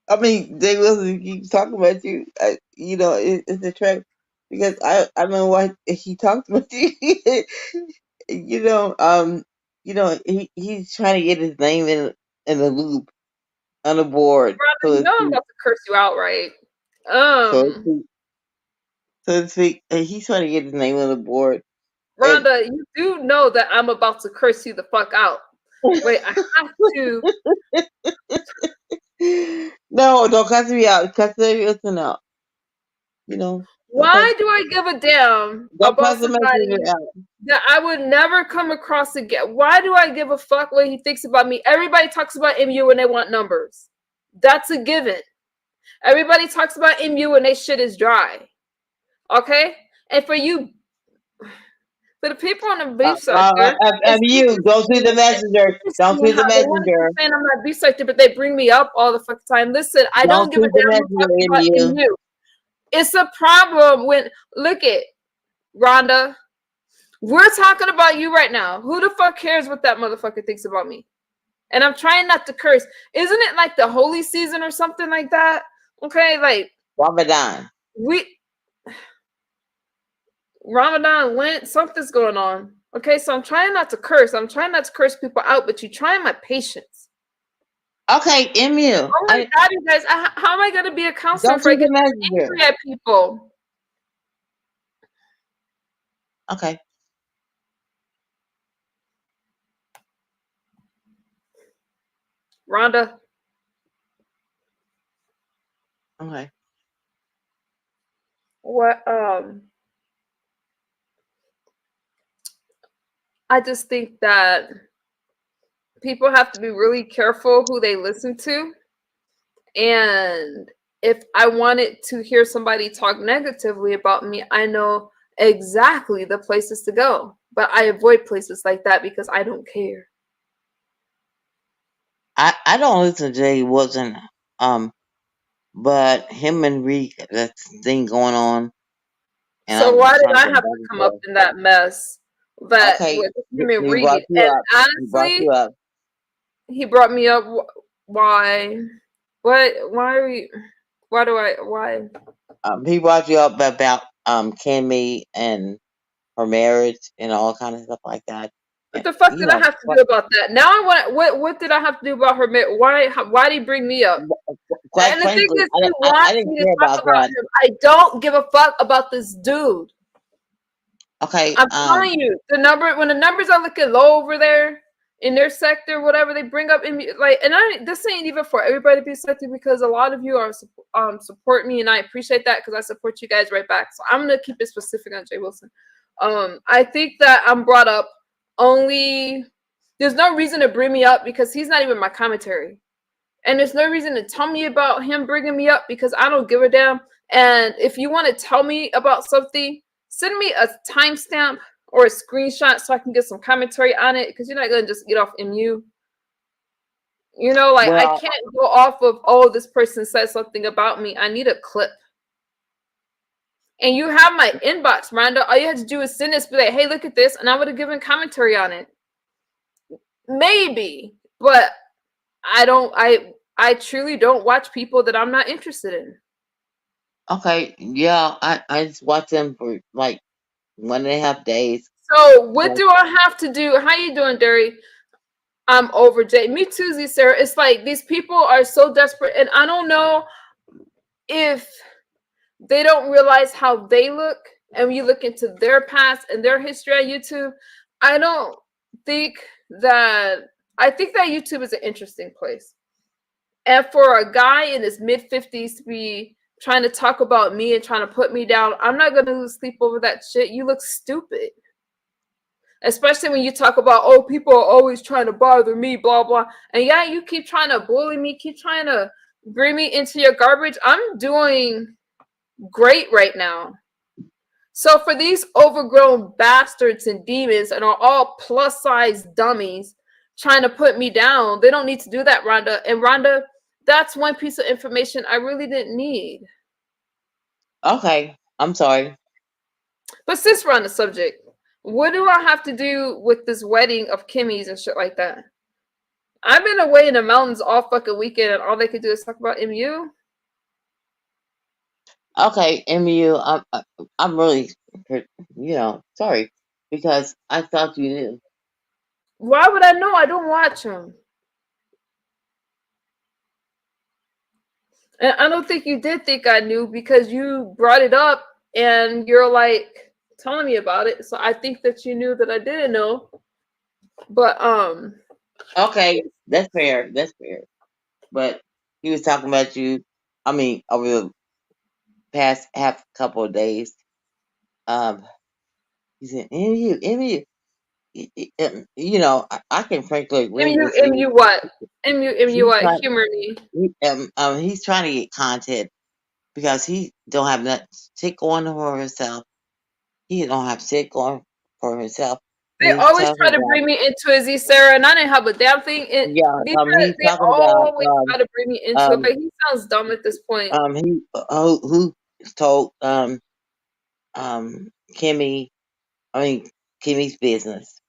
Speaker 4: I mean, Jay Wilson keeps talking about you. You know, it's a track because I don't know why he talked about you. you know, he's trying to get his name in the loop on the board,
Speaker 1: Rhonda, you know I'm about to curse you out, right?
Speaker 4: So to speak, he's trying to get his name on the board.
Speaker 1: Rhonda, you do know that I'm about to curse you the fuck out. Wait, I have to.
Speaker 4: No, don't cuss me out. Cuss me out. You know.
Speaker 1: Why do I give a damn about somebody that I would never come across again? Why do I give a fuck what he thinks about me? Everybody talks about MU when they want numbers. That's a given. Everybody talks about MU when they shit is dry. Okay? And for you, for the people on the beef sector,
Speaker 4: MU, don't do the messenger. Don't do the messenger.
Speaker 1: Saying I'm not beef sector, but they bring me up all the fucking time. Listen, I don't give a damn about MU. It's a problem when, look at Rhonda, we're talking about you right now. Who the fuck cares what that motherfucker thinks about me? And I'm trying not to curse. Isn't it like the holy season or something like that? Okay, like
Speaker 4: Ramadan.
Speaker 1: Ramadan went, something's going on. Okay, so I'm trying not to curse. I'm trying not to curse people out, but you're trying my patience.
Speaker 4: Okay, MU.
Speaker 1: Oh my God, you guys, how am I going to be a counselor if I get angry at people?
Speaker 4: Okay.
Speaker 1: Rhonda.
Speaker 4: Okay.
Speaker 1: What, I just think that people have to be really careful who they listen to. And if I wanted to hear somebody talk negatively about me, I know exactly the places to go. But I avoid places like that because I don't care.
Speaker 4: I don't listen to Jay Wilson, but him and Reek, that thing going on.
Speaker 1: And so why did I have to come up in that mess? That with him and Reed. And honestly, he brought me up. Why? What? Why are we? Why do I? Why?
Speaker 4: He brought you up about Kimmy and her marriage and all kind of stuff like that.
Speaker 1: What the fuck did I have to do about that? Now I want. What did I have to do about her marriage? Why did he bring me up?
Speaker 4: Quite frankly, I didn't care about that.
Speaker 1: I don't give a fuck about this dude.
Speaker 4: Okay,
Speaker 1: I'm telling you, when the numbers are looking low over there in their sector, whatever they bring up in like, and this ain't even for everybody to be sector because a lot of you are support me and I appreciate that because I support you guys right back. So I'm gonna keep it specific on Jay Wilson. I think that I'm brought up only. There's no reason to bring me up because he's not even my commentary, and there's no reason to tell me about him bringing me up because I don't give a damn. And if you want to tell me about something, send me a timestamp or a screenshot so I can get some commentary on it because you're not going to just get off MU. You know, like I can't go off of, oh, this person said something about me. I need a clip. And you have my inbox, Rhonda. All you have to do is send this, be like, hey, look at this. And I would have given commentary on it. Maybe. But I truly don't watch people that I'm not interested in.
Speaker 4: Okay, yeah, I just watch them for like 1.5 days.
Speaker 1: So what do I have to do? How you doing, Derry? I'm over, Jay. Me too, Z Sarah. It's like these people are so desperate, and I don't know if they don't realize how they look, and when you look into their past and their history on YouTube, I think that YouTube is an interesting place. And for a guy in his mid-50s to be trying to talk about me and trying to put me down, I'm not going to lose sleep over that shit. You look stupid. Especially when you talk about, oh, people are always trying to bother me, blah, blah. And yeah, you keep trying to bully me, keep trying to bring me into your garbage. I'm doing great right now. So for these overgrown bastards and demons and are all plus size dummies trying to put me down, they don't need to do that, Rhonda. And Rhonda, that's one piece of information I really didn't need.
Speaker 4: Okay, I'm sorry.
Speaker 1: But since we're on the subject, what do I have to do with this wedding of Kimmy's and shit like that? I've been away in the mountains all fucking weekend and all they could do is talk about MU.
Speaker 4: Okay, MU, I'm really, sorry, because I thought you knew.
Speaker 1: Why would I know? I don't watch them. And I don't think you did think I knew because you brought it up and you're like telling me about it. So I think that you knew that I didn't know. But
Speaker 4: Okay, that's fair. That's fair. But he was talking about you. I mean, over the past couple of days. He said, MU. I can frankly agree with you.
Speaker 1: MU what? MU what?
Speaker 4: Trying,
Speaker 1: Humor me.
Speaker 4: he's trying to get content because he don't have nothing shit going for himself. He don't have shit going for himself.
Speaker 1: They always try to bring me into it, Z Sarah, and I didn't have a damn thing.
Speaker 4: He's
Speaker 1: They
Speaker 4: talking
Speaker 1: always
Speaker 4: about
Speaker 1: try to bring me into it, but he sounds dumb at this point.
Speaker 4: Who told Kimmy's business,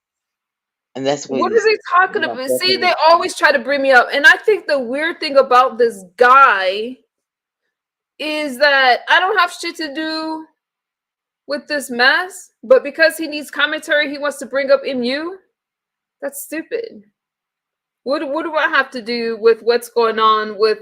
Speaker 4: and that's
Speaker 1: what are they talking about?
Speaker 4: Definitely.
Speaker 1: See, they always try to bring me up, and I think the weird thing about this guy is that I don't have shit to do with this mess, but because he needs commentary, he wants to bring up MU. That's stupid. What do I have to do with what's going on with?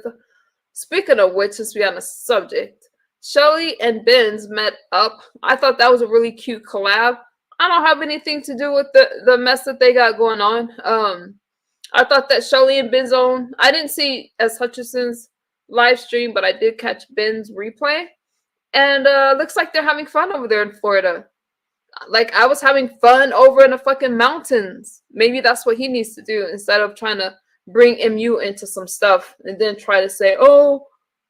Speaker 1: Speaking of which, since we're on the subject, Shelly and Benz met up. I thought that was a really cute collab. I don't have anything to do with the mess that they got going on. I thought that Shelly and Ben's own. I didn't see S. Hutchinson's live stream, but I did catch Ben's replay. And looks like they're having fun over there in Florida. Like I was having fun over in the fucking mountains. Maybe that's what he needs to do instead of trying to bring MU into some stuff and then try to say, oh,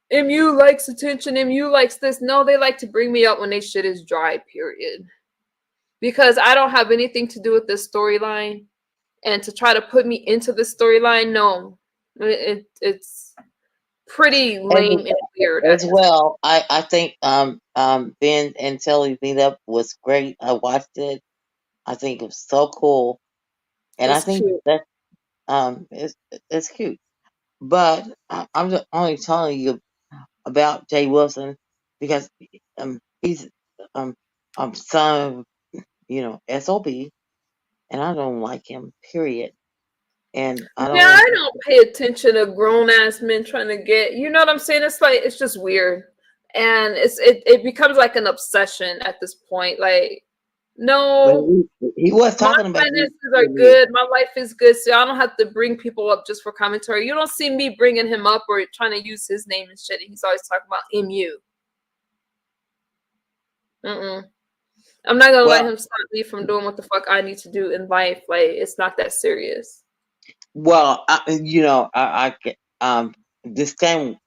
Speaker 1: MU likes attention, MU likes this. No, they like to bring me up when they shit is dry, period. Because I don't have anything to do with this storyline. And to try to put me into this storyline, no. It's pretty lame and weird.
Speaker 4: As well, I think Ben and Shelly meet up was great. I watched it. I think it was so cool. And I think
Speaker 1: cute.
Speaker 4: that it's cute. But I'm just only telling you about Jay Wilson because he's son of SOB, and I don't like him. Period. And I
Speaker 1: don't pay attention to grown ass men trying to get. You know what I'm saying? It's like it's just weird, and it becomes like an obsession at this point. Like, no,
Speaker 4: he was talking
Speaker 1: my
Speaker 4: about
Speaker 1: finances are good. My life is good, so I don't have to bring people up just for commentary. You don't see me bringing him up or trying to use his name and shit. He's always talking about MU. I'm not gonna let him stop me from doing what the fuck I need to do in life. Like, it's not that serious.
Speaker 4: Well, I disclaimer.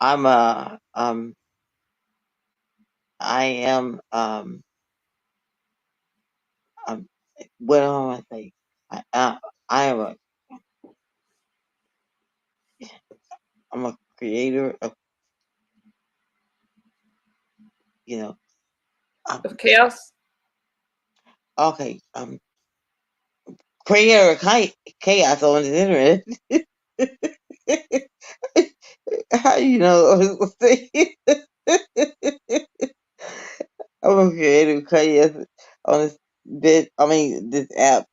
Speaker 4: I am what do I want to say? I'm a creator of
Speaker 1: Of chaos.
Speaker 4: Okay, creator of chaos on the internet. How you know? I'm a creator of chaos on this app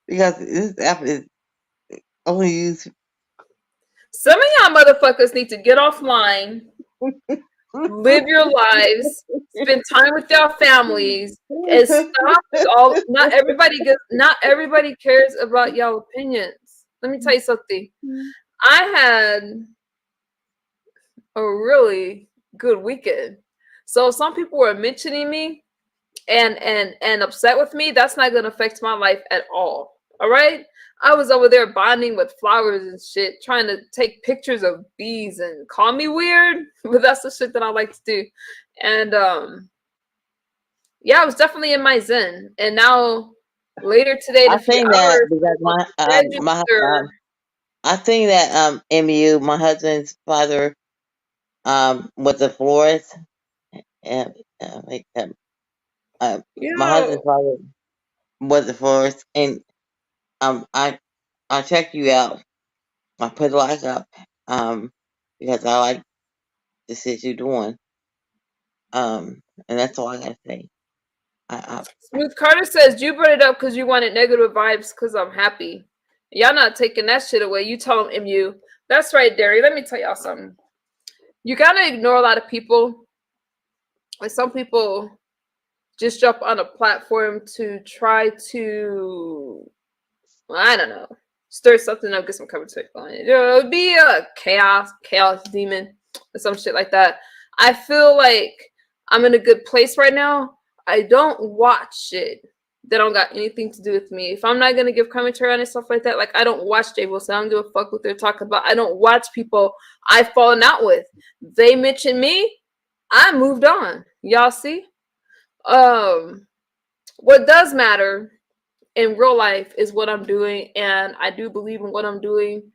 Speaker 4: because this app is only used.
Speaker 1: Some of y'all motherfuckers need to get offline, live your lives, spend time with your families, and stop with all. Not everybody cares about y'all opinions. Let me tell you something. I had a really good weekend. So some people were mentioning me and upset with me, that's not gonna affect my life at all. All right. I was over there bonding with flowers and shit, trying to take pictures of bees and call me weird, but that's the shit that I like to do. And yeah, I was definitely in my zen. And now later today, in
Speaker 4: I
Speaker 1: a few
Speaker 4: think that
Speaker 1: hours,
Speaker 4: because my
Speaker 1: register.
Speaker 4: I think that MU, my husband's father, was a florist, and like,
Speaker 1: You
Speaker 4: my husband's
Speaker 1: know,
Speaker 4: father was a florist, and I check you out. I put a like up, because I like the shit you're doing, and that's all I gotta say. I
Speaker 1: Smooth Carter says you brought it up because you wanted negative vibes because I'm happy. Y'all not taking that shit away. You tell them MU. That's right, Derry. Let me tell y'all something. You gotta ignore a lot of people. Like some people just jump on a platform to try to, I don't know, stir something up, get some commentary on it. You know, it'd be a chaos demon or some shit like that. I feel like I'm in a good place right now. I don't watch shit that don't got anything to do with me. If I'm not gonna give commentary on it, stuff like that, like I don't watch Jay Wilson. I don't give a fuck what they're talking about. I don't watch people I've fallen out with. They mention me, I moved on. Y'all see? What does matter in real life is what I'm doing, and I do believe in what I'm doing.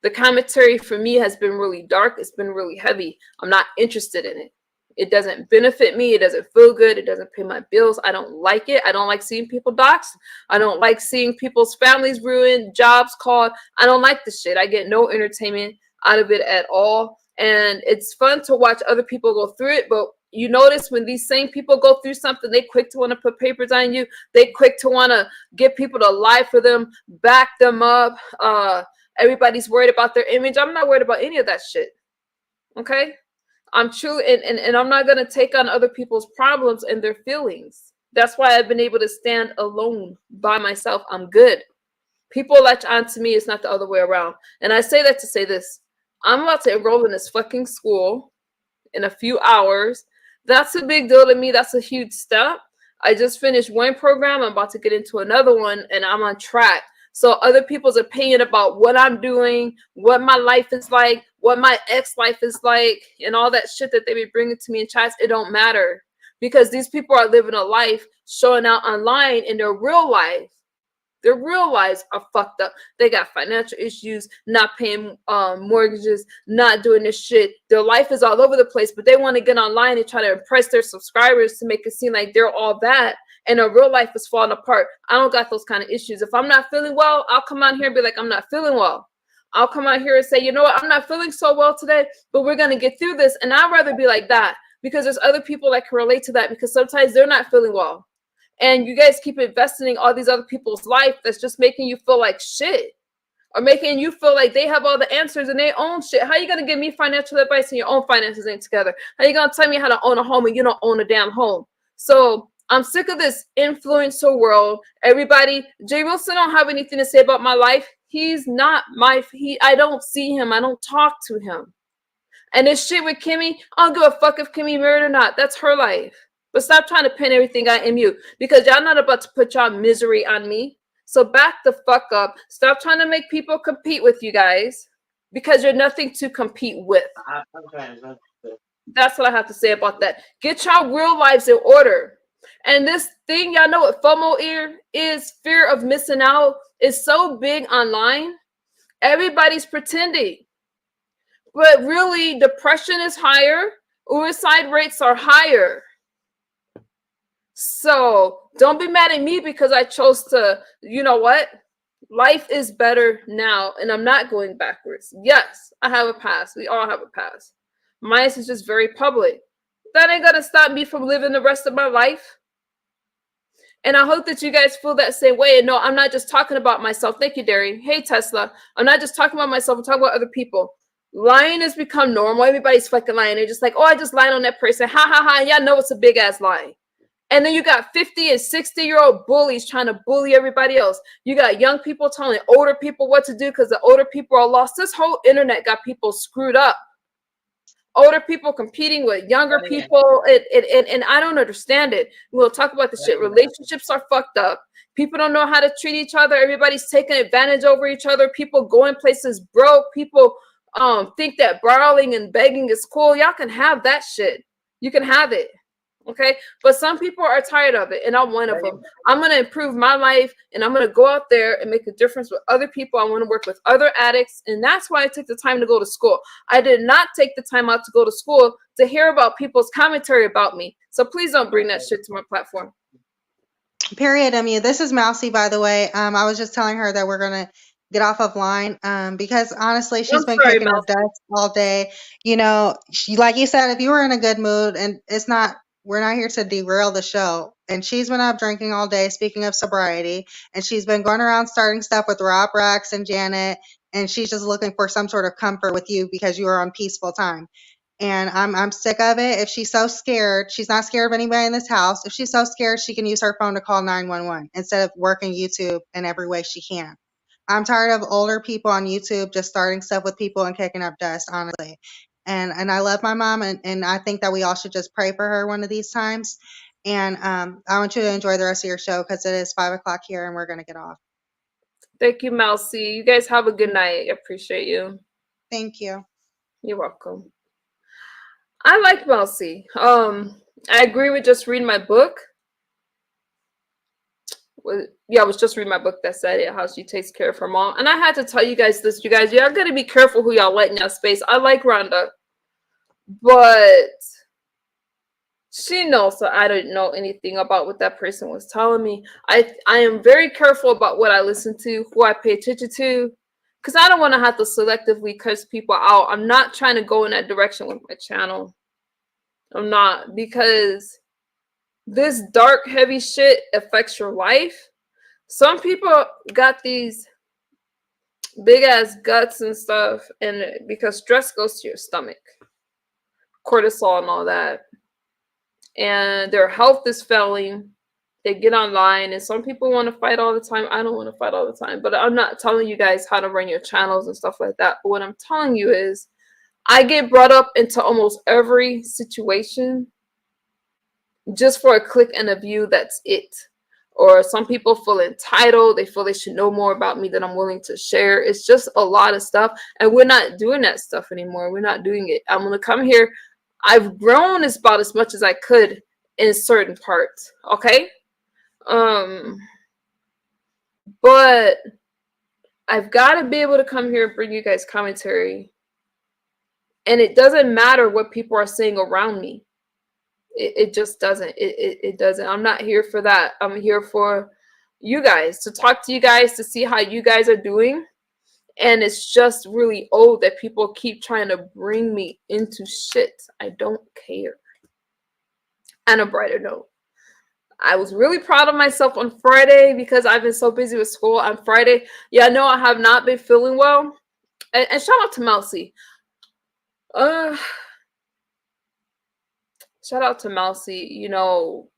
Speaker 1: The commentary for me has been really dark. It's been really heavy. I'm not interested in it. It doesn't benefit me. It doesn't feel good. It doesn't pay my bills. I don't like it. I don't like seeing people doxxed. I don't like seeing people's families ruined, jobs called. I don't like this shit. I get no entertainment out of it at all. And it's fun to watch other people go through it, but you notice when these same people go through something, they quick to want to put papers on you. They quick to want to get people to lie for them, back them up. Everybody's worried about their image. I'm not worried about any of that shit. Okay? I'm truly, and I'm not going to take on other people's problems and their feelings. That's why I've been able to stand alone by myself. I'm good. People latch onto me. It's not the other way around. And I say that to say this. I'm about to enroll in this fucking school in a few hours. That's a big deal to me. That's a huge step. I just finished one program. I'm about to get into another one, and I'm on track. So other people's opinion about what I'm doing, what my life is like, what my ex life is like, and all that shit that they be bringing to me in chats, it don't matter. Because these people are living a life showing out online in their real life. Their real lives are fucked up. They got financial issues, not paying mortgages, not doing this shit. Their life is all over the place, but they want to get online and try to impress their subscribers to make it seem like they're all that. And their real life is falling apart. I don't got those kind of issues. If I'm not feeling well, I'll come out here and be like, I'm not feeling well. I'll come out here and say, you know what, I'm not feeling so well today, but we're going to get through this. And I'd rather be like that because there's other people that can relate to that because sometimes they're not feeling well. And you guys keep investing in all these other people's life that's just making you feel like shit or making you feel like they have all the answers in their own shit. How are you going to give me financial advice and your own finances ain't together? How are you going to tell me how to own a home and you don't own a damn home? So I'm sick of this influencer world. Everybody, Jay Wilson don't have anything to say about my life. He's not I don't see him. I don't talk to him. And this shit with Kimmy, I don't give a fuck if Kimmy married or not. That's her life. But stop trying to pin everything on MU because y'all not about to put y'all misery on me. So back the fuck up. Stop trying to make people compete with you guys because you're nothing to compete with. That's what I have to say about that. Get y'all real lives in order. And this thing, y'all know what FOMO is, fear of missing out, is so big online. Everybody's pretending. But really, depression is higher. Suicide rates are higher. So don't be mad at me because I chose to, you know what? Life is better now, and I'm not going backwards. Yes, I have a past. We all have a past. Mine is just very public. That ain't gonna stop me from living the rest of my life. And I hope that you guys feel that same way. And no, I'm not just talking about myself. Thank you, Derry. Hey, Tesla. I'm not just talking about myself. I'm talking about other people. Lying has become normal. Everybody's fucking lying. They're just like, oh, I just lied on that person. Ha, ha, ha. Y'all know it's a big-ass lie. And then you got 50 and 60-year-old bullies trying to bully everybody else. You got young people telling older people what to do because the older people are lost. This whole internet got people screwed up. older people competing with younger people. And I don't understand it. We'll talk about the shit. Relationships are fucked up. People don't know how to treat each other. Everybody's taking advantage over each other. People going places broke. People think that borrowing and begging is cool. Y'all can have that shit. You can have it. Okay, but some people are tired of it, and I'm one of them. I'm going to improve my life, and I'm going to go out there and make a difference with other people. I want to work with other addicts, and that's why I took the time to go to school. I did not take the time out to go to school to hear about people's commentary about me. So please don't bring that shit to my platform.
Speaker 5: Period. This is Mousy, by the way. I was just telling her that we're gonna get off of line because honestly, she's
Speaker 1: I'm
Speaker 5: been
Speaker 1: sorry,
Speaker 5: kicking up
Speaker 1: Mousy.
Speaker 5: dust all day. Like you said, if you were in a good mood, and we're not here to derail the show. And she's been up drinking all day. Speaking of sobriety, and she's been going around starting stuff with Rob Rex and Janet, and she's just looking for some sort of comfort with you because you are on peaceful time. And I'm sick of it. If she's so scared, she's not scared of anybody in this house. If she's so scared, she can use her phone to call 911 instead of working YouTube in every way she can. I'm tired of older people on YouTube just starting stuff with people and kicking up dust, honestly. And I love my mom, and I think that we all should just pray for her one of these times. And I want you to enjoy the rest of your show because it is 5 o'clock here and we're going to get off.
Speaker 1: Thank you, Mousy. You guys have a good night. I appreciate you.
Speaker 5: Thank you.
Speaker 1: You're welcome. I like Mousy. I agree with just reading my book. I was just reading my book that said it, how she takes care of her mom. And I had to tell you guys this, you guys. Y'all gotta be careful who y'all let in your space. I like Rhonda, but she knows that I didn't know anything about what that person was telling me. I am very careful about what I listen to, who I pay attention to, because I don't want to have to selectively curse people out. I'm not trying to go in that direction with my channel. I'm not, because this dark, heavy shit affects your life. Some people got these big ass guts and stuff, and because stress goes to your stomach, cortisol and all that, and their health is failing. They get online, and some people want to fight all the time. I don't want to fight all the time, but I'm not telling you guys how to run your channels and stuff like that. But what I'm telling you is, I get brought up into almost every situation just for a click and a view. That's it. Or some people feel entitled. They feel they should know more about me than I'm willing to share. It's just a lot of stuff, and we're not doing that stuff anymore. We're not doing it. I'm gonna come here. I've grown about as much as I could in certain parts. Okay. But I've got to be able to come here and bring you guys commentary. And it doesn't matter what people are saying around me. It just doesn't. It doesn't. I'm not here for that. I'm here for you guys, to talk to you guys, to see how you guys are doing. And it's just really old that people keep trying to bring me into shit. I don't care. On a brighter note, I was really proud of myself on Friday because I've been so busy with school. On Friday, yeah, no, I have not been feeling well. And shout out to Mousy. Shout out to Mousy. You know,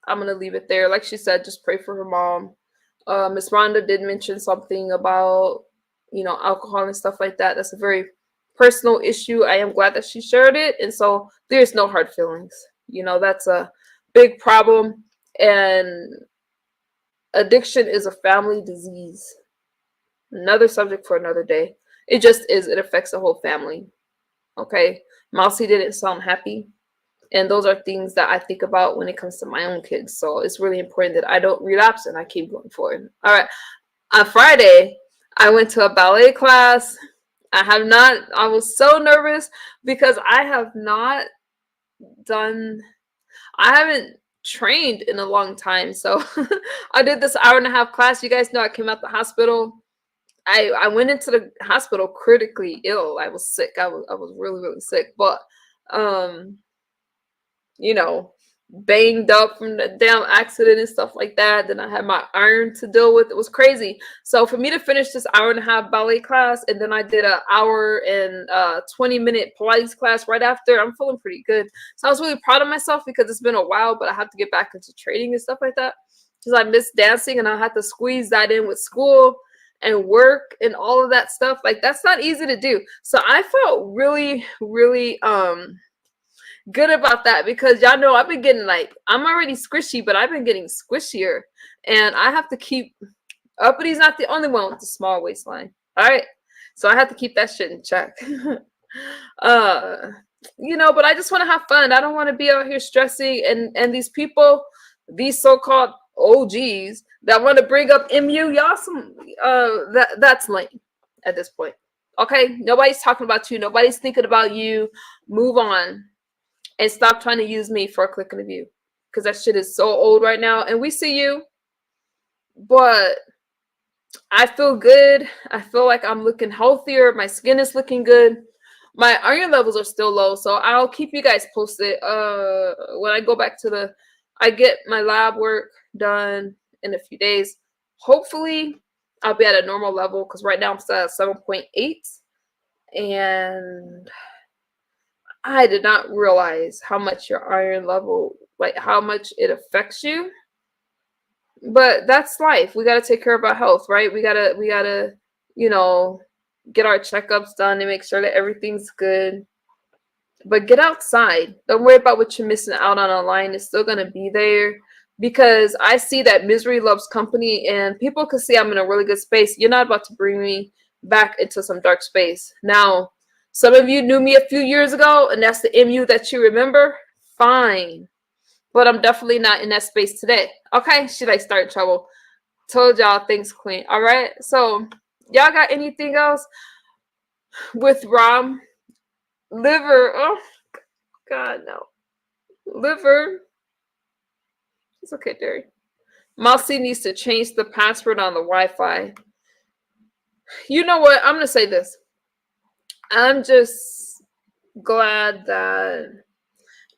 Speaker 1: I'm going to leave it there. Like she said, just pray for her mom. Miss Rhonda did mention something about, you know, alcohol and stuff like that. That's a very personal issue. I am glad that she shared it. And so there's no hard feelings. You know, that's a big problem. And addiction is a family disease. Another subject for another day. It just is. It affects the whole family. Okay. Mousy didn't sound happy. And those are things that I think about when it comes to my own kids. So it's really important that I don't relapse and I keep going forward. All right. On Friday, I went to a ballet class. I was so nervous because I haven't trained in a long time. So I did this hour-and-a-half class. You guys know I came out the hospital. I went into the hospital critically ill. I was sick. I was really, really sick. But you know, banged up from the damn accident and stuff like that. Then I had my iron to deal with. It was crazy. So for me to finish this hour-and-a-half ballet class, and then I did an hour and 20-minute Pilates class right after, I'm feeling pretty good. So I was really proud of myself because it's been a while, but I have to get back into training and stuff like that because I miss dancing, and I had to squeeze that in with school. and work and all of that stuff. Like, that's not easy to do. So I felt really, really good about that, because y'all know I've been getting, like, I'm already squishy, but I've been getting squishier, and I have to keep, Uppity's not the only one with the small waistline. All right. So I have to keep that shit in check. You know, but I just want to have fun. I don't want to be out here stressing, and these people, these so-called OGs that want to bring up MU, y'all some that's lame at this point. Okay, nobody's talking about you, nobody's thinking about you. Move on and stop trying to use me for a click and a view, because that shit is so old right now. And we see you, but I feel good. I feel like I'm looking healthier. My skin is looking good. My iron levels are still low, so I'll keep you guys posted. When I go back to I get my lab work done in a few days. Hopefully, I'll be at a normal level, because right now I'm still at 7.8, and I did not realize how much your iron level, like how much it affects you. But that's life. We got to take care of our health, right? We gotta, you know, get our checkups done and make sure that everything's good. But get outside. Don't worry about what you're missing out on online. It's still gonna be there, because I see that misery loves company, and people can see I'm in a really good space. You're not about to bring me back into some dark space. Now, some of you knew me a few years ago, and that's the MU that you remember. Fine. But I'm definitely not in that space today. Okay? Should I start trouble? Told y'all things clean. All right? So, y'all got anything else with Rom? Liver. Oh, God, no. Liver. It's okay, Derry. Mousy needs to change the password on the Wi-Fi. You know what? I'm going to say this. I'm just glad that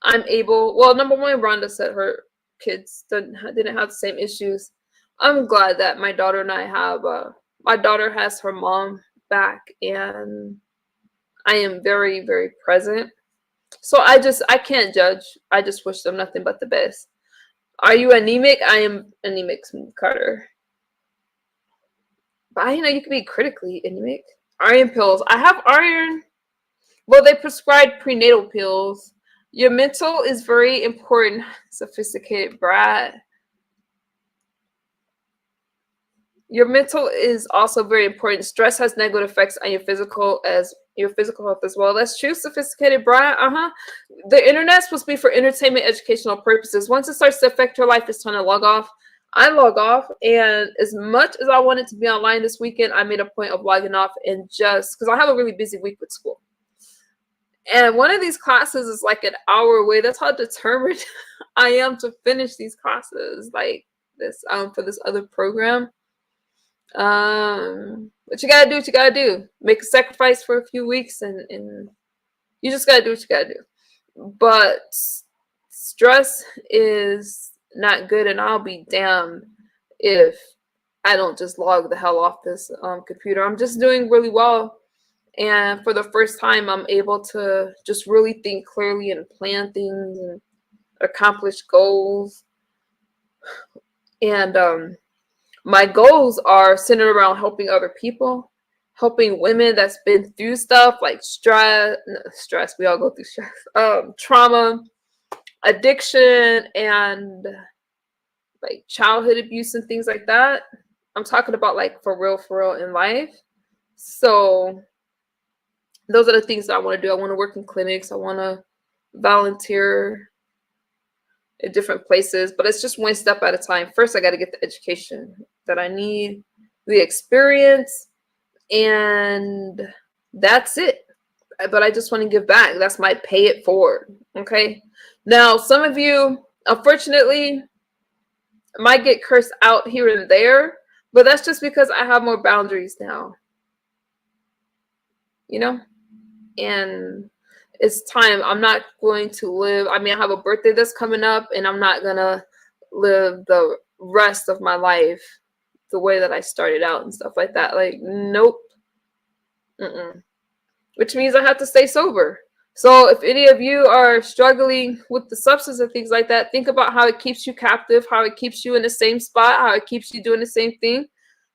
Speaker 1: I'm able. Well, number one, Rhonda said her kids didn't have the same issues. I'm glad that my daughter and I have, my daughter has her mom back, and I am very, very present. So I can't judge. I just wish them nothing but the best. Are you anemic? I am anemic, Smooth Carter. But you know, you can be critically anemic. Iron pills. I have iron. Well, they prescribed prenatal pills. Your mental is very important, sophisticated brat. Your mental is also very important. Stress has negative effects on your physical health as well. That's true, sophisticated brat. The internet's supposed to be for entertainment, educational purposes. Once it starts to affect your life, it's time to log off. I log off, and as much as I wanted to be online this weekend, I made a point of logging off, and just because I have a really busy week with school. And one of these classes is like an hour away. That's how determined I am to finish these classes, like this for this other program. But you gotta do what you gotta do. Make a sacrifice for a few weeks, and you just gotta do what you gotta do. But stress is not good, and I'll be damned if I don't just log the hell off this computer. I'm just doing really well. And for the first time, I'm able to just really think clearly and plan things and accomplish goals. And my goals are centered around helping other people, helping women that's been through stuff like stress. We all go through stress, trauma, addiction, and like childhood abuse and things like that. I'm talking about like for real in life. So those are the things that I want to do. I want to work in clinics. I want to volunteer at different places, but it's just one step at a time. First, I got to get the education that I need, the experience, and that's it. But I just want to give back. That's my pay it forward. Okay. Now, some of you, unfortunately, might get cursed out here and there, but that's just because I have more boundaries now. You know? And it's time. I'm not going to live. I mean, I have a birthday that's coming up, and I'm not going to live the rest of my life the way that I started out and stuff like that. Like, nope. Which means I have to stay sober. So if any of you are struggling with the substance and things like that, think about how it keeps you captive, how it keeps you in the same spot, how it keeps you doing the same thing.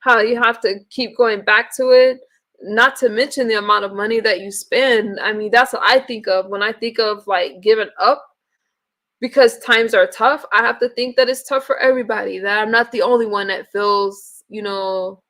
Speaker 1: how you have to keep going back to it, not to mention the amount of money that you spend. I mean, that's what I think of when I think of like giving up, because times are tough. I have to think that it's tough for everybody, that I'm not the only one that feels, you know,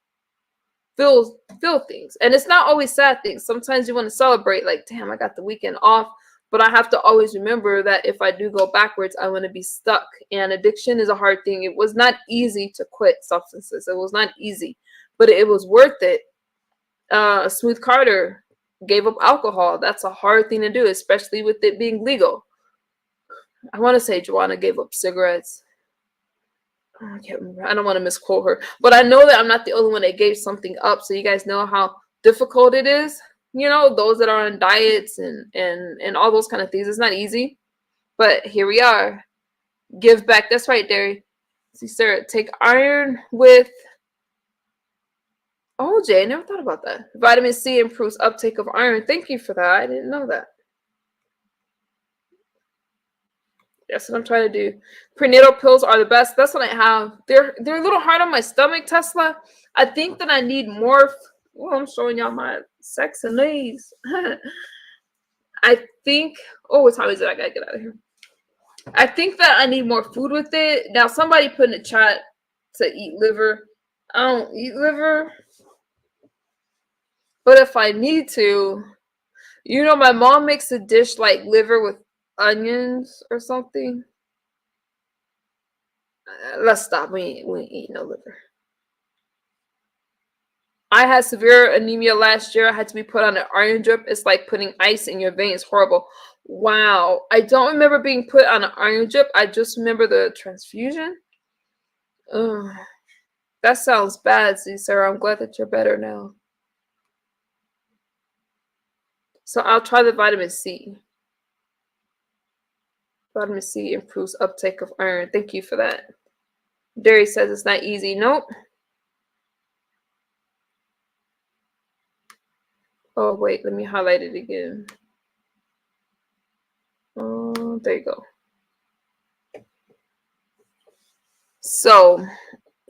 Speaker 1: feel things. And it's not always sad things. Sometimes you want to celebrate, like, damn, I got the weekend off. But I have to always remember that if I do go backwards, I want to be stuck. And addiction is a hard thing. It was not easy to quit substances. It was not easy, but it was worth it. Smooth Carter gave up alcohol. That's a hard thing to do, especially with it being legal. I want to say Joanna gave up cigarettes. I can't remember. I don't want to misquote her, but I know that I'm not the only one that gave something up. So you guys know how difficult it is. You know, those that are on diets and all those kind of things. It's not easy, but here we are. Give back. That's right, Derry. See, Sarah, take iron with. Oh, Jay, I never thought about that. Vitamin C improves uptake of iron. Thank you for that. I didn't know that. That's what I'm trying to do. Prenatal pills are the best. That's what I have. They're a little hard on my stomach, Tesla. I think that I need more. Well, I'm showing y'all my sex and knees. I think. Oh, what time is it? I gotta get out of here. I think that I need more food with it. Now, somebody put in the chat to eat liver. I don't eat liver, but if I need to, you know, my mom makes a dish like liver with onions or something. Let's stop. We ain't eat no liver. I had severe anemia last year. I had to be put on an iron drip. It's like putting ice in your veins. Horrible. Wow. I don't remember being put on an iron drip. I just remember the transfusion. Ugh. That sounds bad, see, Sarah. I'm glad that you're better now. So I'll try the vitamin C. Vitamin C improves uptake of iron. Thank you for that. Derry says it's not easy. Nope. Oh, wait. Let me highlight it again. Oh, there you go. So,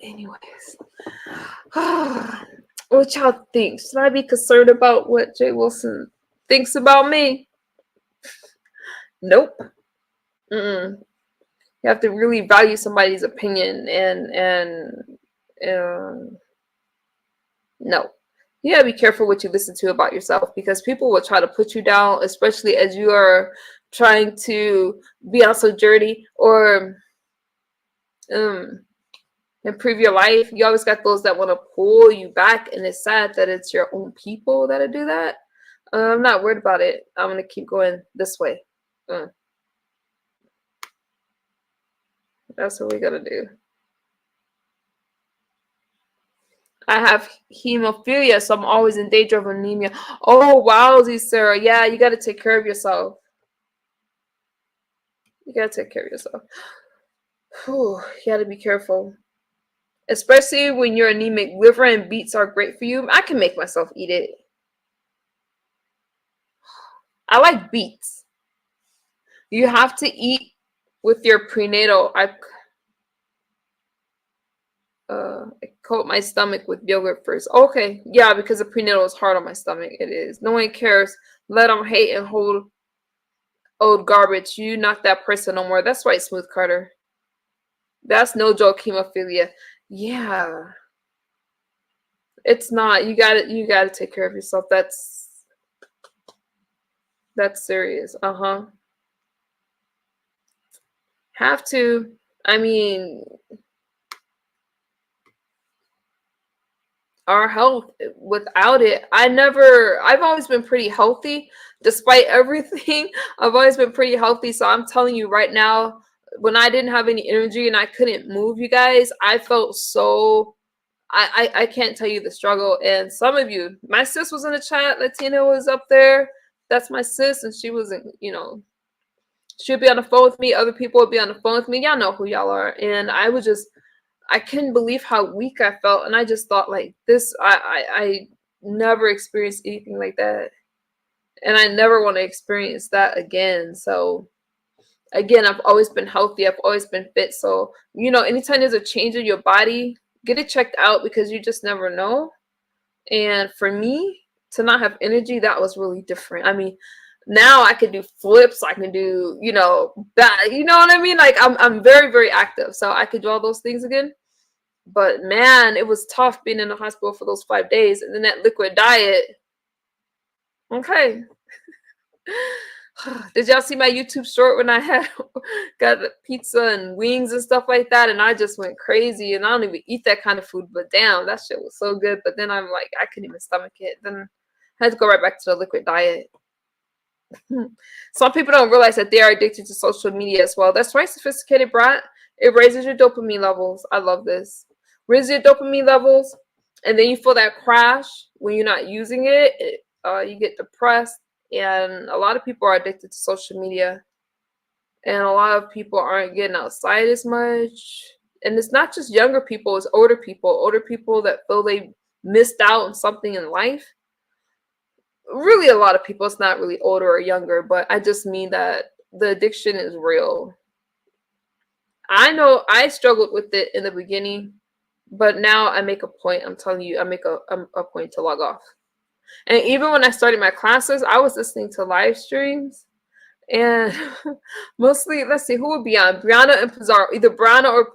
Speaker 1: anyways. What y'all think? Should I be concerned about what Jay Wilson thinks about me? Nope. You have to really value somebody's opinion and no. You gotta be careful what you listen to about yourself, because people will try to put you down, especially as you are trying to be on some journey or improve your life. You always got those that want to pull you back, and it's sad that it's your own people that'll do that. I'm not worried about it. I'm gonna keep going this way. That's what we gotta do. I have hemophilia, so I'm always in danger of anemia. Oh, wowzy, Sarah. Yeah, you gotta take care of yourself. You gotta take care of yourself. Whew, you gotta be careful. Especially when you're anemic. Liver and beets are great for you. I can make myself eat it. I like beets. You have to eat with your prenatal. I coat my stomach with yogurt first. Okay, yeah, because the prenatal is hard on my stomach. It is. No one cares. Let them hate and hold old garbage. You not that person no more. That's right, Smooth Carter. That's no joke, hemophilia. Yeah. It's not. You gotta take care of yourself. That's serious. Have to. I mean, our health, without it, I've always been pretty healthy despite everything. I've always been pretty healthy. So I'm telling you right now, when I didn't have any energy and I couldn't move, you guys, I felt so, I can't tell you the struggle. And some of you, my sis was in the chat. Latina was up there. That's my sis. And she wasn't, she'd be on the phone with me. Other people would be on the phone with me. Y'all know who y'all are. And I couldn't believe how weak I felt. And I just thought like this, I never experienced anything like that. And I never want to experience that again. So again, I've always been healthy. I've always been fit. So, anytime there's a change in your body, get it checked out because you just never know. And for me to not have energy, that was really different. I mean, now I can do flips, I can do, you know, that, you know what I mean? Like I'm very, very active. So I could do all those things again. But man, it was tough being in the hospital for those 5 days. And then that liquid diet. Okay. Did y'all see my YouTube short when I had got the pizza and wings and stuff like that? And I just went crazy, and I don't even eat that kind of food, but damn, that shit was so good. But then I'm like, I couldn't even stomach it. Then I had to go right back to the liquid diet. Some people don't realize that they are addicted to social media as well. That's right, Sophisticated Brat. It raises your dopamine levels. I love this. Raises your dopamine levels, and then you feel that crash when you're not using it. You get depressed. And a lot of people are addicted to social media. And a lot of people aren't getting outside as much. And it's not just younger people, it's older people that feel they missed out on something in life. Really, a lot of people, it's not really older or younger, but I just mean that the addiction is real. I know I struggled with it in the beginning, but now I make a point. I'm telling you, I make a point to log off. And even when I started my classes, I was listening to live streams, and mostly, let's see, who would be on? Brianna and Pizarro, either Brianna or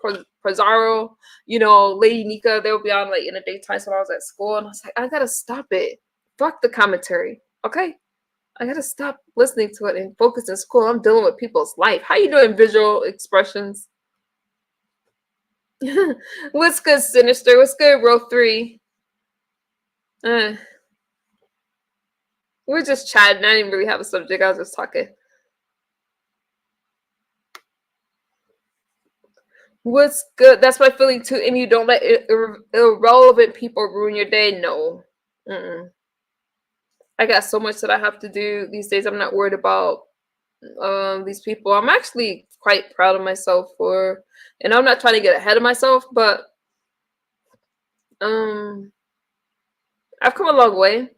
Speaker 1: Pizarro, you know, Lady Nika, they'll be on like in the daytime when I was at school, and I was like, I gotta stop it. Fuck the commentary, okay? I gotta stop listening to it and focus in school. I'm dealing with people's life. How you doing, visual expressions? What's good, Sinister? What's good, row 3? We're just chatting. I didn't really have a subject. I was just talking. What's good? That's my feeling too. And you don't let irrelevant people ruin your day. No. I got so much that I have to do these days. I'm not worried about these people. I'm actually quite proud of myself for, and I'm not trying to get ahead of myself, but I've come a long way.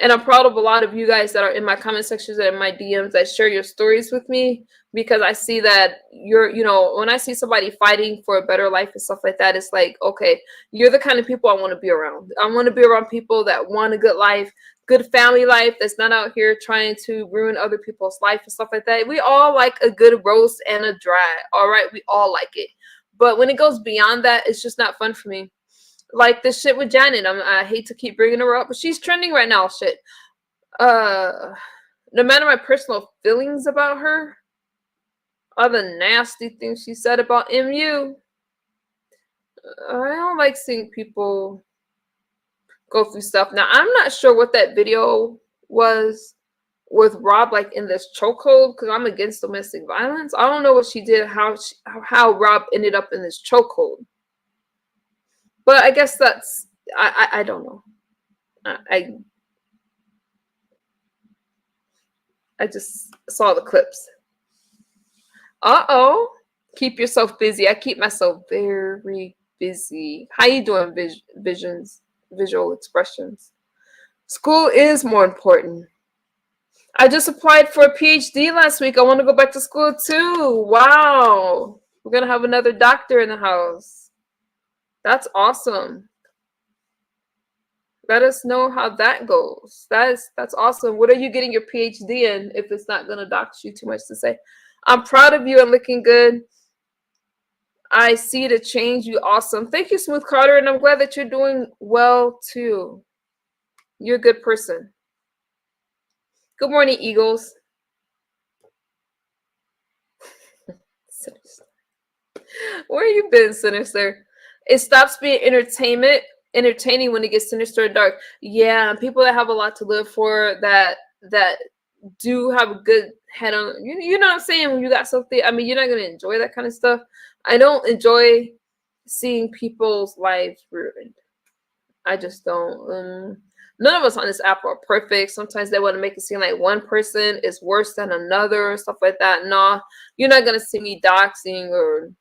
Speaker 1: And I'm proud of a lot of you guys that are in my comment sections and in my DMs that share your stories with me, because I see that you're, you know, when I see somebody fighting for a better life and stuff like that, it's like, okay, you're the kind of people I want to be around. I want to be around people that want a good life, good family life, that's not out here trying to ruin other people's life and stuff like that. We all like a good roast and a dry. All right. We all like it. But when it goes beyond that, it's just not fun for me. Like this shit with Janet. I hate to keep bringing her up, but she's trending right now. Shit. No matter my personal feelings about her, all the nasty things she said about MU, I don't like seeing people go through stuff. Now, I'm not sure what that video was with Rob, like in this chokehold, because I'm against domestic violence. I don't know what she did, how Rob ended up in this chokehold. But I guess that's, I don't know. I just saw the clips. Uh-oh. Keep yourself busy. I keep myself very busy. How you doing, visual expressions? School is more important. I just applied for a PhD last week. I want to go back to school too. Wow. We're going to have another doctor in the house. That's awesome. Let us know how that goes. That's awesome. What are you getting your PhD in if it's not going to dox you too much to say? I'm proud of you and looking good. I see the change. You awesome. Thank you, Smooth Carter, and I'm glad that you're doing well too. You're a good person. Good morning, Eagles. Where you been, Sinister? It stops being entertaining when it gets sinister and dark. Yeah, people that have a lot to live for, that do have a good head on. You know what I'm saying? When you got something, I mean, you're not gonna enjoy that kind of stuff. I don't enjoy seeing people's lives ruined. I just don't. None of us on this app are perfect. Sometimes they want to make it seem like one person is worse than another or stuff like that. Nah, you're not gonna see me doxing or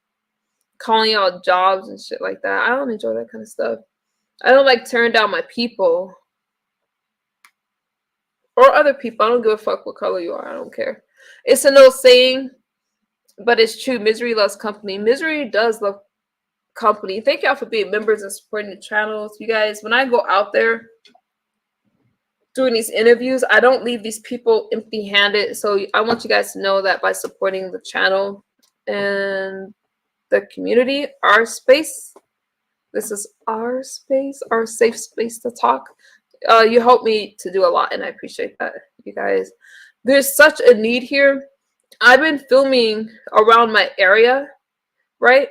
Speaker 1: calling out jobs and shit like that. I don't enjoy that kind of stuff. I don't like tearing down my people or other people. I don't give a fuck what color you are. I don't care. It's an old saying, but it's true. Misery loves company. Misery does love company. Thank y'all for being members and supporting the channels. You guys, when I go out there doing these interviews, I don't leave these people empty-handed. So I want you guys to know that by supporting the channel and the community, our space, this is our space, our safe space to talk. You help me to do a lot, and I appreciate that, you guys. There's such a need here. I've been filming around my area, right?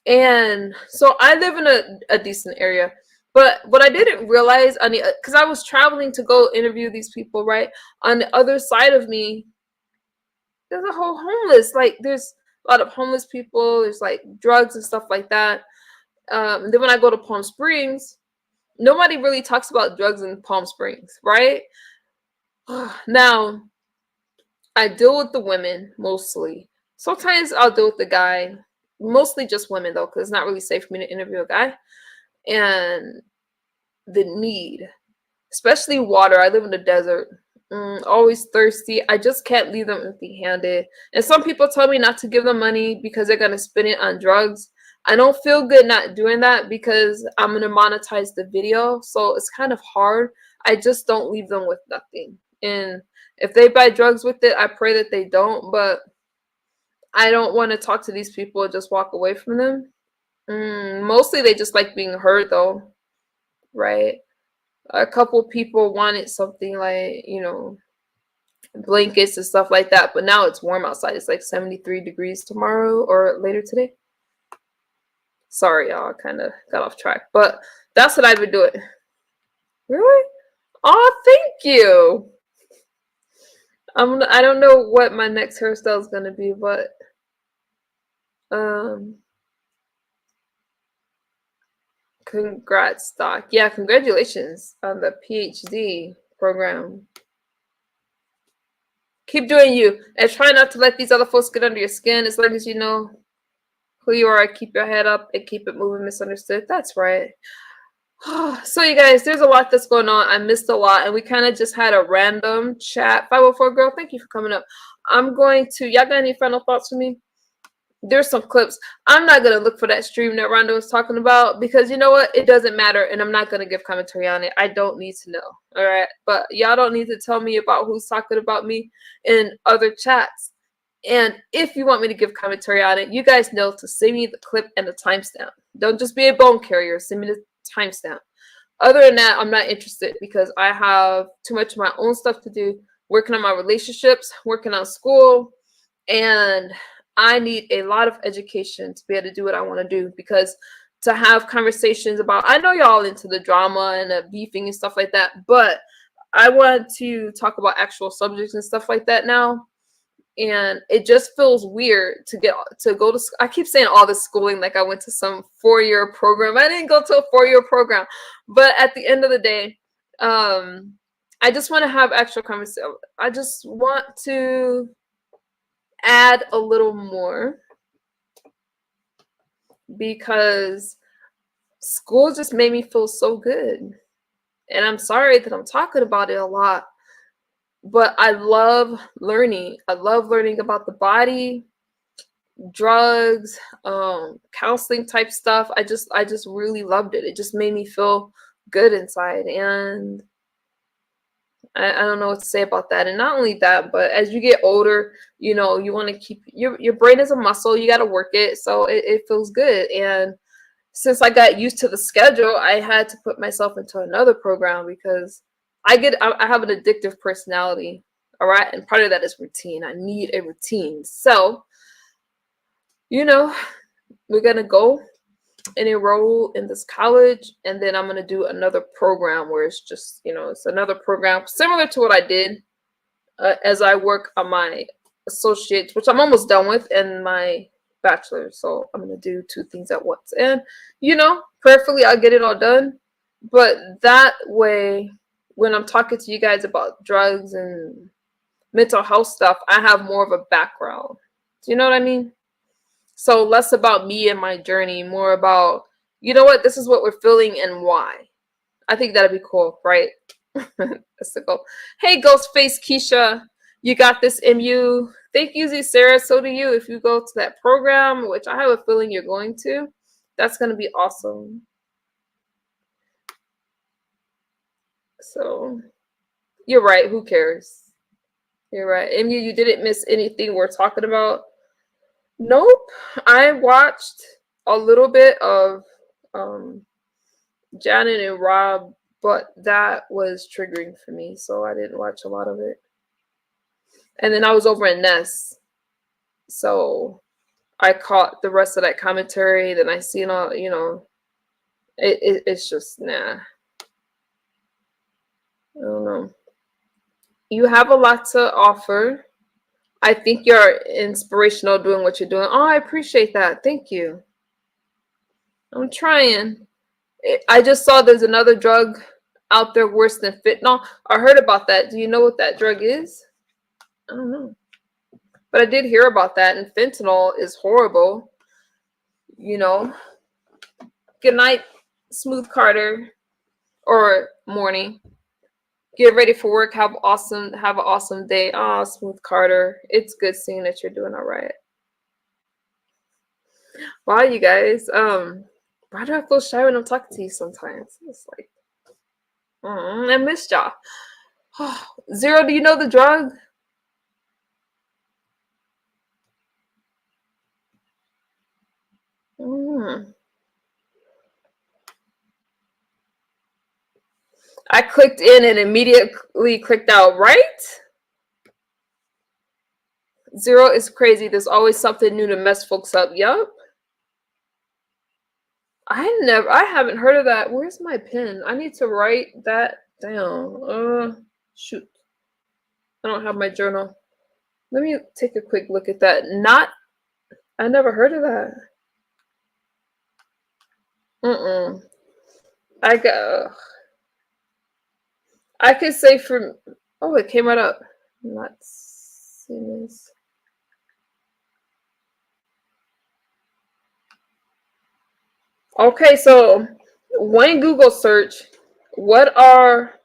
Speaker 1: And so I live in a decent area. But what I didn't realize, because I was traveling to go interview these people, right? On the other side of me, there's a whole homeless. Like, there's a lot of homeless people. There's like drugs and stuff like that. And then when I go to Palm Springs, nobody really talks about drugs in Palm Springs, right? Now, I deal with the women mostly. Sometimes I'll deal with the guy. Mostly just women, though, because it's not really safe for me to interview a guy. And the need, especially water. I live in the desert. Always thirsty. I just can't leave them empty-handed. And some people tell me not to give them money because they're going to spend it on drugs. I don't feel good not doing that because I'm going to monetize the video. So it's kind of hard. I just don't leave them with nothing. And if they buy drugs with it, I pray that they don't. But I don't want to talk to these people and just walk away from them. Mostly they just like being heard, though, right? A couple people wanted something like, you know, blankets and stuff like that. But now it's warm outside. It's like 73 degrees tomorrow or later today. Sorry, y'all. I kind of got off track. But that's what I've been doing. Really? Oh, thank you. I don't know what my next hairstyle is going to be, but congrats, Doc. Yeah, congratulations on the PhD program. Keep doing you, and try not to let these other folks get under your skin. As long as you know who you are, keep your head up and keep it moving. Misunderstood. That's right. So you guys, there's a lot that's going on. I missed a lot, and we kind of just had a random chat. 504 girl, thank you for coming up. I'm going to, y'all got any final thoughts for me? There's some clips. I'm not going to look for that stream that Rondo was talking about because you know what? It doesn't matter, and I'm not going to give commentary on it. I don't need to know, all right? But y'all don't need to tell me about who's talking about me in other chats. And if you want me to give commentary on it, you guys know to send me the clip and the timestamp. Don't just be a bone carrier. Send me the timestamp. Other than that, I'm not interested because I have too much of my own stuff to do, working on my relationships, working on school, and I need a lot of education to be able to do what I want to do, because to have conversations about, I know y'all into the drama and the beefing and stuff like that, but I want to talk about actual subjects and stuff like that now. And it just feels weird to go to, I keep saying all this schooling like I went to some 4-year program. I didn't go to a 4-year program, but at the end of the day, I just want to have actual conversation. I just want to add a little more because school just made me feel so good. And I'm sorry that I'm talking about it a lot. But I love learning. I love learning about the body, drugs, counseling type stuff. I just really loved it. It just made me feel good inside. And I don't know what to say about that. And not only that, but as you get older, you know, you want to keep your brain is a muscle. You got to work it. So it feels good. And since I got used to the schedule, I had to put myself into another program because I have an addictive personality, all right? And part of that is routine. I need a routine. So, you know, we're going to go and enroll in this college, and then I'm going to do another program where it's just, you know, it's another program similar to what I did as I work on my associates, which I'm almost done with, and my bachelor's. So I'm going to do 2 things at once. And, you know, prayerfully, I'll get it all done. But that way, when I'm talking to you guys about drugs and mental health stuff, I have more of a background. Do you know what I mean? So less about me and my journey, more about, you know what, this is what we're feeling and why. I think that'd be cool, right? That's the goal. Hey, Ghostface Keisha, you got this, MU. Thank you, Z Sarah. So do you if you go to that program, which I have a feeling you're going to. That's gonna be awesome. So you're right. Who cares? You're right. And you didn't miss anything we're talking about. Nope. I watched a little bit of Janet and Rob, but that was triggering for me, so I didn't watch a lot of it. And then I was over in Ness, so I caught the rest of that commentary. Then I seen all, you know, it's just nah. I don't know. You have a lot to offer. I think you're inspirational doing what you're doing. Oh, I appreciate that. Thank you. I'm trying. I just saw there's another drug out there worse than fentanyl. I heard about that. Do you know what that drug is? I don't know. But I did hear about that, and fentanyl is horrible. You know. Good night, Smooth Carter, or morning. Get ready for work. Have an awesome day. Oh, Smooth Carter. It's good seeing that you're doing all right. Wow, you guys. Why do I feel shy when I'm talking to you sometimes? It's like, I missed y'all. Zero, do you know the drug? I clicked in and immediately clicked out, right? Zero is crazy. There's always something new to mess folks up. Yup. I haven't heard of that. Where's my pen? I need to write that down. Shoot. I don't have my journal. Let me take a quick look at that. I never heard of that. I could say it came right up. Not seeing this. Okay, so when Google search, what are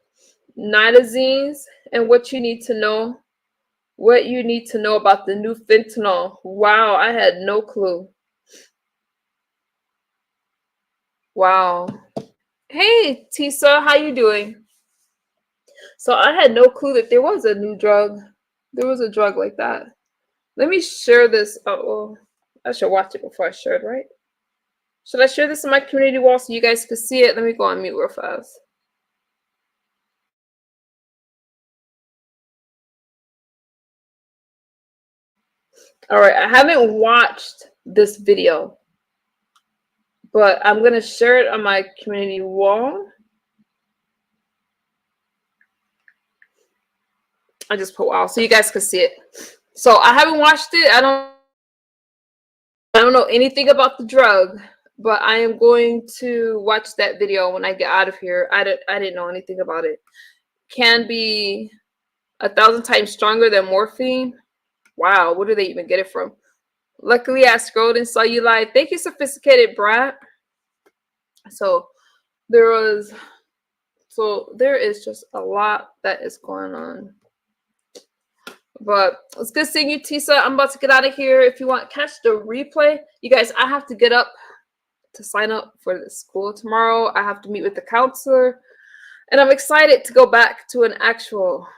Speaker 1: nitazines and what you need to know about the new fentanyl. Wow, I had no clue. Wow. Hey, Tisa, how you doing? So I had no clue that there was a new drug. There was a drug like that. Let me share this. Oh, well, I should watch it before I share it, right? Should I share this on my community wall so you guys can see it? Let me go on mute real fast. All right, I haven't watched this video, but I'm going to share it on my community wall. I just put wow so you guys can see it. So I haven't watched it. I don't know anything about the drug, but I am going to watch that video when I get out of here. I didn't know anything about it. Can be 1,000 times stronger than morphine. Wow, where do they even get it from? Luckily, I scrolled and saw you live. Thank you, Sophisticated Brat. So there is just a lot that is going on. But it's good seeing you, Tisa. I'm about to get out of here. If you want to catch the replay, you guys, I have to get up to sign up for the school tomorrow. I have to meet with the counselor, and I'm excited to go back to an actual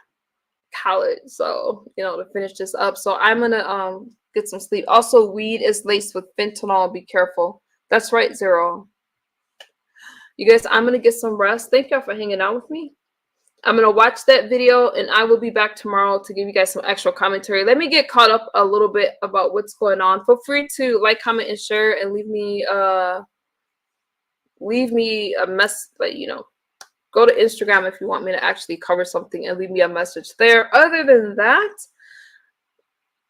Speaker 1: college. So, to finish this up. So I'm gonna get some sleep. Also, weed is laced with fentanyl. Be careful. That's right, Zero. You guys, I'm gonna get some rest. Thank y'all for hanging out with me. I'm going to watch that video, and I will be back tomorrow to give you guys some extra commentary. Let me get caught up a little bit about what's going on. Feel free to like, comment, and share, and leave me a mess. But, go to Instagram if you want me to actually cover something and leave me a message there. Other than that,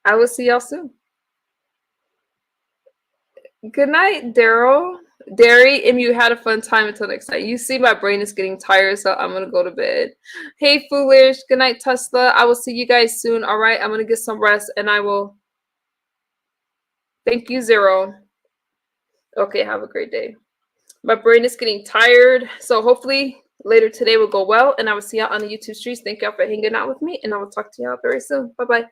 Speaker 1: I will see y'all soon. Good night, Daryl. Derry, and you had a fun time until next time. You see my brain is getting tired, so I'm going to go to bed. Hey, Foolish. Good night, Tesla. I will see you guys soon. All right, I'm going to get some rest, and I will. Thank you, Zero. Okay, have a great day. My brain is getting tired, so hopefully later today will go well, and I will see y'all on the YouTube streets. Thank y'all for hanging out with me, and I will talk to y'all very soon. Bye-bye.